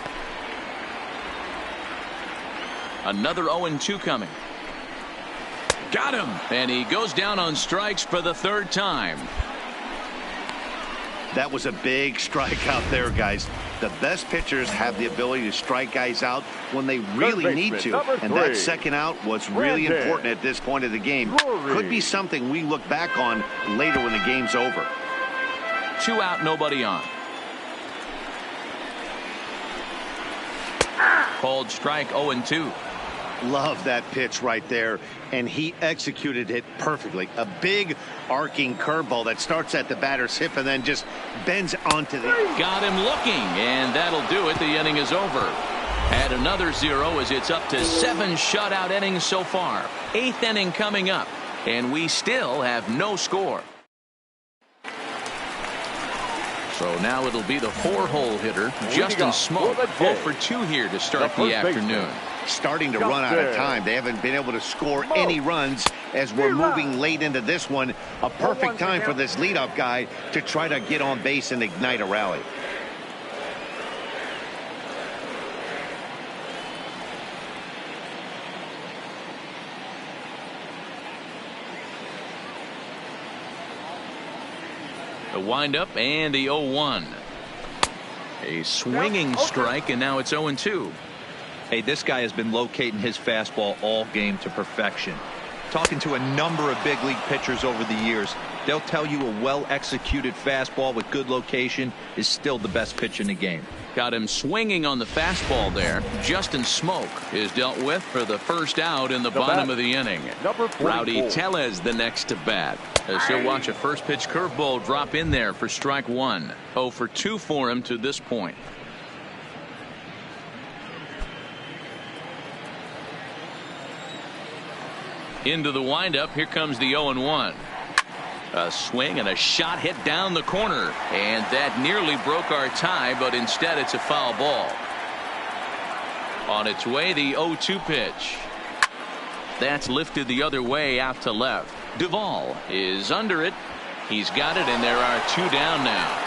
Speaker 1: Another 0-2 coming. Got him. And he goes down on strikes for the third time.
Speaker 4: That was a big strike out there, guys. The best pitchers have the ability to strike guys out when they really need to. And that second out was really important at this point of the game. Could be something we look back on later when the game's over.
Speaker 1: 2 out, nobody on. Called strike 0-2.
Speaker 4: Love that pitch right there, and he executed it perfectly. A big arcing curveball that starts at the batter's hip and then just bends onto the...
Speaker 1: Got him looking, and that'll do it. The inning is over. Add another 0 as it's up to 7 shutout innings so far. 8th inning coming up, and we still have no score. So now it'll be the 4-hole hitter, Justin Smoke, 0 for 2 here to start the afternoon.
Speaker 4: Starting to run out of time. They haven't been able to score any runs as we're moving late into this one. A perfect time for this leadoff guy to try to get on base and ignite a rally.
Speaker 1: The windup and the 0-1. A swinging strike, and now it's 0-2.
Speaker 3: Hey, this guy has been locating his fastball all game to perfection. Talking to a number of big league pitchers over the years, they'll tell you a well-executed fastball with good location is still the best pitch in the game.
Speaker 1: Got him swinging on the fastball there. Justin Smoke is dealt with for the first out in the bottom of the inning. Rowdy Tellez the next to bat. As he'll watch a first pitch curveball drop in there for strike 1. 0 for 2 for him to this point. Into the windup. Here comes the 0-1. A swing and a shot hit down the corner, and that nearly broke our tie, but instead it's a foul ball. On its way, the 0-2 pitch. That's lifted the other way out to left. Duvall is under it. He's got it, and there are 2 down now.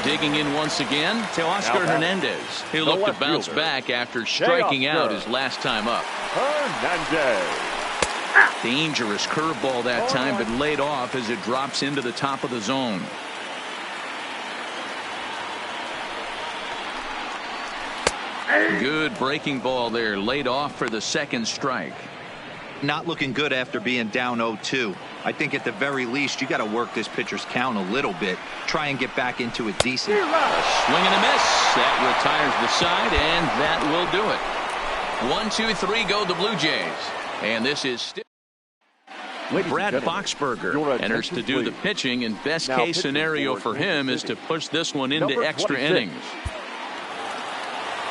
Speaker 1: Digging in once again to Oscar Hernandez. He'll look to bounce back after striking out his last time up. Dangerous curveball that time, but laid off as it drops into the top of the zone. Good breaking ball there, laid off for the second strike.
Speaker 3: Not looking good after being down 0-2. I think at the very least you got to work this pitcher's count a little bit. Try and get back into it decent.
Speaker 1: A swing and a miss. That retires the side, and that will do it. 1, 2, 3 go the Blue Jays. And this is still Brad Boxberger enters to do the pitching, and best case scenario for him is to push this one into extra innings.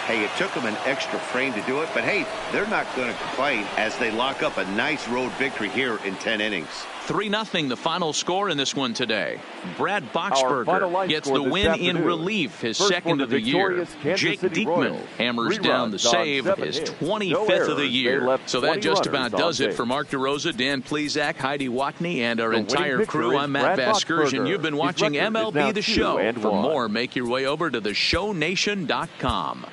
Speaker 4: Hey, it took them an extra frame to do it, but hey, they're not going to complain as they lock up a nice road victory here in 10 innings.
Speaker 1: 3-0 the final score in this one today. Brad Boxberger gets the win in relief, his second of the year. Jake Diekman hammers down the save, his 25th of the year. So that just about does it for Mark DeRosa, Dan Plezak, Heidi Watney, and our entire crew. I'm Matt Vasgersian. You've been watching MLB The Show. For more, make your way over to theshownation.com.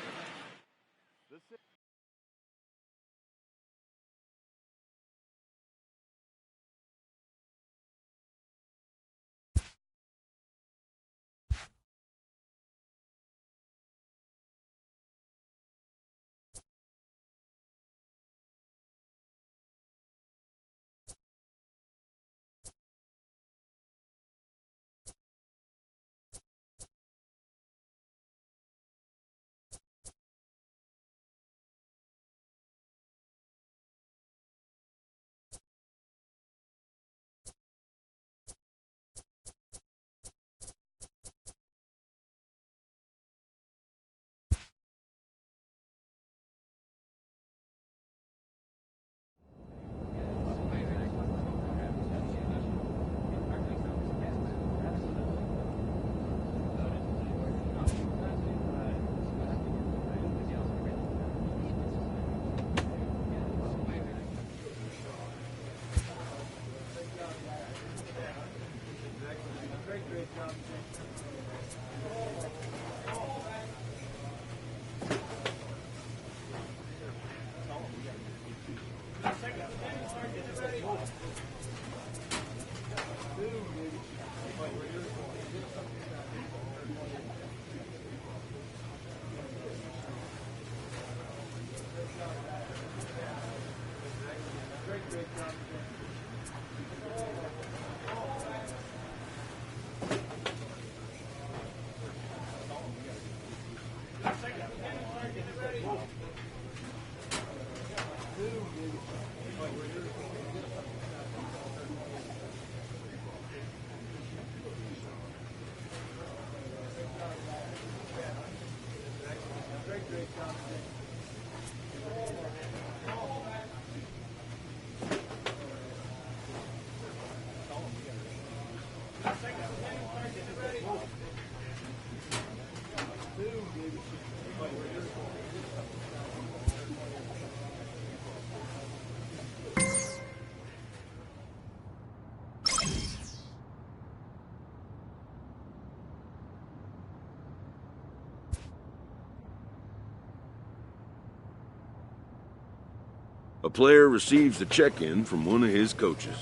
Speaker 5: A player receives a check-in from one of his coaches.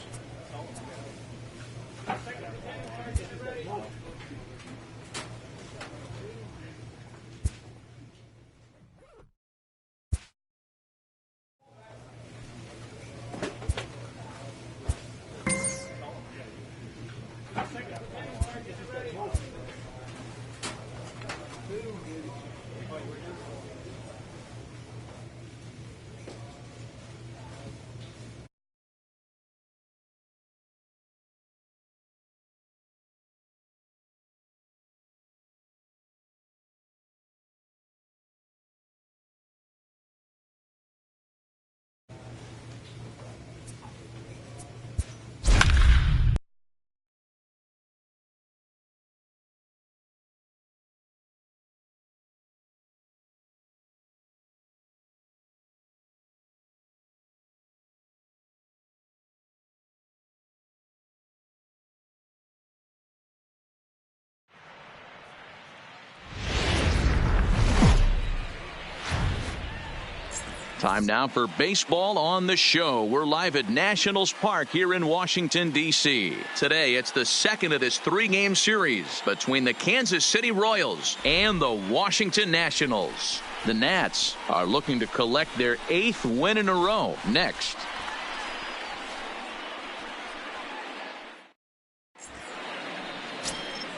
Speaker 1: Time now for baseball on the show. We're live at Nationals Park here in Washington, D.C. Today, it's the second of this three-game series between the Kansas City Royals and the Washington Nationals. The Nats are looking to collect their 8th win in a row. Next.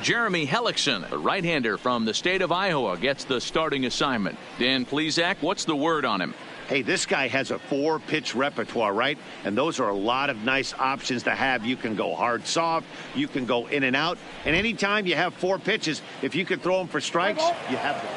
Speaker 1: Jeremy Hellickson, a right-hander from the state of Iowa, gets the starting assignment. Dan Plesac, what's the word on him?
Speaker 4: Hey, this guy has a 4-pitch repertoire, right? And those are a lot of nice options to have. You can go hard, soft. You can go in and out. And anytime you have 4 pitches, if you can throw them for strikes, you have them.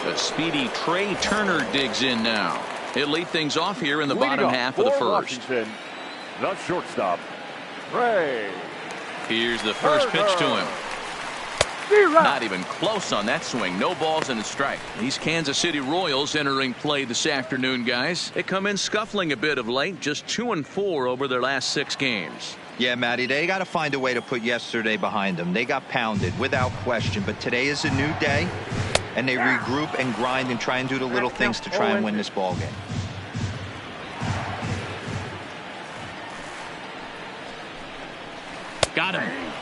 Speaker 1: The speedy Trey Turner digs in now. He'll lead things off here in the bottom half of the first.
Speaker 2: Washington, the shortstop, Trey.
Speaker 1: Here's the first pitch to him. Not even close on that swing. No balls and a strike. These Kansas City Royals entering play this afternoon, guys. They come in scuffling a bit of late, just 2-4 over their last 6 games.
Speaker 3: Yeah, Matty, they got to find a way to put yesterday behind them. They got pounded without question, but today is a new day, and they regroup and grind and try and do the little things to try and win this ball game.
Speaker 1: Got him.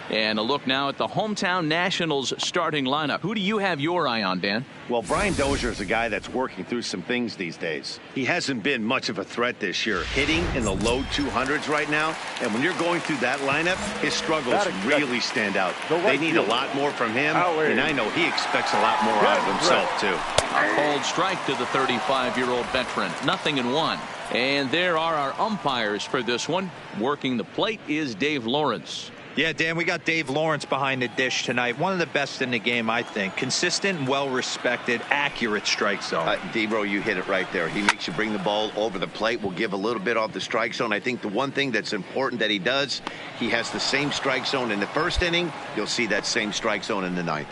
Speaker 1: And a look now at the hometown Nationals starting lineup. Who do you have your eye on, Dan?
Speaker 4: Well, Brian Dozier is a guy that's working through some things these days. He hasn't been much of a threat this year, hitting in the low 200s right now. And when you're going through that lineup, his struggles really stand out. They need a lot more from him, and I know he expects a lot more out of himself, too.
Speaker 1: A cold strike to the 35-year-old veteran. 0-1. And there are our umpires for this one. Working the plate is Dave Lawrence.
Speaker 3: Yeah, Dan, we got Dave Lawrence behind the dish tonight. One of the best in the game, I think. Consistent and well-respected, accurate strike zone.
Speaker 7: Debro, you hit it right there. He makes you bring the ball over the plate. We'll give a little bit off the strike zone. I think the one thing that's important that he does, he has the same strike zone in the first inning. You'll see that same strike zone in the 9th.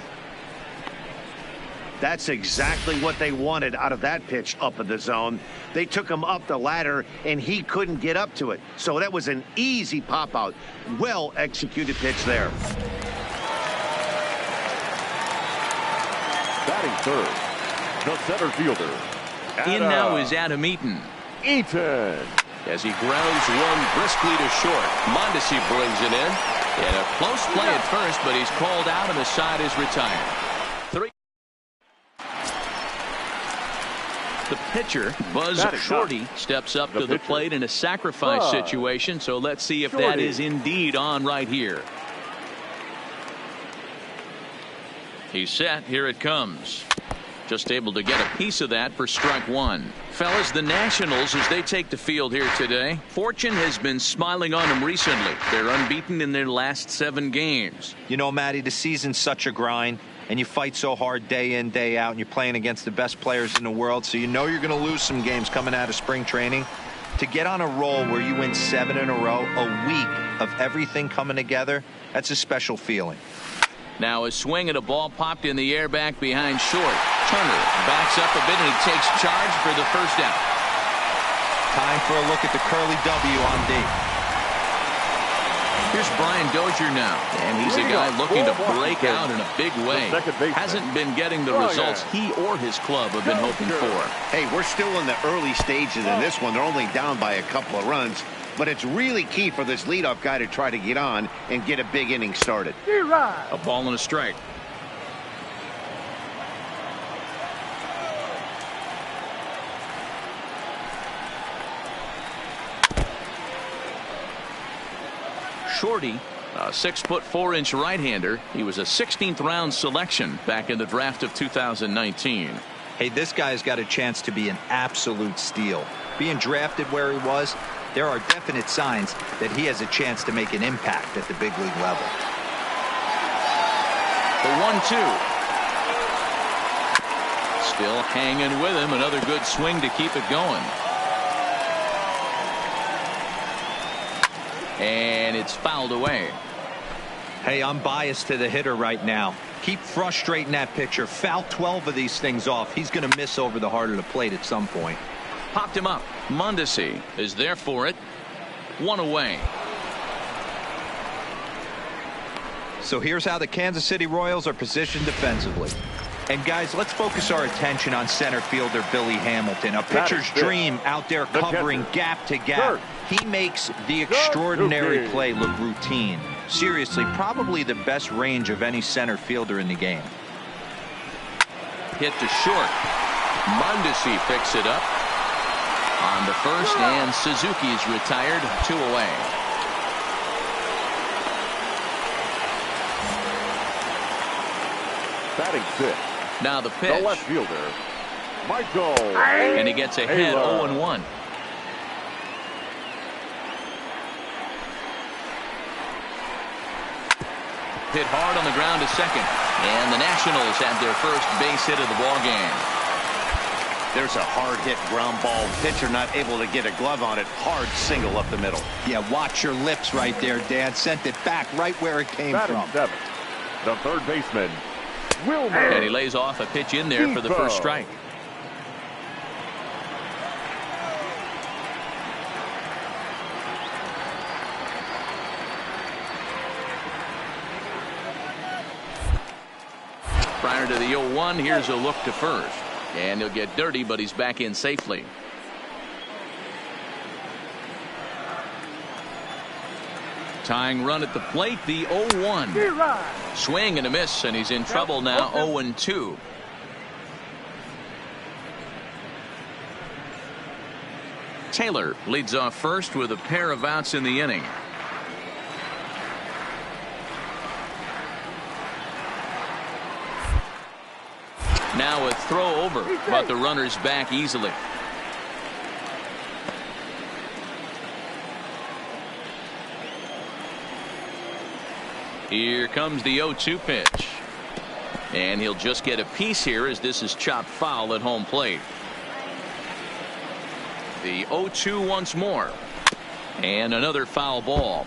Speaker 4: That's exactly what they wanted out of that pitch up in the zone. They took him up the ladder, and he couldn't get up to it. So that was an easy pop-out. Well-executed pitch there.
Speaker 2: Batting Playing third, the center fielder.
Speaker 1: In now is Adam Eaton.
Speaker 2: As
Speaker 1: he grounds one briskly to short. Mondesi brings it in. And a close play at first, but he's called out and the side is retired. The pitcher, Buzz Shorty, steps up to the plate in a sacrifice situation. So let's see if that is indeed on right here. He's set. Here it comes. Just able to get a piece of that for strike one. Fellas, the Nationals, as they take the field here today, fortune has been smiling on them recently. They're unbeaten in their last 7 games.
Speaker 3: You know, Matty, the season's such a grind, and you fight so hard day in, day out, and you're playing against the best players in the world, so you know you're going to lose some games coming out of spring training. To get on a roll where you win 7 in a row, a week of everything coming together, that's a special feeling.
Speaker 1: Now a swing at a ball popped in the air back behind short. Turner backs up a bit and he takes charge for the first out.
Speaker 3: Time for a look at the curly W on D.
Speaker 1: Here's Brian Dozier now, and he's a guy looking to break out in a big way. Hasn't been getting the results he or his club have been hoping for.
Speaker 7: Hey, we're still in the early stages in this one. They're only down by a couple of runs. But it's really key for this leadoff guy to try to get on and get a big inning started.
Speaker 1: A ball and a strike. Shorty, a 6'4" right-hander. He was a 16th round selection back in the draft of 2019.
Speaker 3: Hey, this guy's got a chance to be an absolute steal. Being drafted where he was, there are definite signs that he has a chance to make an impact at the big league level.
Speaker 1: The 1-2. Still hanging with him. Another good swing to keep it going. And it's fouled away.
Speaker 3: Hey, I'm biased to the hitter right now. Keep frustrating that pitcher. Foul 12 of these things off. He's going to miss over the heart of the plate at some point.
Speaker 1: Popped him up. Mondesi is there for it. 1 away.
Speaker 3: So here's how the Kansas City Royals are positioned defensively. And guys, let's focus our attention on center fielder Billy Hamilton, a pitcher's dream out there covering gap to gap. He makes the extraordinary play look routine. Seriously, probably the best range of any center fielder in the game.
Speaker 1: Hit to short. Mondesi picks it up on the first, and Suzuki's retired. 2 away.
Speaker 2: Batting 6.
Speaker 1: Now the pitch.
Speaker 2: The left fielder, Michael.
Speaker 1: And he gets ahead 0-1. Hit hard on the ground to second. And the Nationals have their first base hit of the ball game.
Speaker 7: There's a hard hit ground ball. Pitcher not able to get a glove on it. Hard single up the middle.
Speaker 3: Yeah, watch your lips right there, Dan. Sent it back right where it came from.
Speaker 2: 7. The third baseman, Wilmer.
Speaker 1: And he lays off a pitch in there for the first strike. Prior to the 0-1, here's a look to first. And he'll get dirty, but he's back in safely. Tying run at the plate, the 0-1. Swing and a miss, and he's in trouble now, 0-2. Taylor leads off first with a pair of outs in the inning. Now a throw over, but the runner's back easily. Here comes the 0-2 pitch. And he'll just get a piece here as this is chopped foul at home plate. The 0-2 once more. And another foul ball.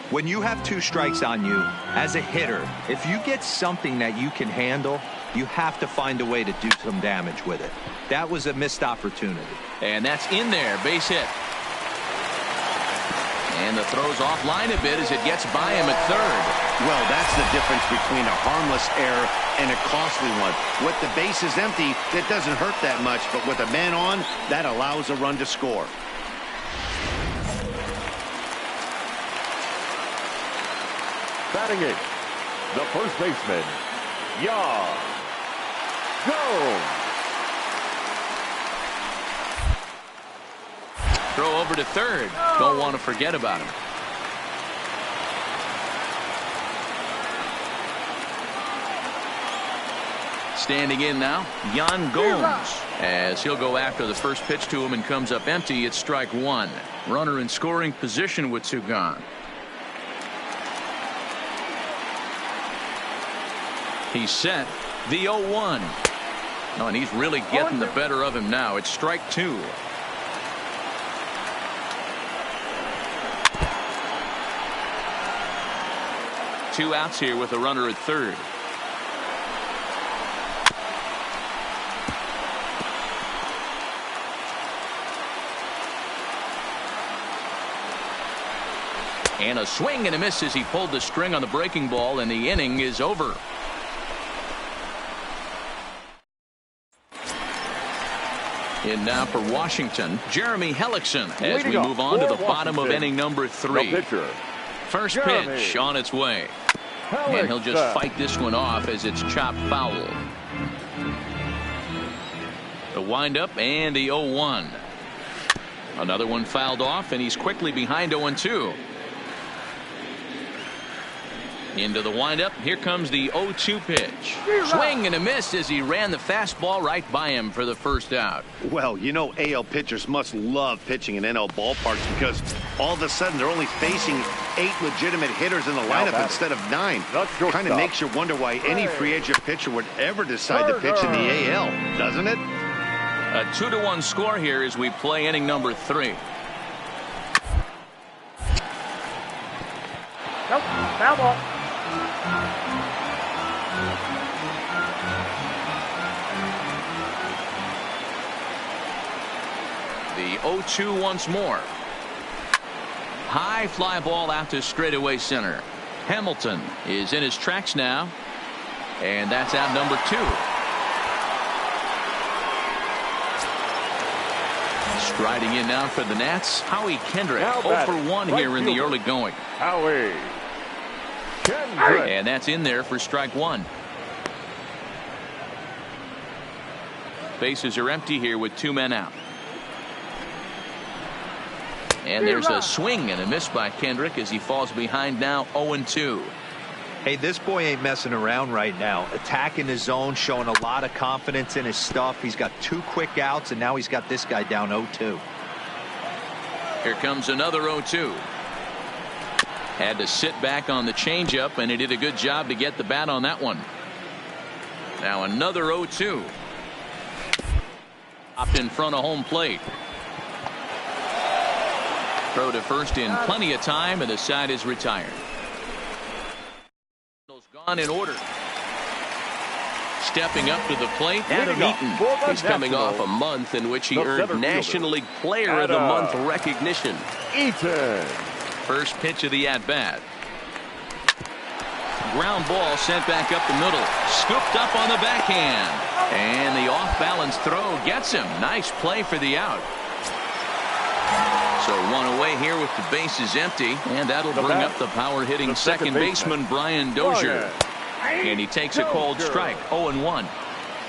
Speaker 3: When you have 2 strikes on you, as a hitter, if you get something that you can handle, you have to find a way to do some damage with it. That was a missed opportunity.
Speaker 1: And that's in there, base hit. And the throw's offline a bit as it gets by him at third.
Speaker 4: Well, that's the difference between a harmless error and a costly one. With the bases empty, it doesn't hurt that much, but with a man on, that allows a run to score.
Speaker 2: Batting it, the first baseman, Jones.
Speaker 1: Throw over to third. Don't want to forget about him. Standing in now, Yan Gomes, as he'll go after the first pitch to him and comes up empty. It's strike one. Runner in scoring position with two gone. He's set. The 0-1. Oh, and he's really getting the better of him now. It's strike two. Two outs here with a runner at third. And a swing and a miss as he pulled the string on the breaking ball, and the inning is over. In now for Washington, Jeremy Hellickson, as we move on to the bottom of inning number 3. First pitch on its way. And he'll just fight this one off as it's chopped foul. The windup and the 0-1. Another one fouled off, and he's quickly behind 0-2. Into the windup. Here comes the 0-2 pitch. Swing and a miss as he ran the fastball right by him for the first out.
Speaker 4: Well, you know AL pitchers must love pitching in NL ballparks because all of a sudden they're only facing 8 legitimate hitters in the lineup instead of 9. Kind of makes you wonder why any free agent pitcher would ever decide to pitch in the AL, doesn't it?
Speaker 1: A 2-1 score here as we play inning number 3.
Speaker 8: Nope, foul ball.
Speaker 1: The 0-2 once more. High fly ball out to straightaway center. Hamilton is in his tracks now, and that's out number 2. Striding in now for the Nats, Howie Kendrick. 0 for 1 here in the early going.
Speaker 2: Howie Kendrick.
Speaker 1: And that's in there for strike 1. Bases are empty here with 2 men out. And there's a swing and a miss by Kendrick as he falls behind now 0-2.
Speaker 3: Hey, this boy ain't messing around right now. Attacking his zone, showing a lot of confidence in his stuff. He's got 2 quick outs, and now he's got this guy down 0-2.
Speaker 1: Here comes another 0-2. Had to sit back on the changeup, and he did a good job to get the bat on that one. Now another 0-2. Up in front of home plate. Throw to first in plenty of time, and the side is retired. Gone in order. Stepping up to the plate, Adam Eaton.
Speaker 6: He's coming off a month in which he earned National League Player of the Month recognition.
Speaker 2: Eaton.
Speaker 1: First pitch of the at-bat. Ground ball sent back up the middle. Scooped up on the backhand. And the off-balance throw gets him. Nice play for the out. So 1 away here with the bases empty, and that'll bring up the power-hitting second baseman Brian Dozier. And he takes a cold strike, 0-1.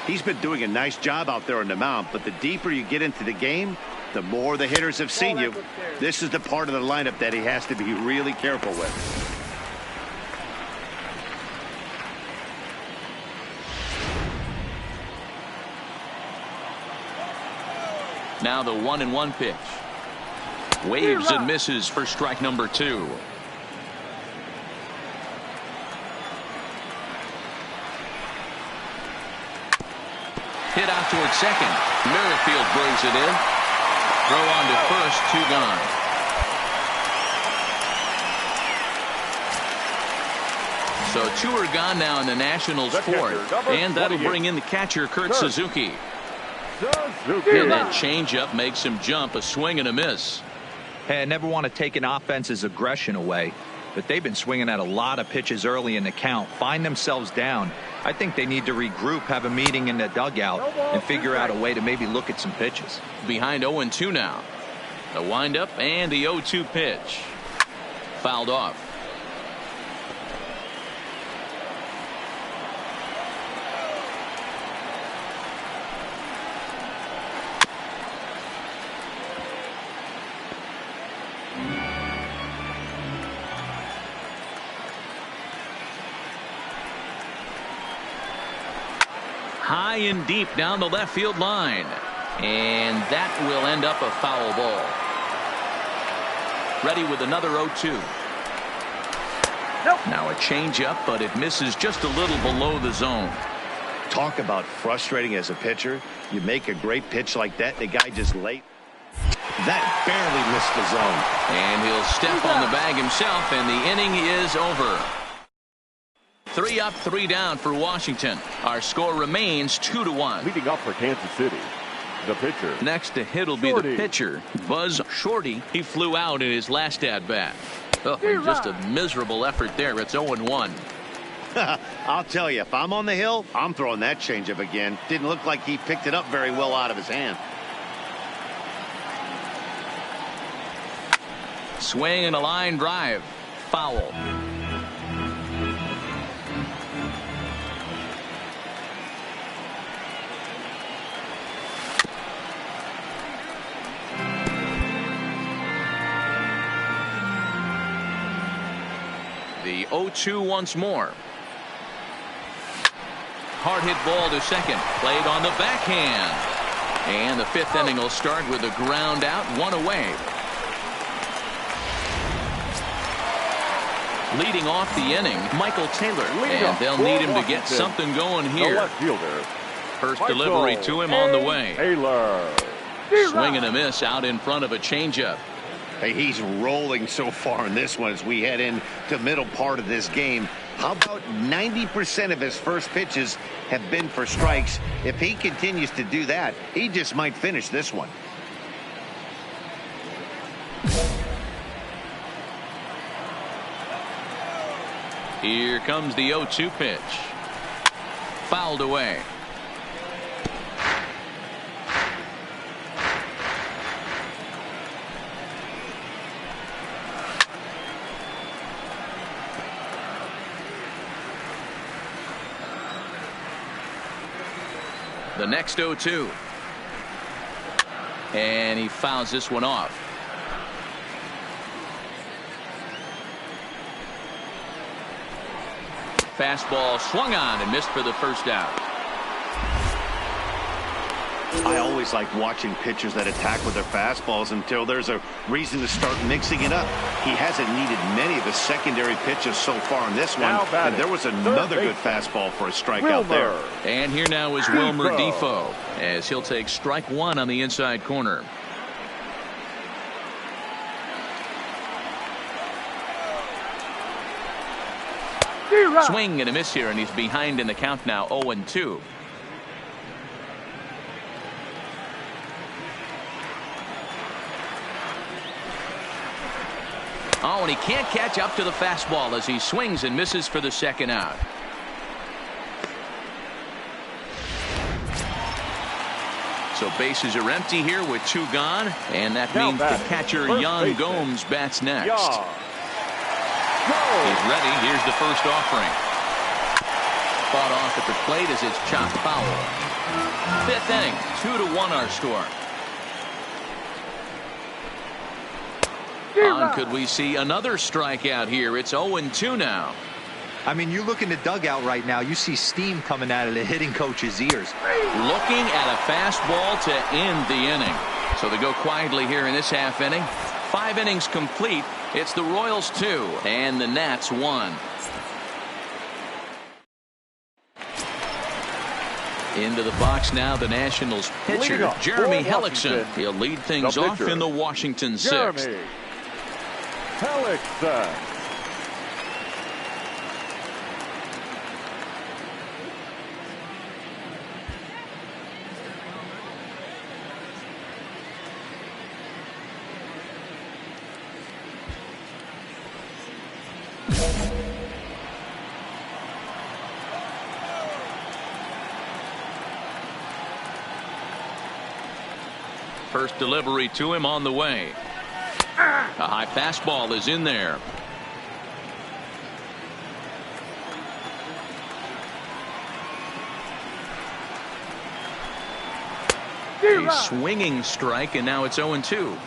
Speaker 4: He's been doing a nice job out there on the mound, but the deeper you get into the game, the more the hitters have seen you. This is the part of the lineup that he has to be really careful with.
Speaker 1: Now the 1-1 pitch. Waves and misses for strike number 2. Hit out towards second. Merrifield brings it in. Throw on to first, 2 gone. So 2 are gone now in the Nationals' 4th, and that'll bring in the catcher Kurt Suzuki. And that changeup makes him jump, a swing and a miss.
Speaker 3: Hey, I never want to take an offense's aggression away, but they've been swinging at a lot of pitches early in the count, find themselves down. I think they need to regroup, have a meeting in the dugout, and figure out a way to maybe look at some pitches.
Speaker 1: Behind 0-2 now. The windup and the 0-2 pitch. Fouled off. High and deep down the left field line. And that will end up a foul ball. Ready with another 0-2. Nope. Now a changeup, but it misses just a little below the zone.
Speaker 4: Talk about frustrating as a pitcher. You make a great pitch like that, the guy just late. That barely missed the zone.
Speaker 1: And he'll step on the bag himself, and the inning is over. 3 up, 3 down for Washington. Our score remains 2-1.
Speaker 2: Leading up for Kansas City, the pitcher.
Speaker 1: Next to hit will be the pitcher, Buzz Shorty. He flew out in his last at-bat. Oh, just a miserable effort there. It's 0-1.
Speaker 4: I'll tell you, if I'm on the hill, I'm throwing that changeup again. Didn't look like he picked it up very well out of his hand.
Speaker 1: Swing and a line drive. Foul. The 0-2 once more. Hard hit ball to second. Played on the backhand. And the 5th inning will start with a ground out, 1 away. Leading off the inning, Michael Taylor. And they'll need him to get something going here. First delivery to him on the way. Swing and a miss out in front of a changeup.
Speaker 4: Hey, he's rolling so far in this one as we head into the middle part of this game. How about 90% of his first pitches have been for strikes? If he continues to do that, he just might finish this one.
Speaker 1: Here comes the 0-2 pitch. Fouled away. The next 0-2. And he fouls this one off. Fastball swung on and missed for the first out.
Speaker 4: I always like watching pitchers that attack with their fastballs until there's a reason to start mixing it up. He hasn't needed many of the secondary pitches so far in this one, and there was another good fastball for a strikeout there.
Speaker 1: And here now is Wilmer Defoe, as he'll take strike 1 on the inside corner. Swing and a miss here, and he's behind in the count now, 0-2. Oh, and he can't catch up to the fastball as he swings and misses for the second out. So bases are empty here with 2 gone, and that means the catcher Yan Gomes bats next. He's ready. Here's the first offering. Fought off at the plate as it's chopped foul. 5th inning, 2-1 our score. Could we see another strikeout here? It's 0-2 now.
Speaker 3: I mean, you look in the dugout right now, you see steam coming out of the hitting coach's ears.
Speaker 1: Looking at a fastball to end the inning. So they go quietly here in this half inning. 5 innings complete. It's the Royals 2 and the Nats 1. Into the box now, the Nationals pitcher, Jeremy Hellickson. He'll lead things off in the Washington 6th.
Speaker 2: Hellickson.
Speaker 1: First delivery to him on the way. A high fastball is in there. A swinging strike, and now it's 0-2.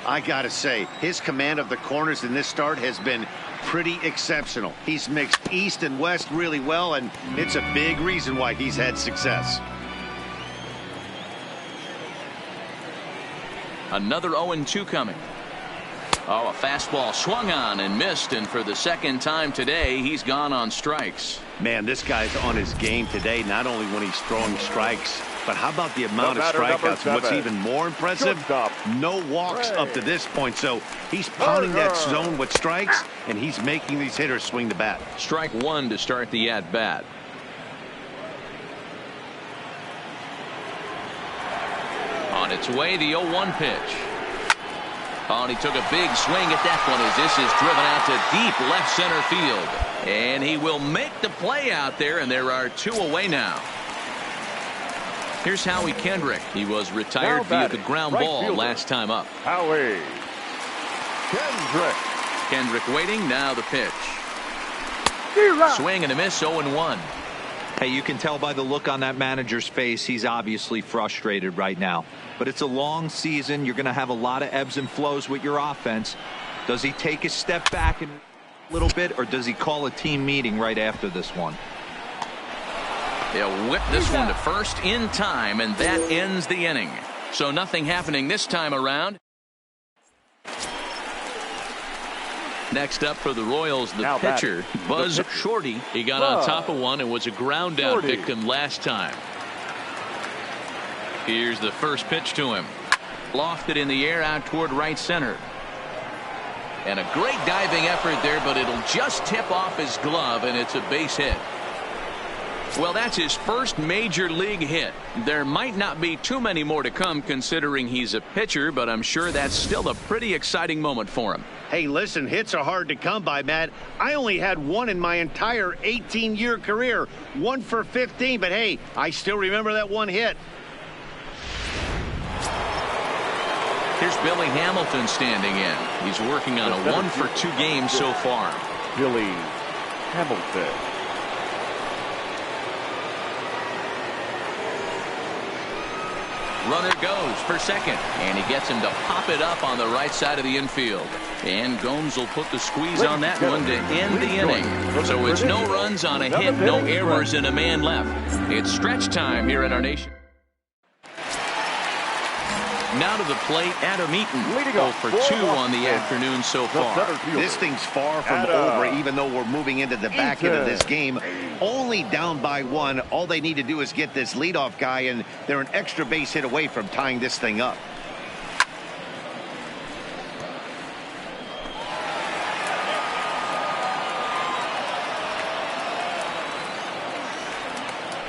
Speaker 4: I gotta say, his command of the corners in this start has been pretty exceptional. He's mixed east and west really well, and it's a big reason why he's had success.
Speaker 1: Another 0-2 coming. Oh, a fastball swung on and missed, and for the second time today, he's gone on strikes.
Speaker 4: Man, this guy's on his game today, not only when he's throwing strikes, but how about the amount of strikeouts? And what's even more impressive, no walks up to this point. So he's pounding that zone with strikes, and he's making these hitters swing the bat.
Speaker 1: Strike one to start the at-bat. On its way, the 0-1 pitch. Oh, and he took a big swing at that one as this is driven out to deep left center field. And he will make the play out there, and there are 2 away now. Here's Howie Kendrick. He was retired via the ground ball last time up.
Speaker 2: Howie Kendrick.
Speaker 1: Kendrick waiting. Now the pitch. Swing and a miss. 0-1.
Speaker 3: Hey, you can tell by the look on that manager's face, he's obviously frustrated right now. But it's a long season. You're going to have a lot of ebbs and flows with your offense. Does he take a step back a little bit, or does he call a team meeting right after this one?
Speaker 1: They'll whip this one to first in time, and that ends the inning. So nothing happening this time around. Next up for the Royals, the pitcher, Buzz Shorty. He got on top of one and was a ground out victim last time. Here's the first pitch to him. Lofted in the air out toward right center. And a great diving effort there, but it'll just tip off his glove, and it's a base hit. Well, that's his first major league hit. There might not be too many more to come considering he's a pitcher, but I'm sure that's still a pretty exciting moment for him.
Speaker 4: Hey, listen, hits are hard to come by, Matt. I only had one in my entire 18-year career. 1 for 15, but hey, I still remember that one hit.
Speaker 1: Here's Billy Hamilton standing in. He's working on a 1 for 2 games so far.
Speaker 2: Billy Hamilton.
Speaker 1: Runner goes for second, and he gets him to pop it up on the right side of the infield. And Gomes will put the squeeze on that one to end the inning. So it's no runs on a hit, no errors, and a man left. It's stretch time here in our nation. Now to the plate, Adam Eaton, 0 for 2 on the afternoon so far.
Speaker 4: This thing's far from over, even though we're moving into the back end of this game. Only down by 1. All they need to do is get this leadoff guy, and they're an extra base hit away from tying this thing up.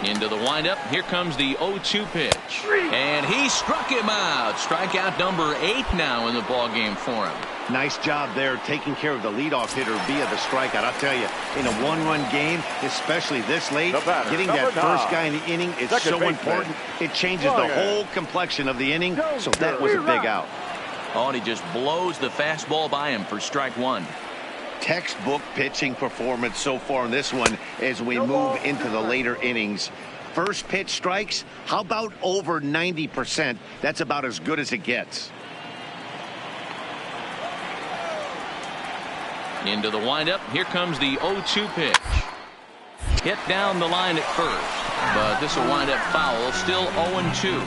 Speaker 1: Into the windup. Here comes the 0-2 pitch. And he struck him out. Strikeout number 8 now in the ballgame for him.
Speaker 4: Nice job there taking care of the leadoff hitter via the strikeout. I'll tell you, in a 1-run game, especially this late, getting that first guy in the inning is so important. It changes the whole complexion of the inning, so that was a big out.
Speaker 1: Oh, and he just blows the fastball by him for strike 1.
Speaker 7: Textbook pitching performance so far in this one as we move into the later innings. First pitch strikes, how about over 90%? That's about as good as it gets.
Speaker 1: Into the windup. Here comes the 0-2 pitch. Hit down the line at first, but this will wind up foul. Still 0-2.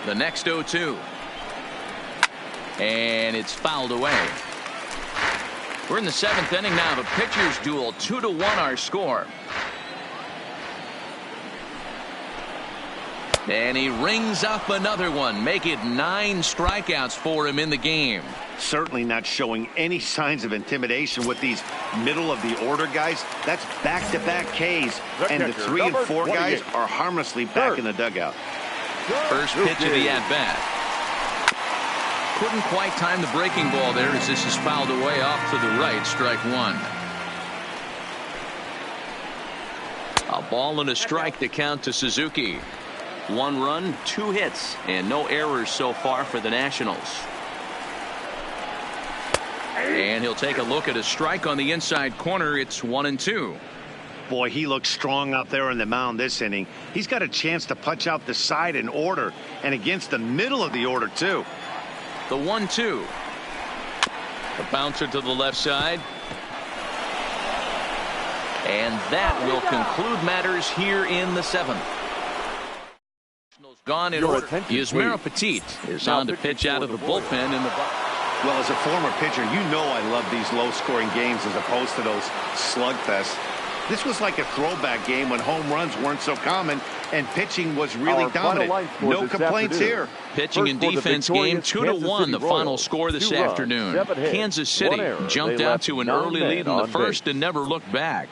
Speaker 1: The next 0-2. And it's fouled away. We're in the 7th inning now. The pitchers duel. 2-1 our score. And he rings up another one. Make it 9 strikeouts for him in the game.
Speaker 4: Certainly not showing any signs of intimidation with these middle of the order guys. That's back-to-back Ks. And the 3 and 4 guys are harmlessly back in the dugout.
Speaker 1: First pitch of the at-bat. Couldn't quite time the breaking ball there as this is fouled away off to the right. Strike 1. Ball and a strike to count to Suzuki. 1 run, 2 hits, and no errors so far for the Nationals. And he'll take a look at a strike on the inside corner. It's 1-2.
Speaker 4: Boy, he looks strong out there on the mound this inning. He's got a chance to punch out the side in order and against the middle of the order, too.
Speaker 1: The 1-2. The bouncer to the left side. And that will conclude matters here in the 7th. Gone in order. Yusmeiro Petit is on to pitch out of the bullpen in the box.
Speaker 4: Well, as a former pitcher, you know I love these low-scoring games as opposed to those slugfests. This was like a throwback game when home runs weren't so common and pitching was really dominant. No complaints here.
Speaker 1: Pitching and defense game 2-1, the final score this afternoon. Kansas City jumped out to an early lead in the first and never looked back.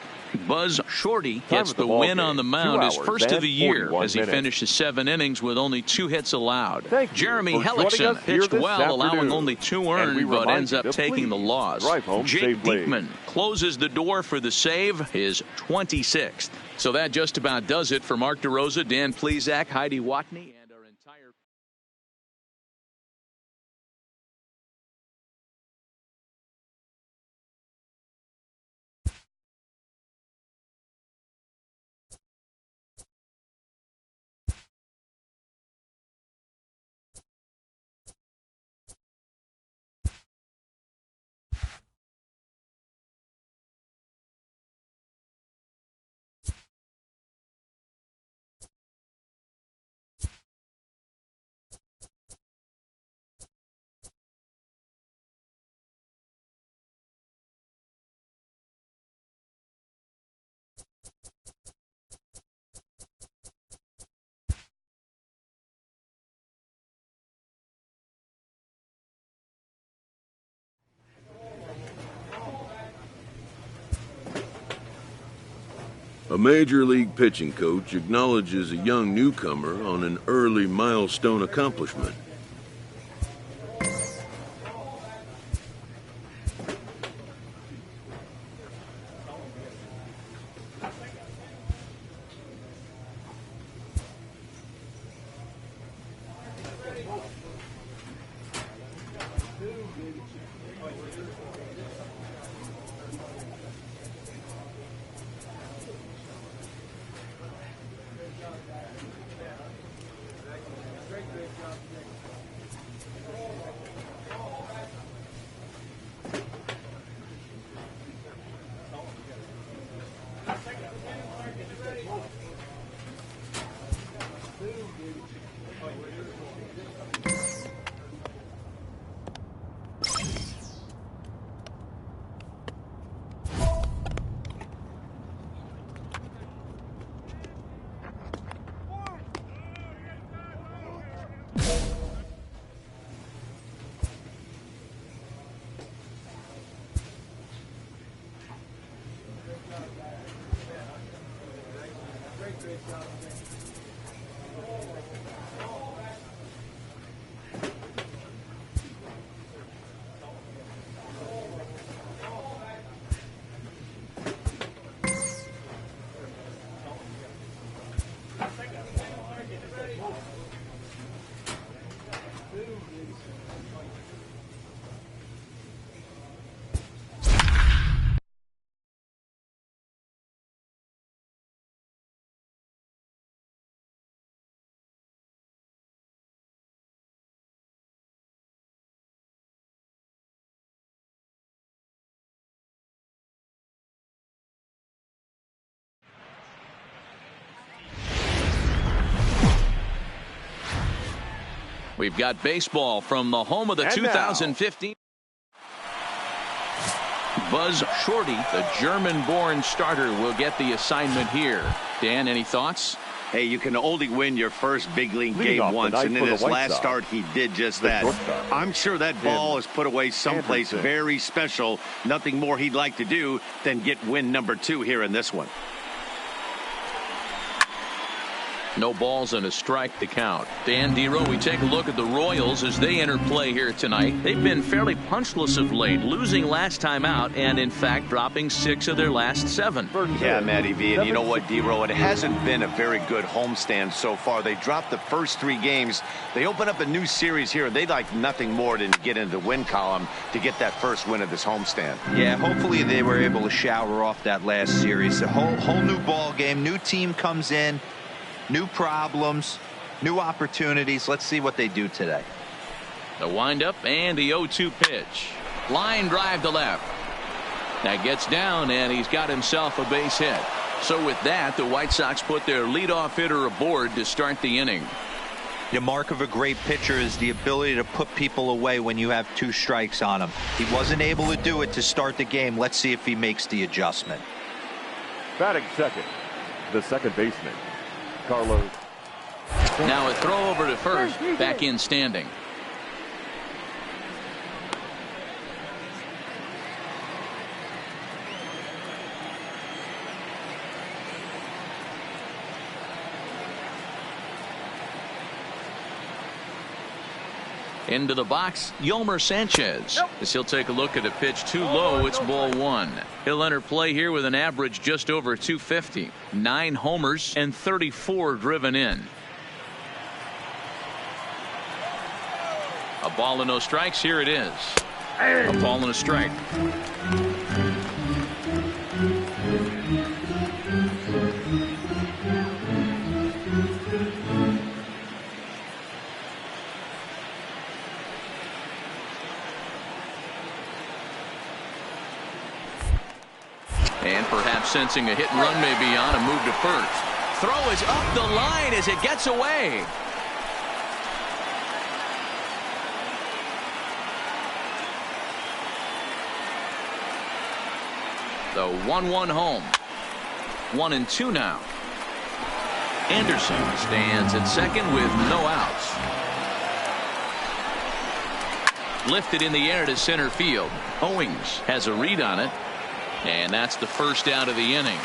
Speaker 1: Buzz Shorty gets the win on the mound, his first of the year, as he finishes 7 innings with only 2 hits allowed. Jeremy Hellickson pitched well, allowing only 2 earned, but ends up taking the loss. Jake Diekman closes the door for the save, his 26th. So that just about does it for Mark DeRosa, Dan Plesac, Heidi Watney, and our entire...
Speaker 5: A major league pitching coach acknowledges a young newcomer on an early milestone accomplishment.
Speaker 1: We've got baseball from the home of the 2015. Buzz Shorty, the German-born starter, will get the assignment here. Dan, any thoughts?
Speaker 4: Hey, you can only win your first big league game once, and in his last start, he did just that. I'm sure that ball is put away someplace very special. Nothing more he'd like to do than get win number 2 here in this one.
Speaker 1: No balls and a strike to count. Dan Dero, we take a look at the Royals as they enter play here tonight. They've been fairly punchless of late, losing last time out and, in fact, dropping 6 of their last 7.
Speaker 7: Yeah, Matty V, and you know what, Dero, it hasn't been a very good homestand so far. They dropped the first 3 games. They open up a new series here, and they'd like nothing more than to get into the win column to get that first win of this homestand.
Speaker 3: Yeah, hopefully they were able to shower off that last series. A whole new ball game, new team comes in. New problems, new opportunities. Let's see what they do today.
Speaker 1: The windup and the 0-2 pitch. Line drive to left. That gets down, and he's got himself a base hit. So with that, the White Sox put their leadoff hitter aboard to start the inning.
Speaker 3: The mark of a great pitcher is the ability to put people away when you have 2 strikes on him. He wasn't able to do it to start the game. Let's see if he makes the adjustment.
Speaker 2: Batting second, the second baseman, Carlos.
Speaker 1: Now a throw over to first, back in standing. Into the box, Yolmer Sanchez. As he'll take a look at a pitch too low, it's ball 1. He'll enter play here with an average just over 250. 9 homers and 34 driven in. A ball and no strikes. Here it is. A ball and a strike. And perhaps sensing a hit and run may be on, a move to first. Throw is up the line as it gets away. The 1-1 home. 1-2 now. Anderson stands at second with no outs. Lifted in the air to center field. Owings has a read on it. And that's the first out of the inning.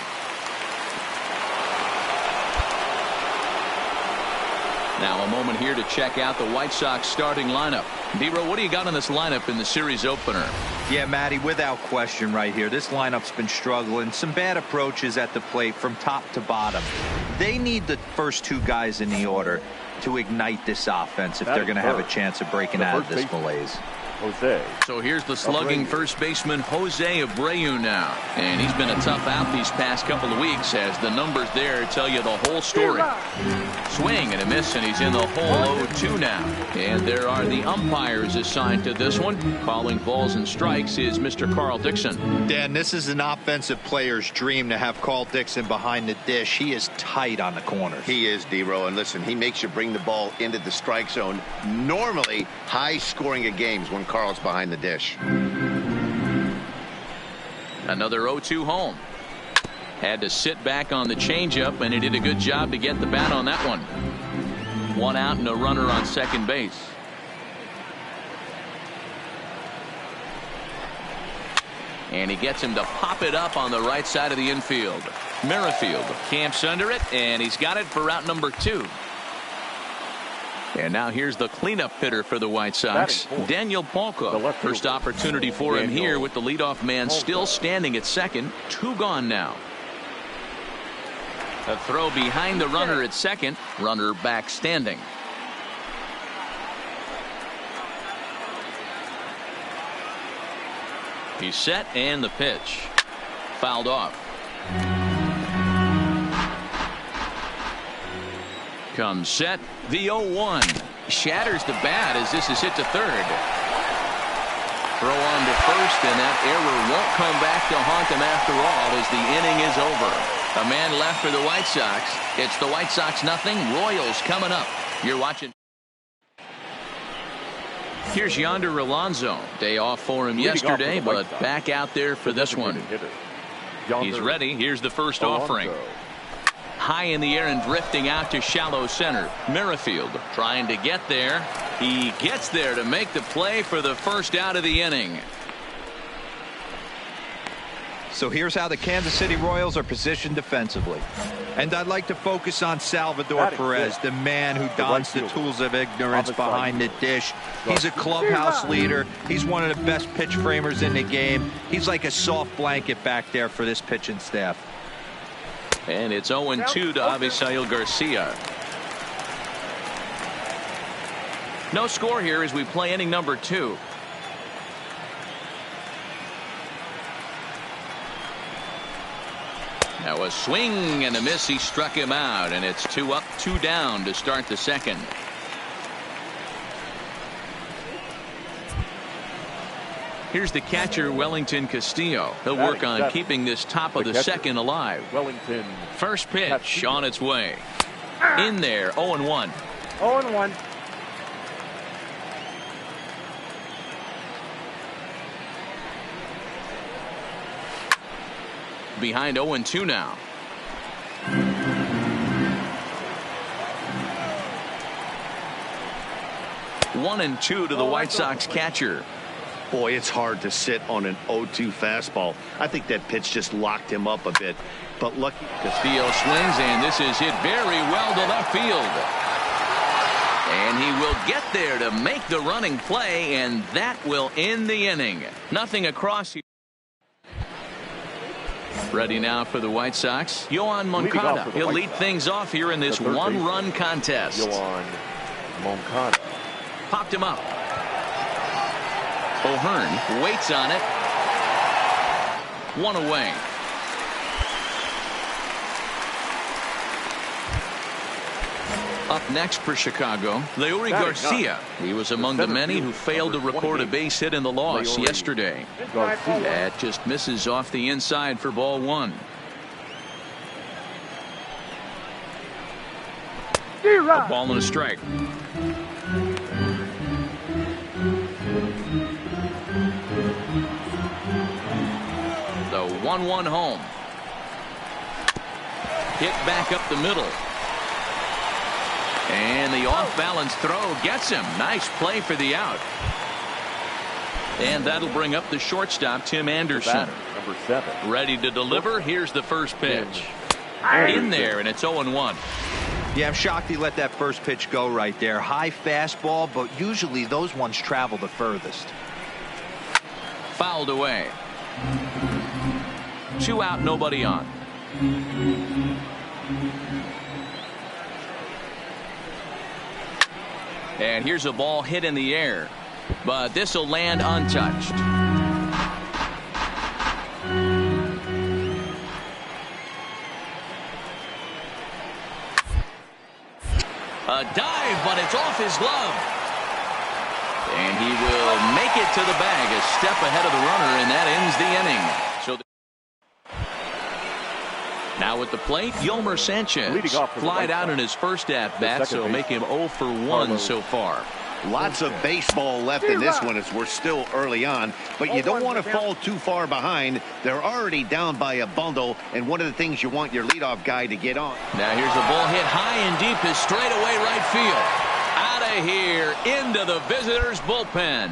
Speaker 1: Now a moment here to check out the White Sox starting lineup. Dero, what do you got on this lineup in the series opener?
Speaker 3: Yeah, Matty, without question right here. This lineup's been struggling. Some bad approaches at the plate from top to bottom. They need the first 2 guys in the order to ignite this offense if they're going to have a chance of breaking out of this malaise.
Speaker 2: Jose.
Speaker 1: So here's the slugging first baseman Jose Abreu now. And he's been a tough out these past couple of weeks as the numbers there tell you the whole story. Swing and a miss, and he's in the hole 0-2 now. And there are the umpires assigned to this one. Calling balls and strikes is Mr. Carl Dixon.
Speaker 3: Dan, this is an offensive player's dream to have Carl Dixon behind the dish. He is tight on the corners.
Speaker 7: He is, Dero, and listen, he makes you bring the ball into the strike zone. Normally high scoring of games when Carl's behind the dish.
Speaker 1: Another 0-2 home. Had to sit back on the changeup, and he did a good job to get the bat on that one. 1 out and a runner on second base. And he gets him to pop it up on the right side of the infield. Merrifield camps under it, and he's got it for out number 2. And now here's the cleanup hitter for the White Sox, Daniel Polka. First opportunity for him here with the leadoff man still standing at second. 2 gone now. A throw behind the runner at second. Runner back standing. He's set, and the pitch. Fouled off. Comes set. The 0-1. Shatters the bat as this is hit to third. Throw on to first, and that error won't come back to haunt them after all as the inning is over. A man left for the White Sox. It's the White Sox nothing. Royals coming up. You're watching. Here's Yonder Alonso. Day off for him yesterday, but back out there for this one. He's ready. Here's the first offering. High in the air and drifting out to shallow center. Merrifield trying to get there. He gets there to make the play for the first out of the inning.
Speaker 3: So here's how the Kansas City Royals are positioned defensively. And I'd like to focus on Salvador Perez, the man who dons the tools of ignorance behind the dish. He's a clubhouse leader. He's one of the best pitch framers in the game. He's like a soft blanket back there for this pitching staff.
Speaker 1: And it's 0-2 to Avisail Garcia. No score here as we play inning number 2. Now a swing and a miss. He struck him out, and it's 2 up, 2 down to start the second. Here's the catcher, Wellington Castillo. He'll work on keeping this top of the second alive.
Speaker 2: Wellington.
Speaker 1: First pitch on its way. In there, 0-1.
Speaker 8: 0-1.
Speaker 1: Behind 0-2 now. One and two to the White Sox catcher.
Speaker 4: Boy, it's hard to sit on an 0-2 fastball. I think that pitch just locked him up a bit. But lucky.
Speaker 1: Castillo swings, and this is hit very well to left field. And he will get there to make the running play, and that will end the inning. Nothing across here. Ready now for the White Sox, Yoan Moncada. He'll lead things off here in this one-run contest.
Speaker 2: Yoan Moncada.
Speaker 1: Popped him up. O'Hearn waits on it. One away. Up next for Chicago, Leury Garcia. He was among the many who failed to record a base hit in the loss yesterday. That just misses off the inside for ball one. A ball and a strike. The 1-1 home. Hit back up the middle. And the off-balance throw gets him. Nice play for the out. And that'll bring up the shortstop, Tim Anderson.
Speaker 2: Number 7.
Speaker 1: Ready to deliver. Here's the first pitch. In there, and it's 0-1.
Speaker 3: Yeah, I'm shocked he let that first pitch go right there. High fastball, but usually those ones travel the furthest.
Speaker 1: Fouled away. 2 out, nobody on. And here's a ball hit in the air, but this will land untouched. A dive, but it's off his glove. And he will make it to the bag, a step ahead of the runner, and that ends the inning. So now at the plate, Yolmer Sanchez flied out in his first at-bat, so make him 0 for 1 so far.
Speaker 4: Lots of baseball left in this one as we're still early on, but you don't want to fall too far behind. They're already down by a bundle, and one of the things you want your leadoff guy to get on.
Speaker 1: Now here's a ball hit high and deep to straightaway right field. Out of here, into the visitors' bullpen.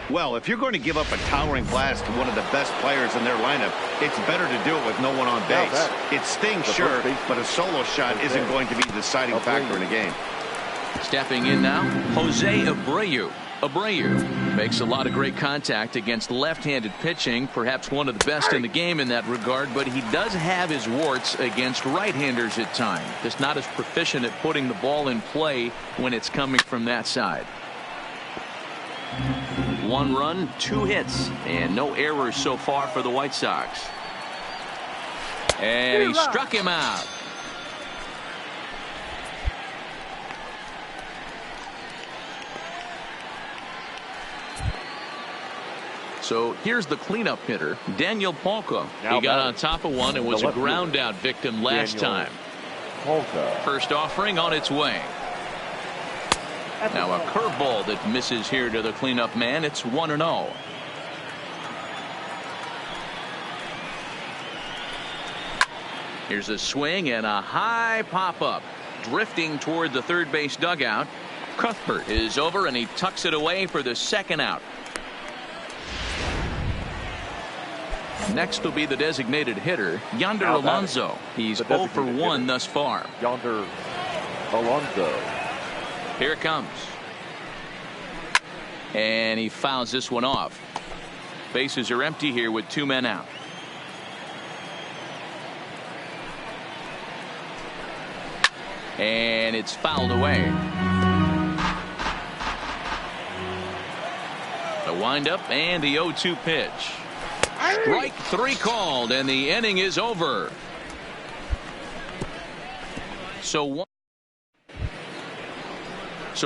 Speaker 4: Well, if you're going to give up a towering blast to one of the best players in their lineup, it's better to do it with no one on base. It stings, sure, but a solo shot isn't going to be the deciding factor in a game.
Speaker 1: Stepping in now, Jose Abreu. Abreu makes a lot of great contact against left-handed pitching, perhaps one of the best in the game in that regard, but he does have his warts against right-handers at times. Just not as proficient at putting the ball in play when it's coming from that side. 1 run, 2 hits, and no errors so far for the White Sox. And he struck him out. So here's the cleanup hitter, Daniel Polka. He got on top of one and was a ground out victim last time. First offering on its way. Now a curveball that misses here to the cleanup man. It's 1-0. Here's a swing and a high pop-up. Drifting toward the third base dugout. Cuthbert is over and he tucks it away for the second out. Next will be the designated hitter, Yonder Alonso. He's 0 for 1 thus far.
Speaker 2: Yonder Alonso.
Speaker 1: Here it comes. And he fouls this one off. Bases are empty here with 2 men out. And it's fouled away. The windup and the 0-2 pitch. Strike 3 called, and the inning is over. So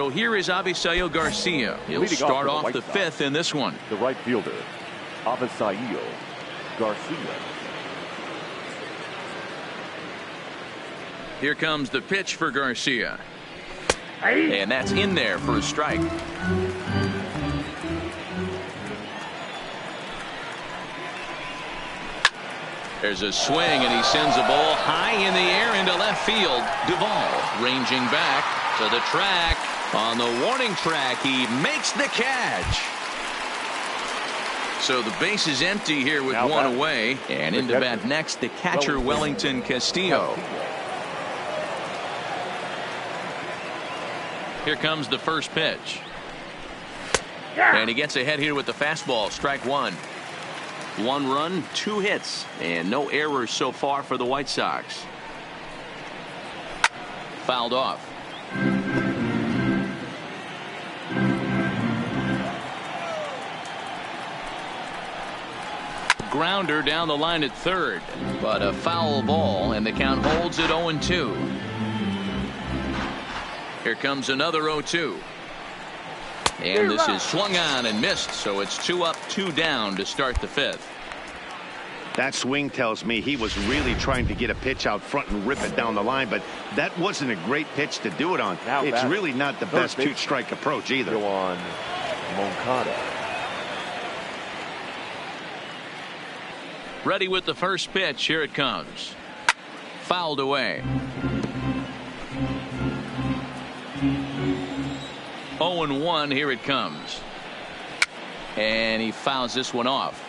Speaker 1: here is Avisail Garcia. He'll start off the 5th in this one.
Speaker 2: The right fielder, Avisail Garcia.
Speaker 1: Here comes the pitch for Garcia. And that's in there for a strike. There's a swing, and he sends a ball high in the air into left field. Duvall ranging back to the track. On the warning track, he makes the catch. So the base is empty here with 1 away. And into bat next, the catcher, Wellington Castillo. Here comes the first pitch. And he gets ahead here with the fastball. Strike 1. 1 run, 2 hits, and no errors so far for the White Sox. Fouled off. Grounder down the line at third, but a foul ball, and the count holds at 0-2. Here comes another 0-2. And this is swung on and missed, so it's 2 up, 2 down to start the 5th.
Speaker 4: That swing tells me he was really trying to get a pitch out front and rip it down the line, but that wasn't a great pitch to do it on. It's really not the best 2-strike approach either.
Speaker 2: Go on Moncada.
Speaker 1: Ready with the first pitch. Here it comes. Fouled away. 0-1. Here it comes. And he fouls this one off.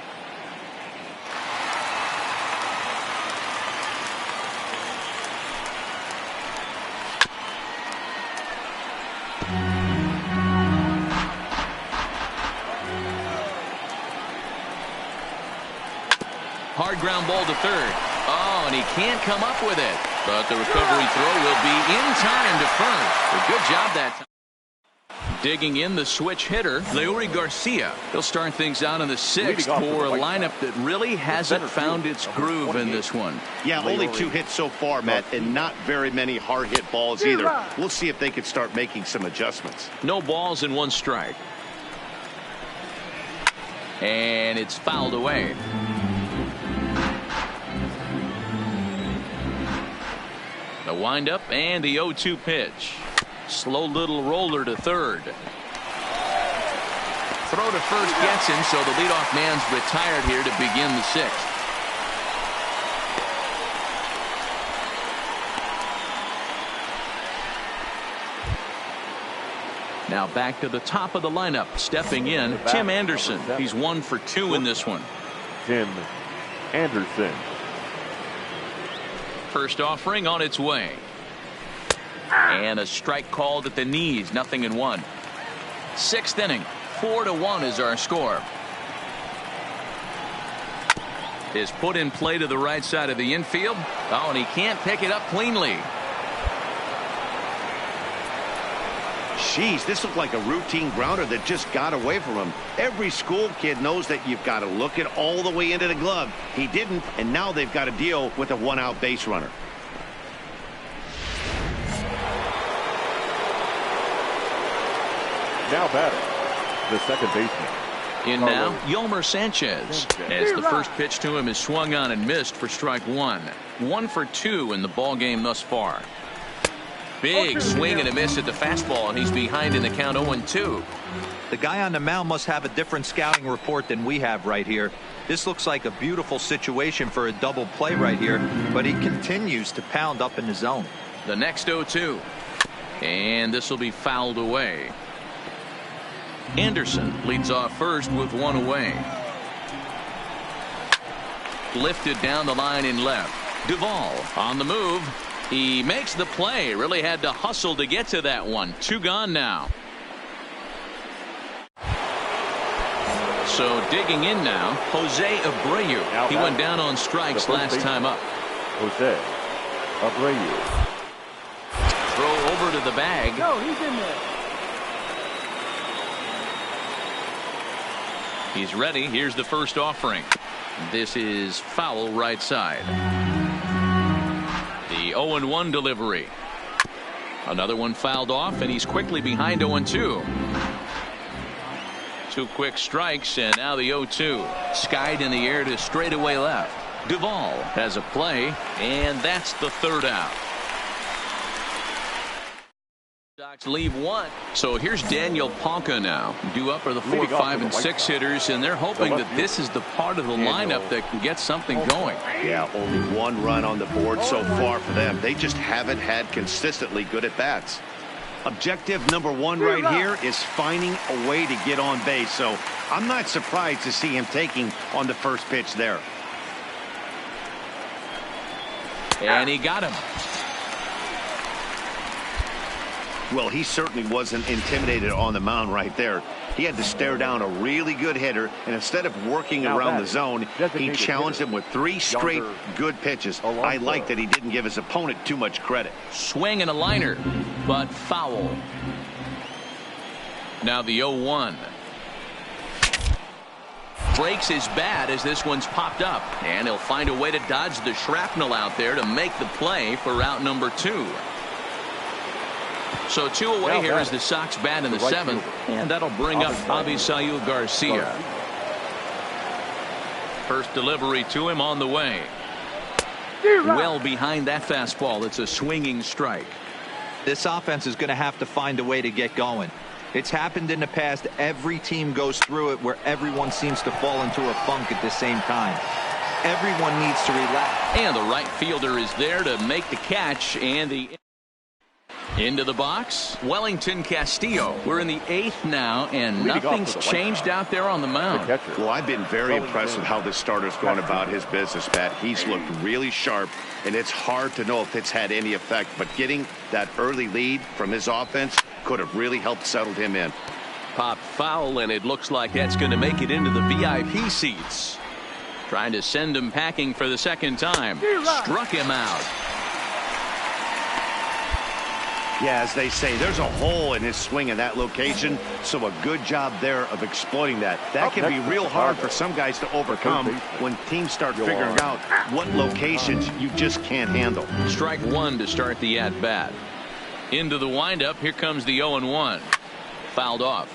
Speaker 1: Hard ground ball to third. Oh, and he can't come up with it. But the recovery throw will be in time to first. A good job that time. Digging in the switch hitter, Leury Garcia. He'll start things out in the 6th for a lineup that really hasn't found its groove in this one.
Speaker 4: Yeah, only 2 hits so far, Matt, and not very many hard hit balls either. We'll see if they can start making some adjustments.
Speaker 1: No balls and 1 strike. And it's fouled away. The windup and the 0-2 pitch. Slow little roller to third. Throw to first gets him, so the leadoff man's retired here to begin the 6th. Now back to the top of the lineup. Stepping in, Tim Anderson. He's 1 for 2 in this one.
Speaker 2: Tim Anderson.
Speaker 1: First offering on its way. And a strike called at the knees. 0-1. 6th inning. 4-1 is our score. Is put in play to the right side of the infield. Oh, and he can't pick it up cleanly.
Speaker 4: Jeez, this looked like a routine grounder that just got away from him. Every school kid knows that you've got to look it all the way into the glove. He didn't, and now they've got to deal with a 1-out base runner.
Speaker 2: Now batting, the second baseman.
Speaker 1: In now, Yolmer Sanchez. As the first pitch to him is swung on and missed for strike 1. 1 for 2 in the ball game thus far. Big swing and a miss at the fastball, and he's behind in the count 0-2.
Speaker 3: The guy on the mound must have a different scouting report than we have right here. This looks like a beautiful situation for a double play right here, but he continues to pound up in the zone.
Speaker 1: The next 0-2. And this will be fouled away. Anderson leads off first with 1 away. lifted down the line in left. Duvall on the move. He makes the play. Really had to hustle to get to that one. 2 gone now. So digging in now, Jose Abreu. He went down on strikes last time up.
Speaker 2: Jose Abreu.
Speaker 1: Throw over to the bag.
Speaker 8: No, he's in there.
Speaker 1: He's ready. Here's the first offering. This is foul right side. The 0-1 delivery. Another one fouled off, and he's quickly behind 0-2. 2 quick strikes, and now the 0-2. Skied in the air to straightaway left. Duvall has a play, and that's the 3rd out. Sox leave 1. So here's Daniel Palka now. Due up are the 4, 5, and 6 hitters, and they're hoping that this is the part of the lineup that can get something going.
Speaker 4: Yeah, only 1 run on the board so far for them. They just haven't had consistently good at-bats. Objective number 1 right here is finding a way to get on base. So I'm not surprised to see him taking on the first pitch there.
Speaker 1: And he got him.
Speaker 4: Well, he certainly wasn't intimidated on the mound right there. He had to stare down a really good hitter, and instead of working around the zone, he challenged him with 3 straight good pitches. I like that he didn't give his opponent too much credit.
Speaker 1: Swing and a liner, but foul. Now the 0-1. Breaks his bat as this one's popped up, and he'll find a way to dodge the shrapnel out there to make the play for route number 2. So 2 away here as the Sox bat in the 7th, and that'll bring up Avisail Garcia. First delivery to him on the way. Well behind that fastball. It's a swinging strike.
Speaker 3: This offense is going to have to find a way to get going. It's happened in the past. Every team goes through it where everyone seems to fall into a funk at the same time. Everyone needs to relax.
Speaker 1: And the right fielder is there to make the catch, and the into the box, Wellington Castillo. We're in the 8th now, and nothing's changed out there on the mound.
Speaker 4: Well, I've been very impressed with how this starter's gone about his business, Pat. He's looked really sharp, and it's hard to know if it's had any effect, but getting that early lead from his offense could have really helped settle him in.
Speaker 1: Pop foul, and it looks like that's going to make it into the VIP seats. Trying to send him packing for the 2nd time. Struck him out.
Speaker 4: Yeah, as they say, there's a hole in his swing in that location, so a good job there of exploiting that. That can be real hard for some guys to overcome when teams start figuring out what locations you just can't handle.
Speaker 1: Strike 1 to start the at-bat. Into the windup, here comes the 0-1. Fouled off.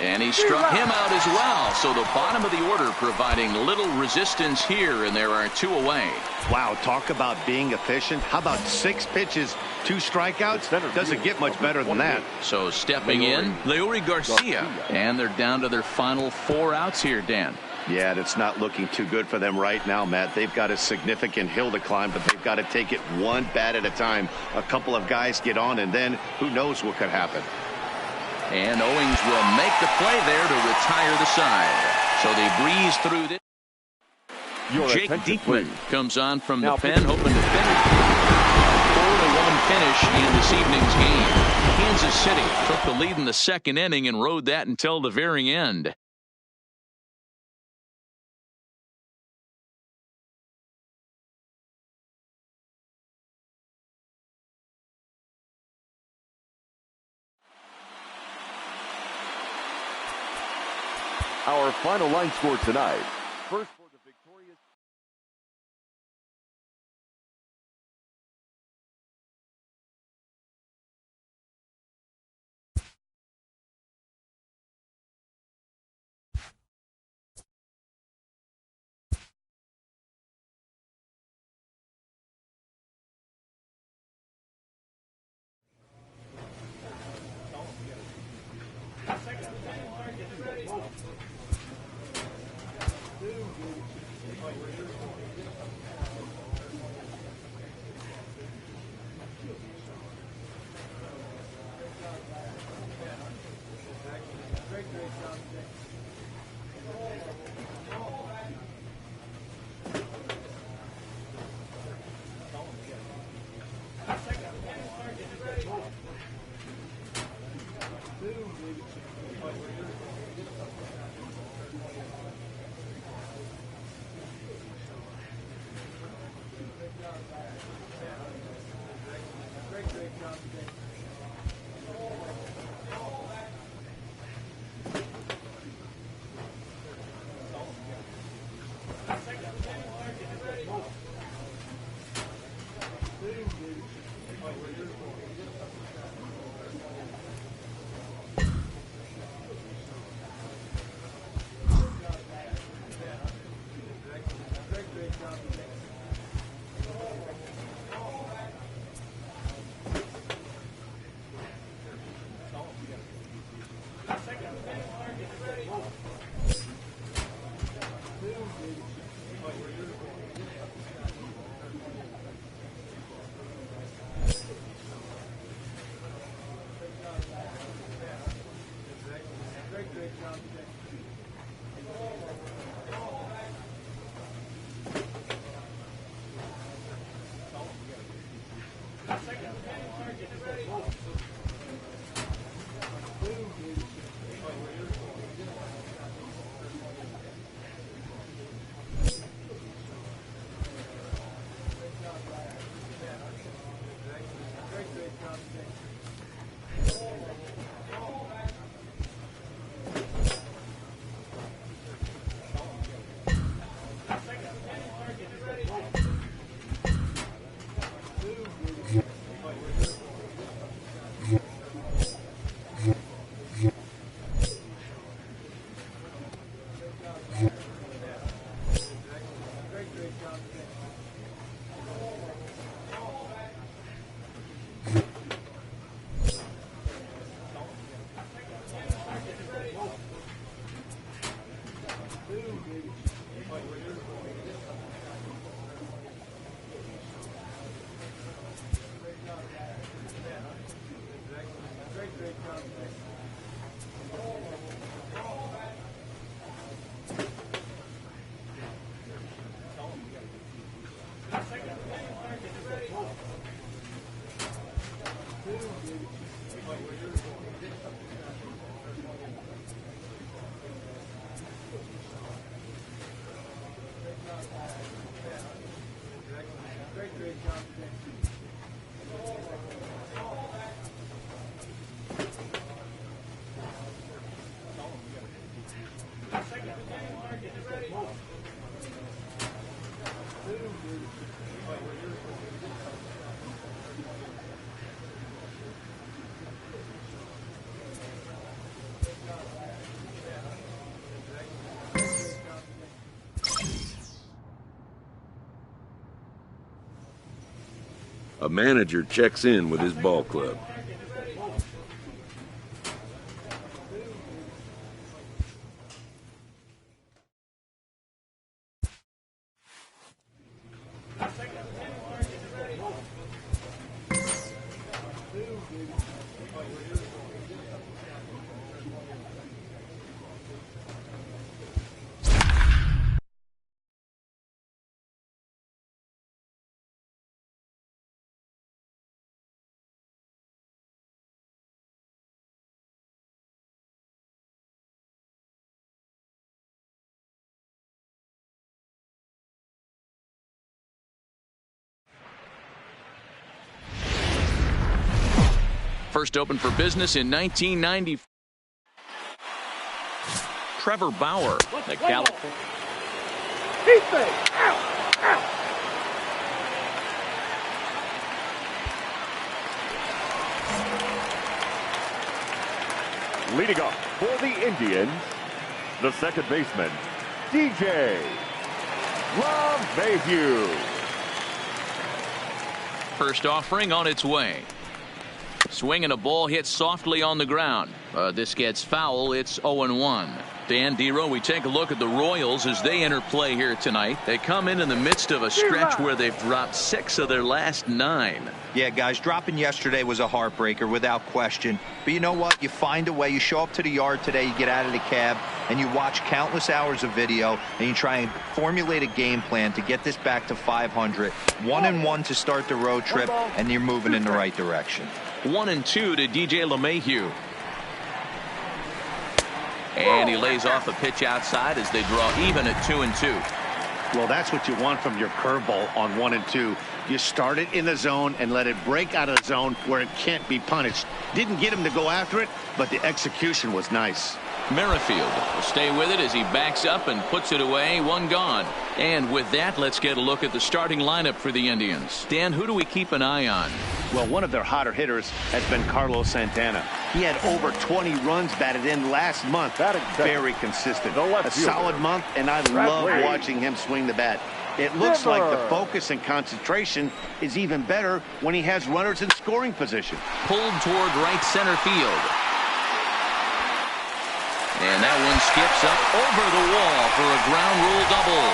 Speaker 1: And he struck him out as well. So the bottom of the order providing little resistance here, and there are 2 away.
Speaker 4: Wow, talk about being efficient. How about 6 pitches, 2 strikeouts? Doesn't get much better than that.
Speaker 1: So stepping in, Leury Garcia. And they're down to their final 4 outs here, Dan.
Speaker 4: Yeah, it's not looking too good for them right now, Matt. They've got a significant hill to climb, but they've got to take it 1 bat at a time. A couple of guys get on, and then who knows what could happen.
Speaker 1: And Owings will make the play there to retire the side. So they breeze through this. Jake Diekman comes on from the pen, hoping to finish. 4-1 finish in this evening's game. Kansas City took the lead in the 2nd inning and rode that until the very end.
Speaker 2: Our final line score tonight. First for the victorious.
Speaker 5: A manager checks in with his ball club.
Speaker 1: First opened for business in 1990. Trevor Bauer, the California.
Speaker 2: Leading off for the Indians, the second baseman, DJ LeMahieu.
Speaker 1: First offering on its way. Swinging a ball hit softly on the ground. This gets foul. It's 0-1. Dan Dero, we take a look at the Royals as they enter play here tonight. They come in the midst of a stretch where they've dropped 6 of their last 9.
Speaker 3: Yeah, guys, dropping yesterday was a heartbreaker without question. But you know what? You find a way. You show up to the yard today, you get out of the cab, and you watch countless hours of video, and you try and formulate a game plan to get this back to 500. 1-1 to start the road trip, and you're moving in the right direction.
Speaker 1: 1-2 to DJ LeMahieu. And he lays off a pitch outside as they draw even at 2-2.
Speaker 4: Well, that's what you want from your curveball on 1-2. You start it in the zone and let it break out of the zone where it can't be punished. Didn't get him to go after it, but the execution was nice.
Speaker 1: Merrifield will stay with it as he backs up and puts it away. 1 gone. And with that, let's get a look at the starting lineup for the Indians. Dan, who do we keep an eye on?
Speaker 4: Well, one of their hotter hitters has been Carlos Santana. He had over 20 runs batted in last month. Very consistent. A solid month, and I love watching him swing the bat. It looks like the focus and concentration is even better when he has runners in scoring position.
Speaker 1: Pulled toward right center field. And that one skips up over the wall for a ground rule double.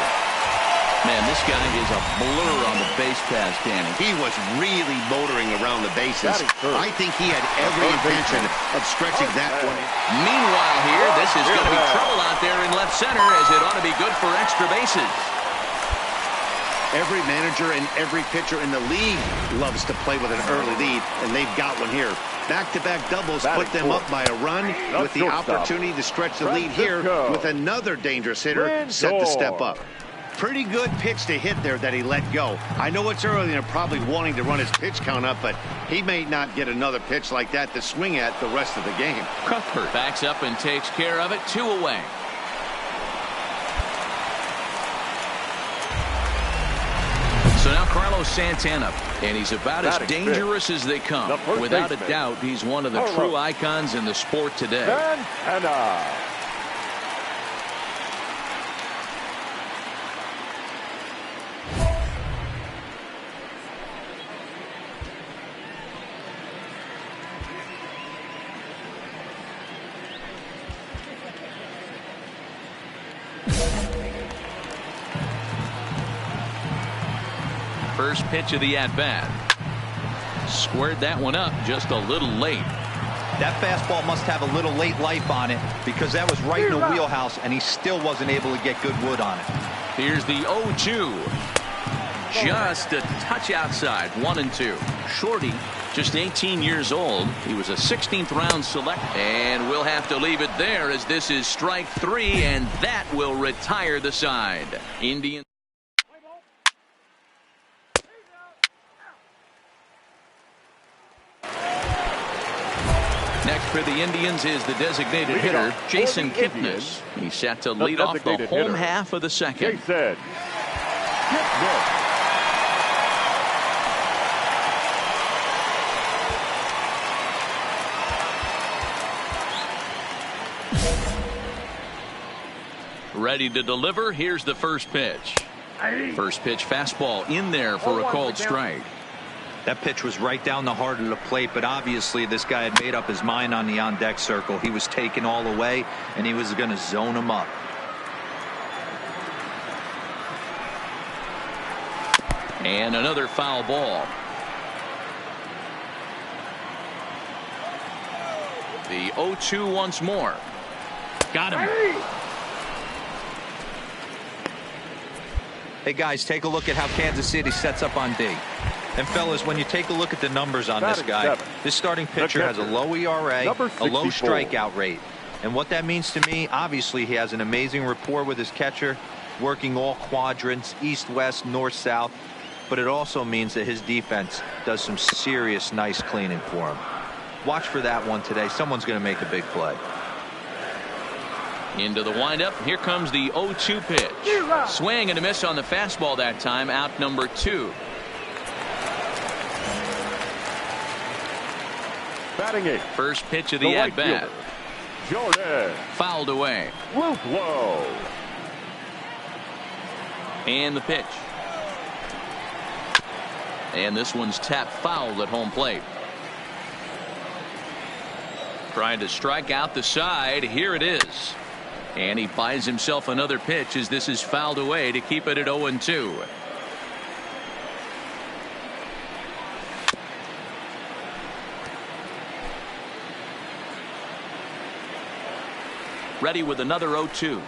Speaker 1: Man, this guy is a blur on the base pass, Danny.
Speaker 7: He was really motoring around the bases. I think he had every intention of stretching that one.
Speaker 1: Meanwhile here, this is going to be trouble out there in left center as it ought to be good for extra bases.
Speaker 4: Every manager and every pitcher in the league loves to play with an early lead, and they've got one here. Back-to-back doubles put them up by a run with the opportunity to stretch the lead here with another dangerous hitter set to step up. Pretty good pitch to hit there that he let go. I know it's early and they're probably wanting to run his pitch count up, but he may not get another pitch like that to swing at the rest of the game.
Speaker 1: Cuthbert backs up and takes care of it. 2 away. So now Carlos Santana, and he's about as dangerous as they come. Without a doubt, he's one of the true icons in the sport today.
Speaker 2: Santana.
Speaker 1: First pitch of the at-bat. Squared that one up just a little late.
Speaker 3: That fastball must have a little late life on it because that was right in the wheelhouse and he still wasn't able to get good wood on it.
Speaker 1: Here's the 0-2. Just a touch outside. 1-2. Shorty, just 18 years old. He was a 16th round select. And we'll have to leave it there as this is strike 3, and that will retire the side. Indians. Next for the Indians is the designated hitter, Jason Kipnis. He's set to lead off the home half of the second.
Speaker 2: Jason Kipnis.
Speaker 1: Ready to deliver. Here's the first pitch. First pitch fastball in there for a called strike.
Speaker 3: That pitch was right down the heart of the plate, but obviously this guy had made up his mind on the on-deck circle. He was taken all the way, and he was going to zone him up.
Speaker 1: And another foul ball. The 0-2 once more. Got him.
Speaker 3: Hey, guys, take a look at how Kansas City sets up on D. And, fellas, when you take a look at the numbers on this guy, this starting pitcher has a low ERA, a low strikeout rate. And what that means to me, obviously he has an amazing rapport with his catcher, working all quadrants, east, west, north, south. But it also means that his defense does some serious nice cleaning for him. Watch for that one today. Someone's going to make a big play.
Speaker 1: Into the windup. Here comes the 0-2 pitch. Swing and a miss on the fastball that time. Out number 2.
Speaker 2: Batting eighth.
Speaker 1: First pitch of the at-bat.
Speaker 2: Jordan.
Speaker 1: Fouled away.
Speaker 2: Low.
Speaker 1: And the pitch. And this one's tapped foul at home plate. Trying to strike out the side. Here it is. And he buys himself another pitch as this is fouled away to keep it at 0-2. Ready with another 0-2.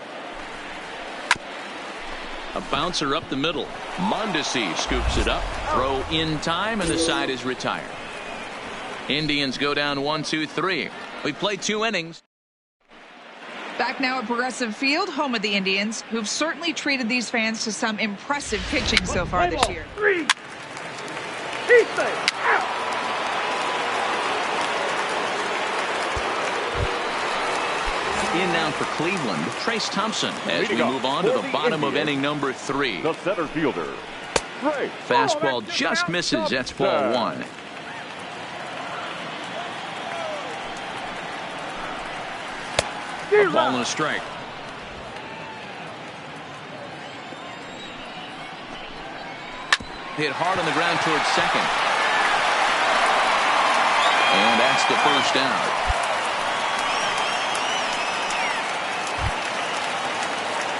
Speaker 1: A bouncer up the middle. Mondesi scoops it up. Throw in time, and the side is retired. Indians go down 1-2-3. We played 2 innings.
Speaker 8: Back now at Progressive Field, home of the Indians, who've certainly treated these fans to some impressive pitching so far this year.
Speaker 1: In now for Cleveland, Trace Thompson, as we move on to the bottom of inning number 3.
Speaker 2: The center fielder.
Speaker 1: Fastball just misses. That's ball 1. A ball and a strike. Hit hard on the ground towards second. And that's the first out.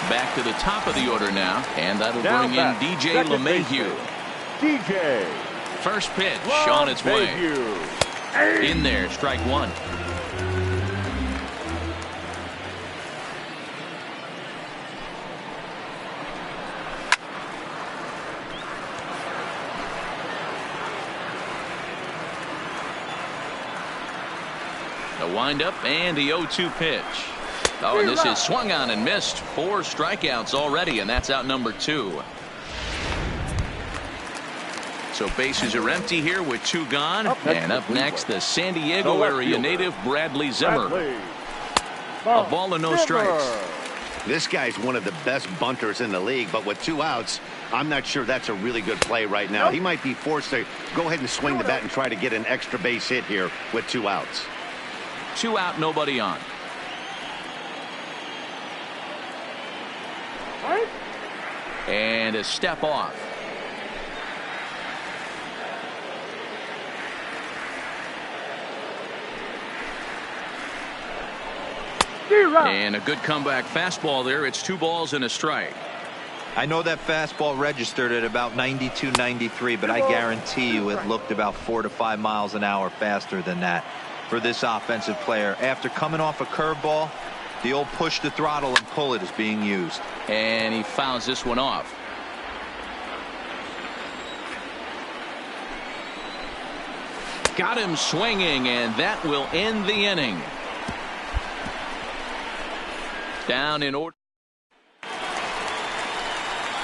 Speaker 1: Back to the top of the order now, and that'll bring in DJ LeMahieu.
Speaker 2: DJ.
Speaker 1: First pitch on its way. In there, strike 1. The windup and the 0-2 pitch. Oh, and this is swung on and missed. 4 strikeouts already, and that's out number 2. So bases are empty here with 2 gone. And up next, the San Diego area native Bradley Zimmer. A ball and no strikes.
Speaker 7: This guy's one of the best bunters in the league, but with 2 outs, I'm not sure that's a really good play right now. He might be forced to go ahead and swing the bat and try to get an extra base hit here with 2 outs.
Speaker 1: 2 out, nobody on. And a step off. And a good comeback fastball there. It's 2 balls and a strike.
Speaker 3: I know that fastball registered at about 92, 93, but I guarantee you it looked about 4 to 5 miles an hour faster than that for this offensive player. After coming off a curveball, the old push the throttle and pull it is being used.
Speaker 1: And he fouls this one off. Got him swinging, and that will end the inning. Down in order.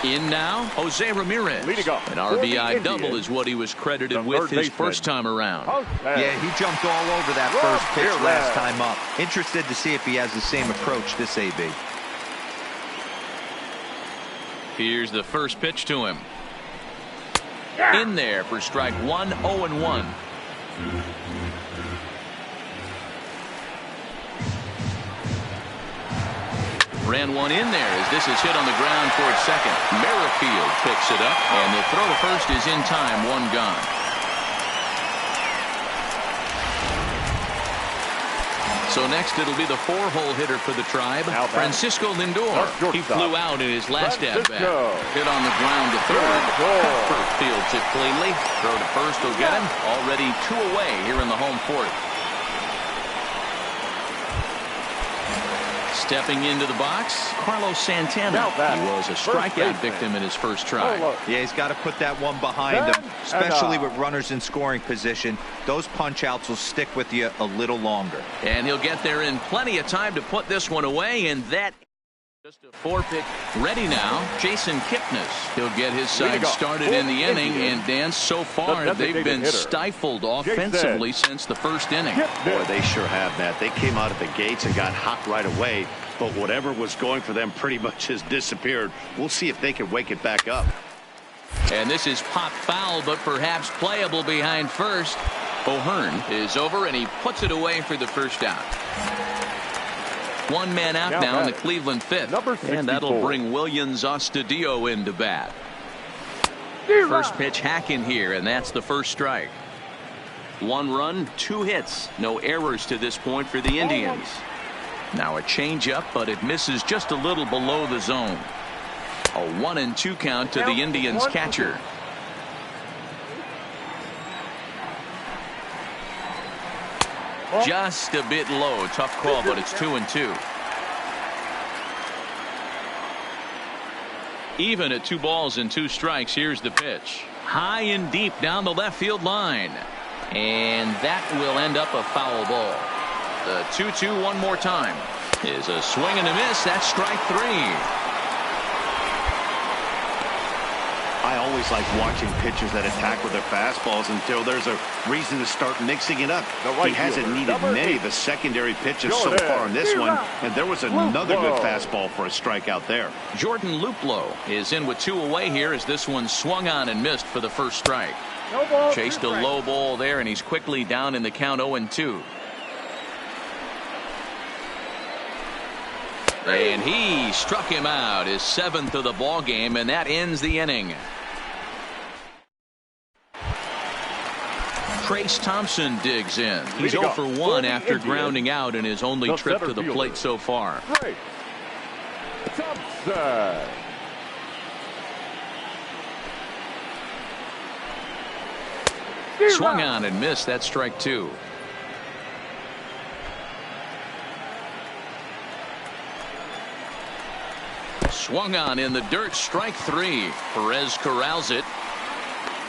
Speaker 1: In now, Jose Ramirez.
Speaker 2: Leading off
Speaker 1: An RBI double
Speaker 2: Indians,
Speaker 1: is what he was credited with his first time around.
Speaker 3: Yeah, he jumped all over that first pitch last time up. Interested to see if he has the same approach this AB.
Speaker 1: Here's the first pitch to him. In there for strike 1, 0-1. Ran one in there as this is hit on the ground towards second. Merrifield picks it up, and the throw to first is in time. 1 gone. So next it'll be the 4-hole hitter for the Tribe, Francisco Lindor. He flew out in his last at-bat. Hit on the ground to third. Cuthbert fields it cleanly. Throw to first will get him. Already 2 away here in the home 4th. Stepping into the box, Carlos Santana. He was a strikeout victim in his first try.
Speaker 3: Yeah, he's got to put that one behind him, especially with runners in scoring position. Those punch-outs will stick with you a little longer.
Speaker 1: And he'll get there in plenty of time to put this one away, and that just a 4-pitch ready now. Jason Kipnis. He'll get his side started in the inning, and Dan, so far they've been stifled offensively since the first inning.
Speaker 4: Boy, they sure have, Matt. They came out of the gates and got hot right away, but whatever was going for them pretty much has disappeared. We'll see if they can wake it back up.
Speaker 1: And this is pop foul, but perhaps playable behind first. O'Hearn is over, and he puts it away for the first out. 1 man out now in the Cleveland 5th. And that'll bring Williams Astudillo into bat. First pitch hack in here, and that's the first strike. 1 run, 2 hits. No errors to this point for the Indians. Now a changeup, but it misses just a little below the zone. A 1-2 count to the Indians catcher. Just a bit low. Tough call, but it's 2-2. Even at 2 balls and 2 strikes. Here's the pitch. High and deep down the left field line. And that will end up a foul ball. The 2-2 one more time is a swing and a miss. That's strike 3.
Speaker 4: I always like watching pitchers that attack with their fastballs until there's a reason to start mixing it up. He hasn't needed many of the secondary pitches so far in this one, and there was another good fastball for a strikeout there.
Speaker 1: Jordan Luplow is in with 2 away here as this one swung on and missed for the first strike. Chased a low ball there, and he's quickly down in the count 0-2. And he struck him out, his 7th of the ball game, and that ends the inning. Trace Thompson digs in. He's 0 for 1 after grounding out in his only trip to the plate so far.
Speaker 2: Thompson.
Speaker 1: Swung on and missed. That's strike 2. Swung on in the dirt. Strike 3. Perez corrals it.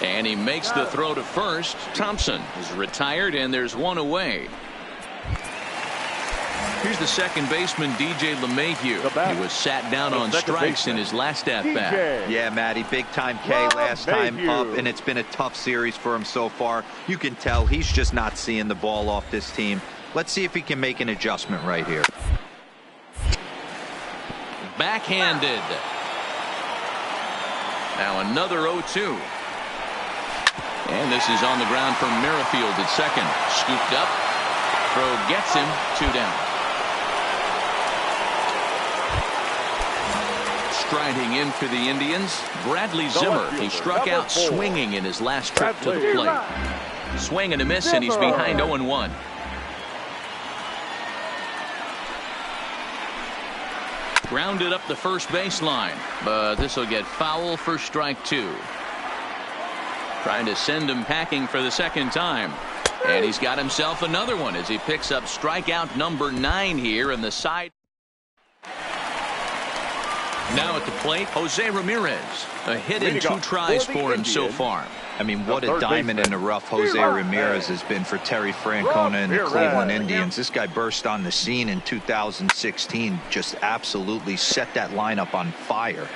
Speaker 1: And he makes the throw to first. Thompson is retired, and there's 1 away. Here's the second baseman, DJ LeMahieu. He was sat down on strikes in his last at-bat.
Speaker 3: Yeah, Matty, big-time K last time up, and it's been a tough series for him so far. You can tell he's just not seeing the ball off this team. Let's see if he can make an adjustment right here.
Speaker 1: Backhanded. Now another 0-2. And this is on the ground from Merrifield at second. Scooped up. Throw gets him. 2 down. Striding in for the Indians, Bradley Zimmer. He struck out swinging in his last trip to the plate. Swing and a miss, and he's behind 0-1. Grounded up the first baseline, but this will get foul for strike 2. Trying to send him packing for the second time. And he's got himself another one as he picks up strikeout number 9 here in the side. Now at the plate, Jose Ramirez. A hit in 2 tries for him so far.
Speaker 3: I mean, what a diamond in the rough Jose Ramirez has been for Terry Francona and the Cleveland Indians. This guy burst on the scene in 2016, just absolutely set that lineup on fire.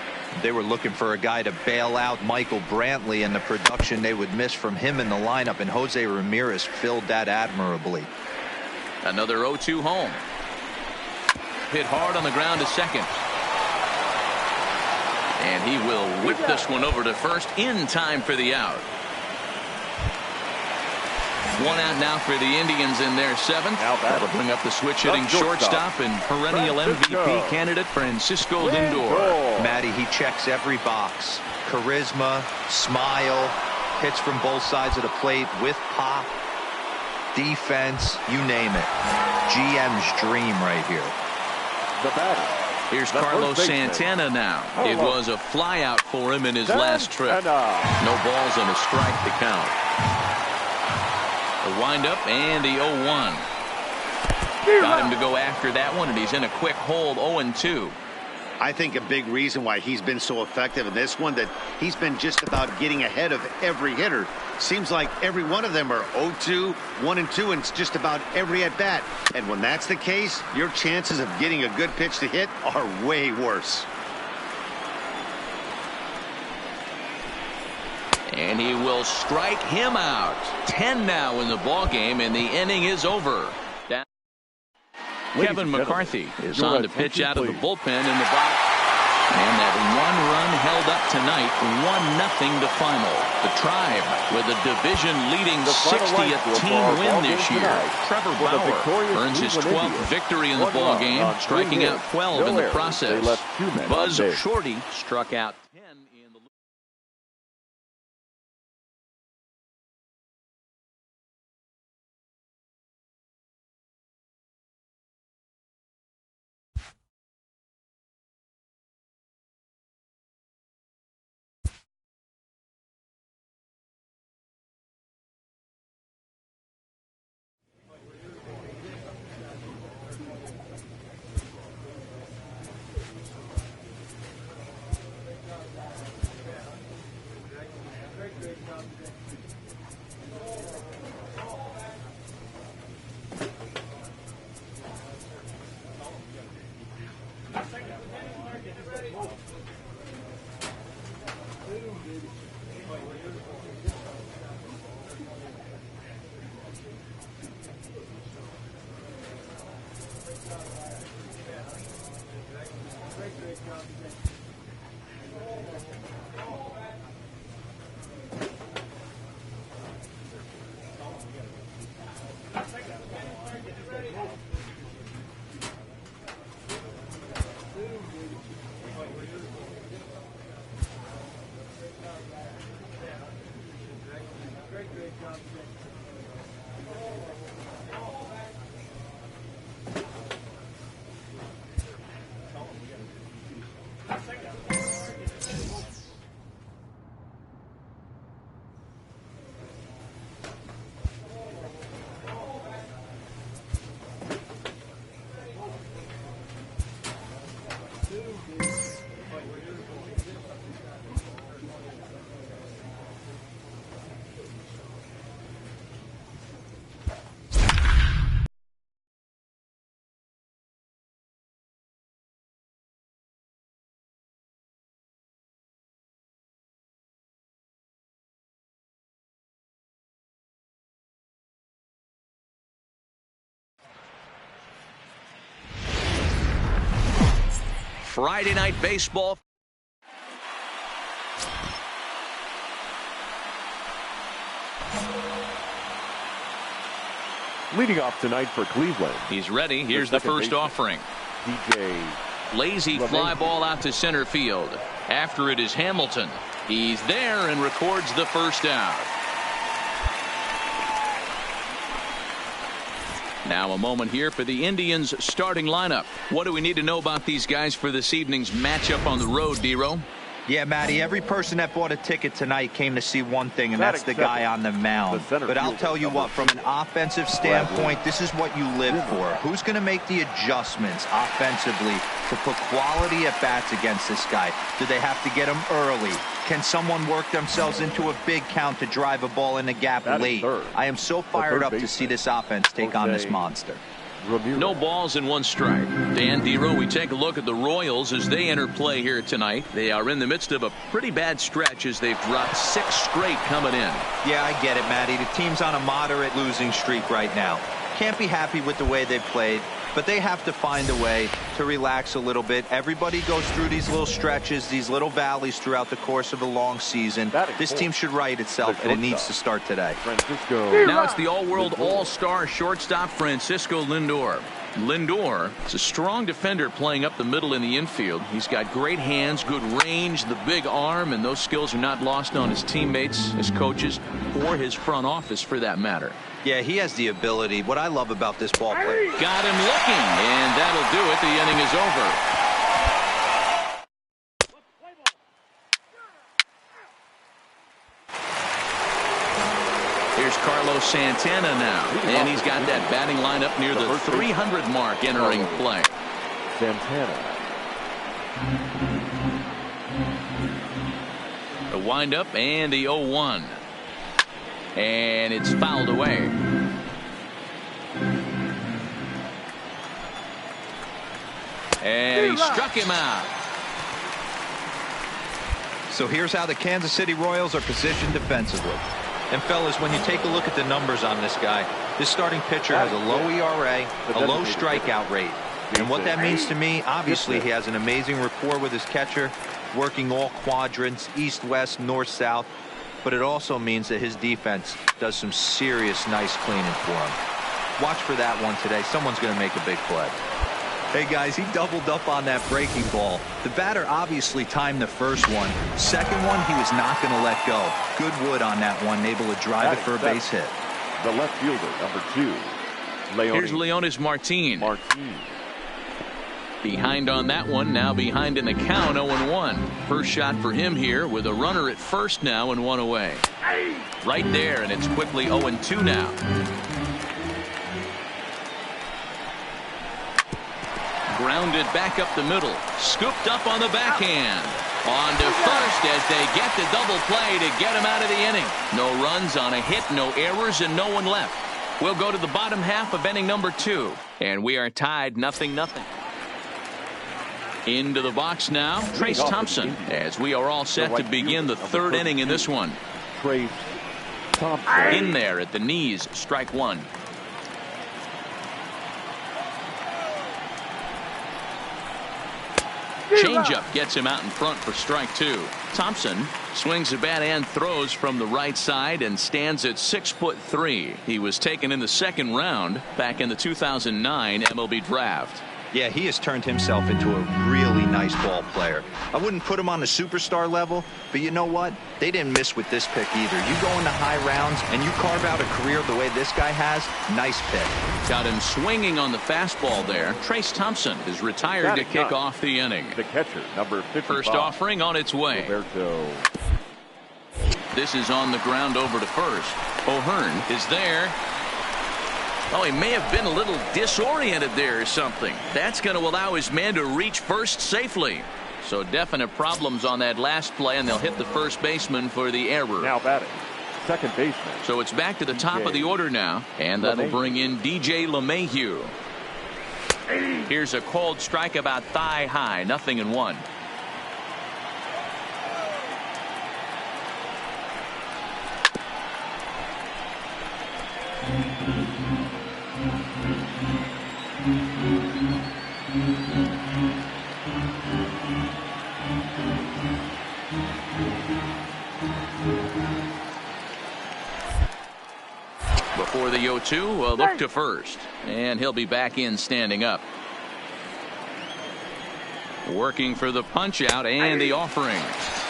Speaker 3: They were looking for a guy to bail out Michael Brantley, and the production they would miss from him in the lineup, and Jose Ramirez filled that admirably.
Speaker 1: Another 0-2 home. Hit hard on the ground to second. And he will whip this one over to first in time for the out. 1 out now for the Indians in their 7th. That'll bring up the switch-hitting shortstop and perennial MVP candidate Francisco Lindor.
Speaker 3: Matty, he checks every box. Charisma, smile, hits from both sides of the plate with pop, defense, you name it. GM's dream right here.
Speaker 2: The batter.
Speaker 1: Here's Carlos Santana now. It was a flyout for him in his last trip. No balls and a strike to count. The windup and the 0-1. Got him to go after that one, and he's in a quick hold. 0-2.
Speaker 4: I think a big reason why he's been so effective in this one, that he's been just about getting ahead of every hitter. Seems like every one of them are 0-2, 1-2, and just about every at bat. And when that's the case, your chances of getting a good pitch to hit are way worse.
Speaker 1: And he will strike him out. 10 now in the ball game, and the inning is over. Kevin McCarthy is on to pitch out of the bullpen in the box. And that 1 run held up tonight, 1-0 to final. The Tribe with a division-leading 60th team win this year. Trevor Bauer earns his 12th victory in the ball game, striking out 12 in the process. Buzz Shorty struck out 10 in the Friday Night Baseball.
Speaker 2: Leading off tonight for Cleveland.
Speaker 1: He's ready. Here's the first offering.
Speaker 2: DJ.
Speaker 1: Lazy fly ball out to center field. After it is Hamilton. He's there and records the first out. Now a moment here for the Indians starting lineup. What do we need to know about these guys for this evening's matchup on the road, D-Row?
Speaker 3: Yeah, Matty, every person that bought a ticket tonight came to see one thing, and that's the guy on the mound. But I'll tell you what, from an offensive standpoint, this is what you live for. Who's going to make the adjustments offensively to put quality at bats against this guy? Do they have to get him early? Can someone work themselves into a big count to drive a ball in the gap late? I am so fired up to see this offense take on this monster.
Speaker 1: No balls and one strike. Dan, D-Row, we take a look at the Royals as they enter play here tonight. They are in the midst of a pretty bad stretch as they've dropped 6 straight coming in.
Speaker 3: Yeah, I get it, Matty. The team's on a moderate losing streak right now. Can't be happy with the way they played, but they have to find a way to relax a little bit. Everybody goes through these little stretches, these little valleys throughout the course of a long season. This team should right itself, and it needs to start today.
Speaker 1: Now it's the all-world all-star shortstop Francisco Lindor. Lindor is a strong defender playing up the middle in the infield. He's got great hands, good range, the big arm, and those skills are not lost on his teammates, his coaches, or his front office for that matter.
Speaker 3: Yeah, he has the ability. What I love about this ball player.
Speaker 1: Got him looking, and that'll do it. The inning is over. Here's Carlos Santana now, and he's got that batting lineup near the 300 mark entering play.
Speaker 2: Santana.
Speaker 1: The windup and the 0-1. And it's fouled away. And he struck him out.
Speaker 3: So here's how the Kansas City Royals are positioned defensively. And fellas, when you take a look at the numbers on this guy, this starting pitcher has a low ERA, a low strikeout rate. And what that means to me, obviously he has an amazing rapport with his catcher, working all quadrants, east, west, north, south. But it also means that his defense does some serious nice cleaning for him. Watch for that one today. Someone's going to make a big play. Hey guys, he doubled up on that breaking ball. The batter obviously timed the first one. Second one, he was not going to let go. Good wood on that one, able to drive it for a base hit.
Speaker 2: The left fielder, number 2.
Speaker 1: Here's Leonis Martin. Behind on that one, now behind in the count, 0-1. First shot for him here with a runner at first now and 1 away. Right there, and it's quickly 0-2 now. Grounded back up the middle. Scooped up on the backhand. On to first as they get the double play to get him out of the inning. No runs on a hit, no errors, and no one left. We'll go to the bottom half of inning number 2. And we are tied 0-0. Into the box now, Trace Thompson, as we are all set to begin the 3rd inning in this one.
Speaker 2: Trace Thompson.
Speaker 1: In there at the knees, strike 1. Changeup gets him out in front for strike 2. Thompson swings the bat and throws from the right side and stands at 6'3". He was taken in the 2nd round back in the 2009 MLB draft.
Speaker 3: Yeah, he has turned himself into a really nice ball player. I wouldn't put him on the superstar level, but you know what? They didn't miss with this pick either. You go into high rounds and you carve out a career the way this guy has, nice pick.
Speaker 1: Got him swinging on the fastball there. Trace Thompson is retired to kick off the inning.
Speaker 2: The catcher, number 55.
Speaker 1: First offering on its way.
Speaker 2: Roberto.
Speaker 1: This is on the ground over to first. O'Hearn is there. Oh, he may have been a little disoriented there or something. That's going to allow his man to reach first safely. So definite problems on that last play, and they'll hit the first baseman for the error.
Speaker 2: Now batting, second baseman.
Speaker 1: So it's back to the top of the order now, and that'll bring in DJ LeMahieu. Here's a cold strike about thigh high, 0-1. Before the 0-2, a look to first. And he'll be back in standing up. Working for the punch out and the offering.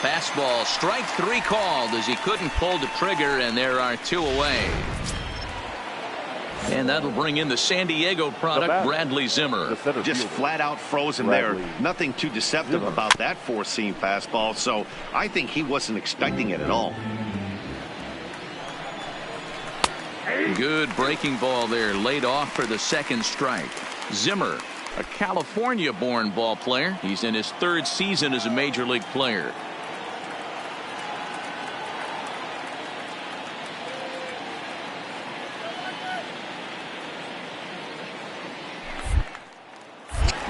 Speaker 1: Fastball, strike 3 called as he couldn't pull the trigger, and there are 2 away. And that'll bring in the San Diego product, Bradley Zimmer.
Speaker 4: Just flat out frozen there. Nothing too deceptive about that 4-seam fastball, so I think he wasn't expecting it at all.
Speaker 1: Good breaking ball there, laid off for the 2nd strike. Zimmer, a California-born ball player. He's in his 3rd season as a major league player.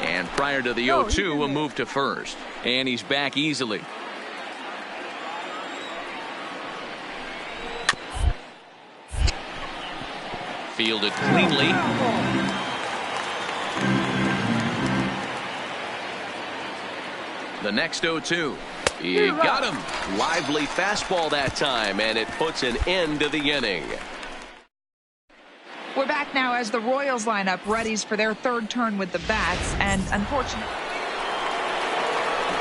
Speaker 1: And prior to the 0-2, a move to first. And he's back easily. Fielded cleanly. The next 0-2. He got him. Lively fastball that time, and it puts an end to the inning.
Speaker 8: We're back now as the Royals line up readies for their 3rd turn with the bats, and unfortunately.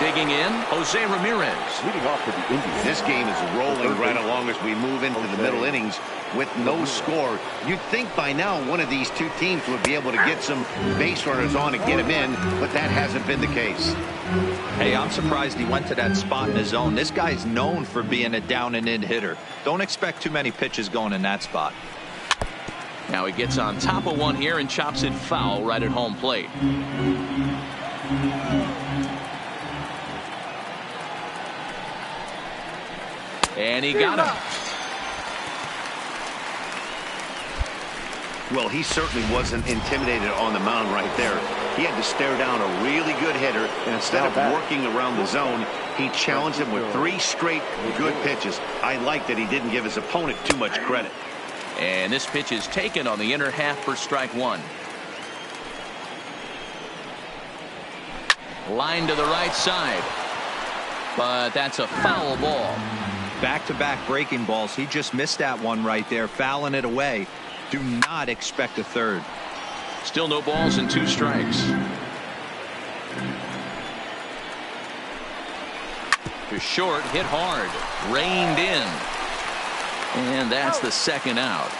Speaker 1: Digging in, Jose Ramirez.
Speaker 2: Leading off for the Indians.
Speaker 4: This game is rolling right along as we move into the middle innings with no score. You'd think by now one of these 2 teams would be able to get some base runners on and get them in, but that hasn't been the case.
Speaker 3: Hey, I'm surprised he went to that spot in his zone. This guy's known for being a down and in hitter. Don't expect too many pitches going in that spot.
Speaker 1: Now he gets on top of one here and chops it foul right at home plate. And he got him.
Speaker 4: Well, he certainly wasn't intimidated on the mound right there. He had to stare down a really good hitter, and instead of working around the zone, he challenged him with 3 straight good pitches. I like that he didn't give his opponent too much credit.
Speaker 1: And this pitch is taken on the inner half for strike 1. Line to the right side. But that's a foul ball.
Speaker 3: Back-to-back breaking balls. He just missed that one right there, fouling it away. Do not expect a 3rd.
Speaker 1: Still no balls and 2 strikes. To short, hit hard, reined in. And that's the 2nd out.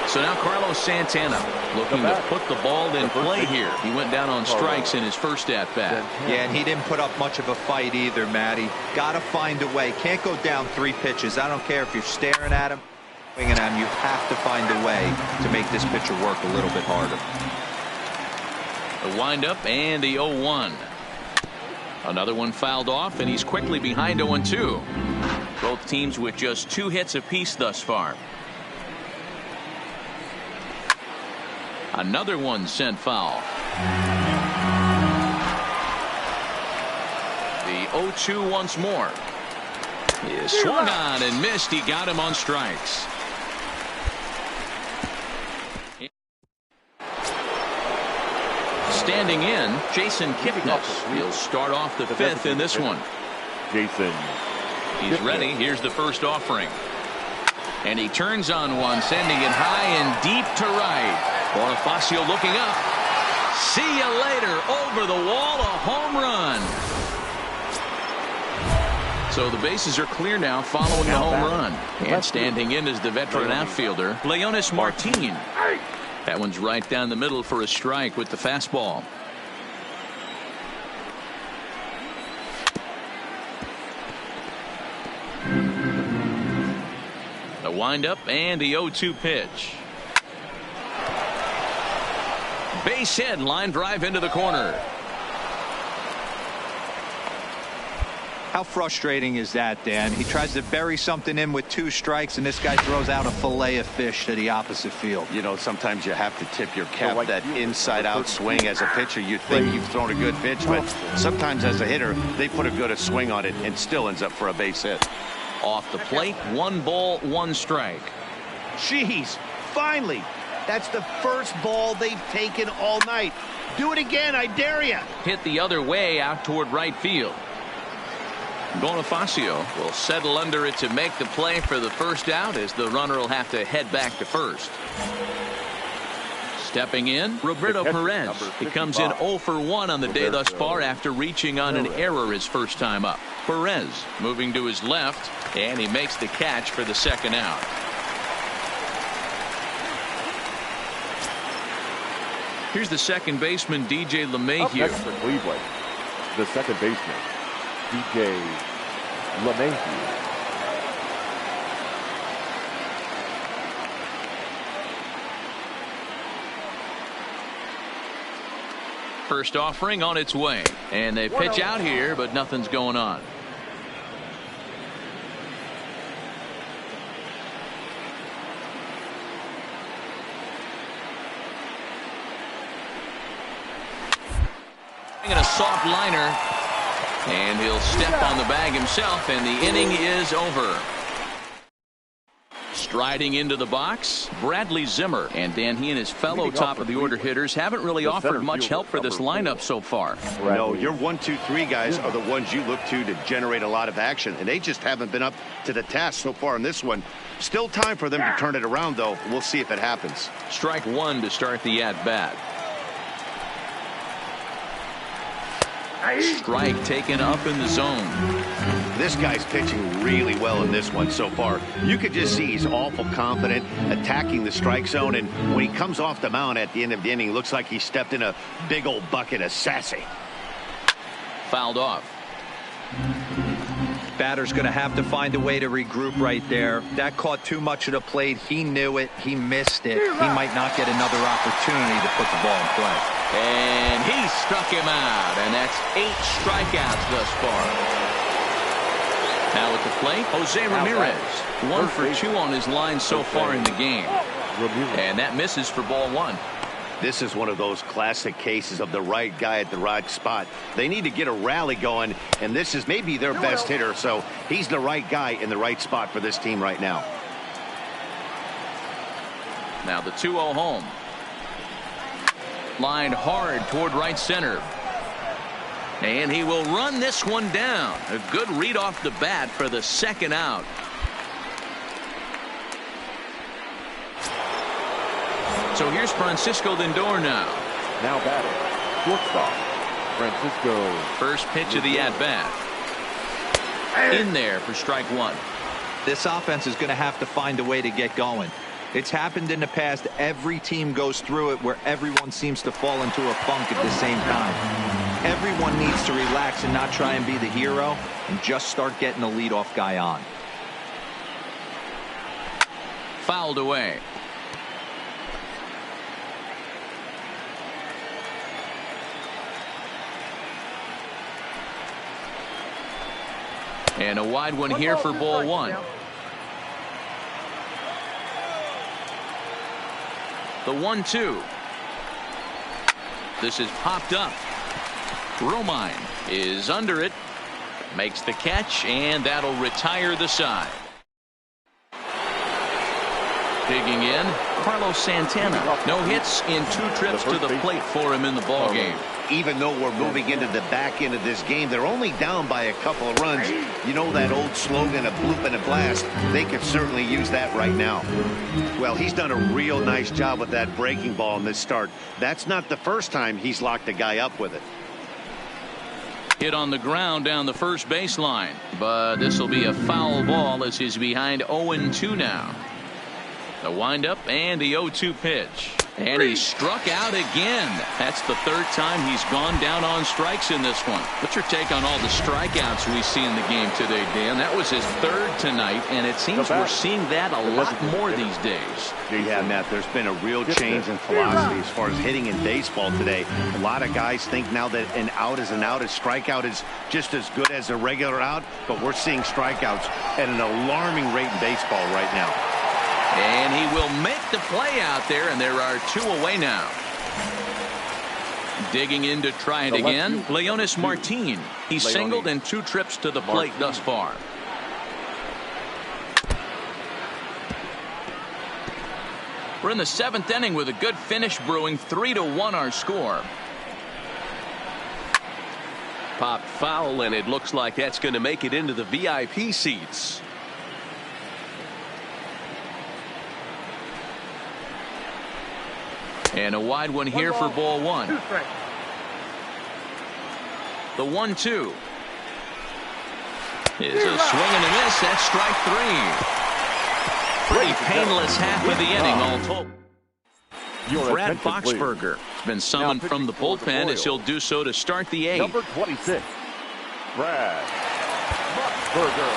Speaker 1: So now Carlos Santana looking to put the ball in play here. He went down on strikes in his first at-bat.
Speaker 3: Yeah, and he didn't put up much of a fight either, Matty. Got to find a way. Can't go down 3 pitches. I don't care if you're staring at him, swinging at him. You have to find a way to make this pitcher work a little bit harder.
Speaker 1: The windup and the 0-1. Another one fouled off, and he's quickly behind 0-2. Both teams with just 2 hits apiece thus far. Another one sent foul. The 0-2 once more. He swung on and missed. He got him on strikes. Standing in, Jason Kipnis. He'll start off the 5th in this one.
Speaker 2: Jason.
Speaker 1: He's ready. Here's the first offering. And he turns on one, sending it high and deep to right. Bonifacio looking up. See you later. Over the wall, a home run. So the bases are clear now following the home run. And standing in is the veteran outfielder, Leonis Martin. That one's right down the middle for a strike with the fastball. The windup and the 0-2 pitch. Base hit, line drive into the corner.
Speaker 3: How frustrating is that, Dan? He tries to bury something in with 2 strikes, and this guy throws out a fillet of fish to the opposite field.
Speaker 4: You know, sometimes you have to tip your cap. That inside-out swing as a pitcher, you think you've thrown a good pitch, but sometimes as a hitter, they put a good swing on it and still ends up for a base hit.
Speaker 1: Off the plate, 1 ball, 1 strike.
Speaker 4: Jeez, finally,
Speaker 7: That's the first ball they've taken all night. Do it again, I dare you.
Speaker 1: Hit the other way out toward right field. Bonifacio will settle under it to make the play for the first out, as the runner will have to head back to first. Stepping in, Roberto Perez. He comes in 0 for 1 on the day thus far after reaching on an error his first time up. Perez moving to his left, and he makes the catch for the second out. Here's the second baseman, DJ LeMahieu.
Speaker 2: Next for Cleveland, the second baseman, DJ LeMahieu.
Speaker 1: First offering on its way, and they pitch out here, but nothing's going on. And a soft liner, and he'll step on the bag himself, and the inning is over. Striding into the box, Bradley Zimmer. And Dan, he and his fellow top of the order hitters haven't really offered much help for this lineup so far.
Speaker 4: No, your 1, 2, 3 guys are the ones you look to generate a lot of action, and they just haven't been up to the task so far in this one. Still time for them to turn it around, though. We'll see if it happens.
Speaker 1: Strike one to start the at-bat. Strike taken up in the zone.
Speaker 4: This guy's pitching really well in this one so far. You could just see he's awful confident attacking the strike zone, and when he comes off the mound at the end of the inning, looks like he stepped in a big old bucket of sassy.
Speaker 1: Fouled off.
Speaker 3: Batter's going to have to find a way to regroup right there. That caught too much of the plate. He knew it. He missed it. He might not get another opportunity to put the ball in play.
Speaker 1: And he struck him out, and that's 8 strikeouts thus far. Now at the plate, Jose Ramirez. 1 for 2 on his line so far in the game. And that misses for ball 1.
Speaker 4: This is one of those classic cases of the right guy at the right spot. They need to get a rally going, and this is maybe their best hitter, so he's the right guy in the right spot for this team right now.
Speaker 1: Now the 2-0 home. Lined hard toward right center. And he will run this one down. A good read off the bat for the second out. So here's Francisco Lindor now.
Speaker 2: Now batting, shortstop, Francisco.
Speaker 1: First pitch of the at-bat. In there for strike one.
Speaker 3: This offense is going to have to find a way to get going. It's happened in the past. Every team goes through it where everyone seems to fall into a funk at the same time. Everyone needs to relax and not try and be the hero and just start getting the leadoff guy on.
Speaker 1: Fouled away. And a wide one here for ball 1. The 1-2. This is popped up. Romine is under it. Makes the catch, and that'll retire the side. Digging in, Carlos Santana. No hits in 2 trips to the plate for him in the ballgame.
Speaker 7: Even though we're moving into the back end of this game, they're only down by a couple of runs. You know that old slogan, a bloop and a blast. They could certainly use that right now.
Speaker 4: Well, he's done a real nice job with that breaking ball in this start. That's not the first time he's locked a guy up with it.
Speaker 1: Hit on the ground down the first baseline, but this will be a foul ball as he's behind 0-2 now. The windup and the 0-2 pitch. And he struck out again. That's the 3rd time he's gone down on strikes in this one. What's your take on all the strikeouts we see in the game today, Dan? That was his 3rd tonight, and it seems we're seeing that a lot more these days.
Speaker 4: Yeah, Matt, there's been a real change in philosophy as far as hitting in baseball today. A lot of guys think now that an out is an out. A strikeout is just as good as a regular out, but we're seeing strikeouts at an alarming rate in baseball right now.
Speaker 1: And he will make the play out there, and there are 2 away now. Digging in to try it again, Leonis Martin. He's singled in 2 trips to the plate thus far. We're in the 7th inning with a good finish brewing. 3-1 our score.
Speaker 6: Popped foul, and it looks like that's going to make it into the VIP seats.
Speaker 1: And a wide one here for ball 1. The 1-2 is a swing and a miss. That's strike 3. Pretty painless half of the inning all told. Brad Boxberger has been summoned from the bullpen as he'll do so to start the 8th.
Speaker 2: Number 26, Brad Boxberger.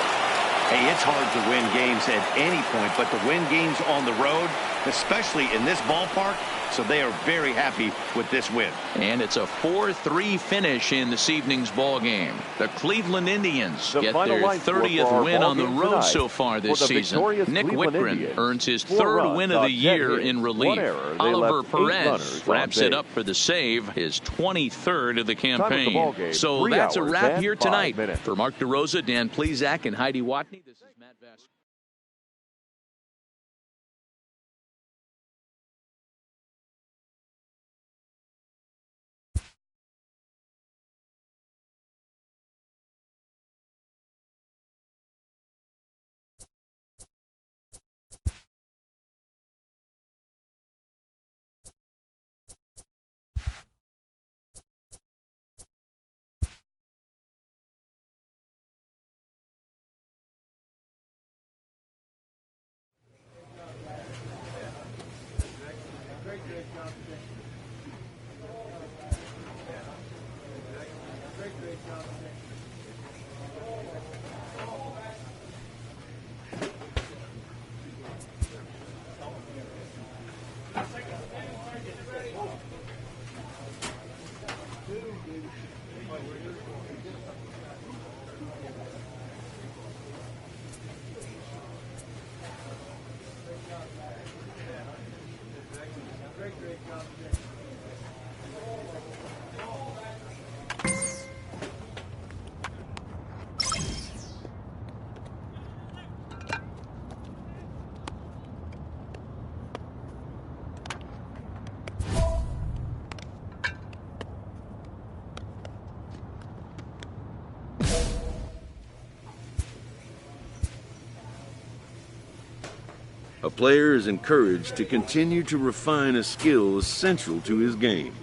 Speaker 4: Hey, it's hard to win games at any point, but to win games on the road, especially in this ballpark, so they are very happy with this win.
Speaker 1: And it's a 4-3 finish in this evening's ball game. The Cleveland Indians get their 30th win on the road so far this season. Nick Whitgren earns his 3rd win of the year in relief. Oliver Perez wraps it up for the save, his 23rd of the campaign. So that's a wrap here tonight. For Mark DeRosa, Dan Plezak, and Heidi Watney, this is Matt Vasquez.
Speaker 5: A player is encouraged to continue to refine a skill essential to his game.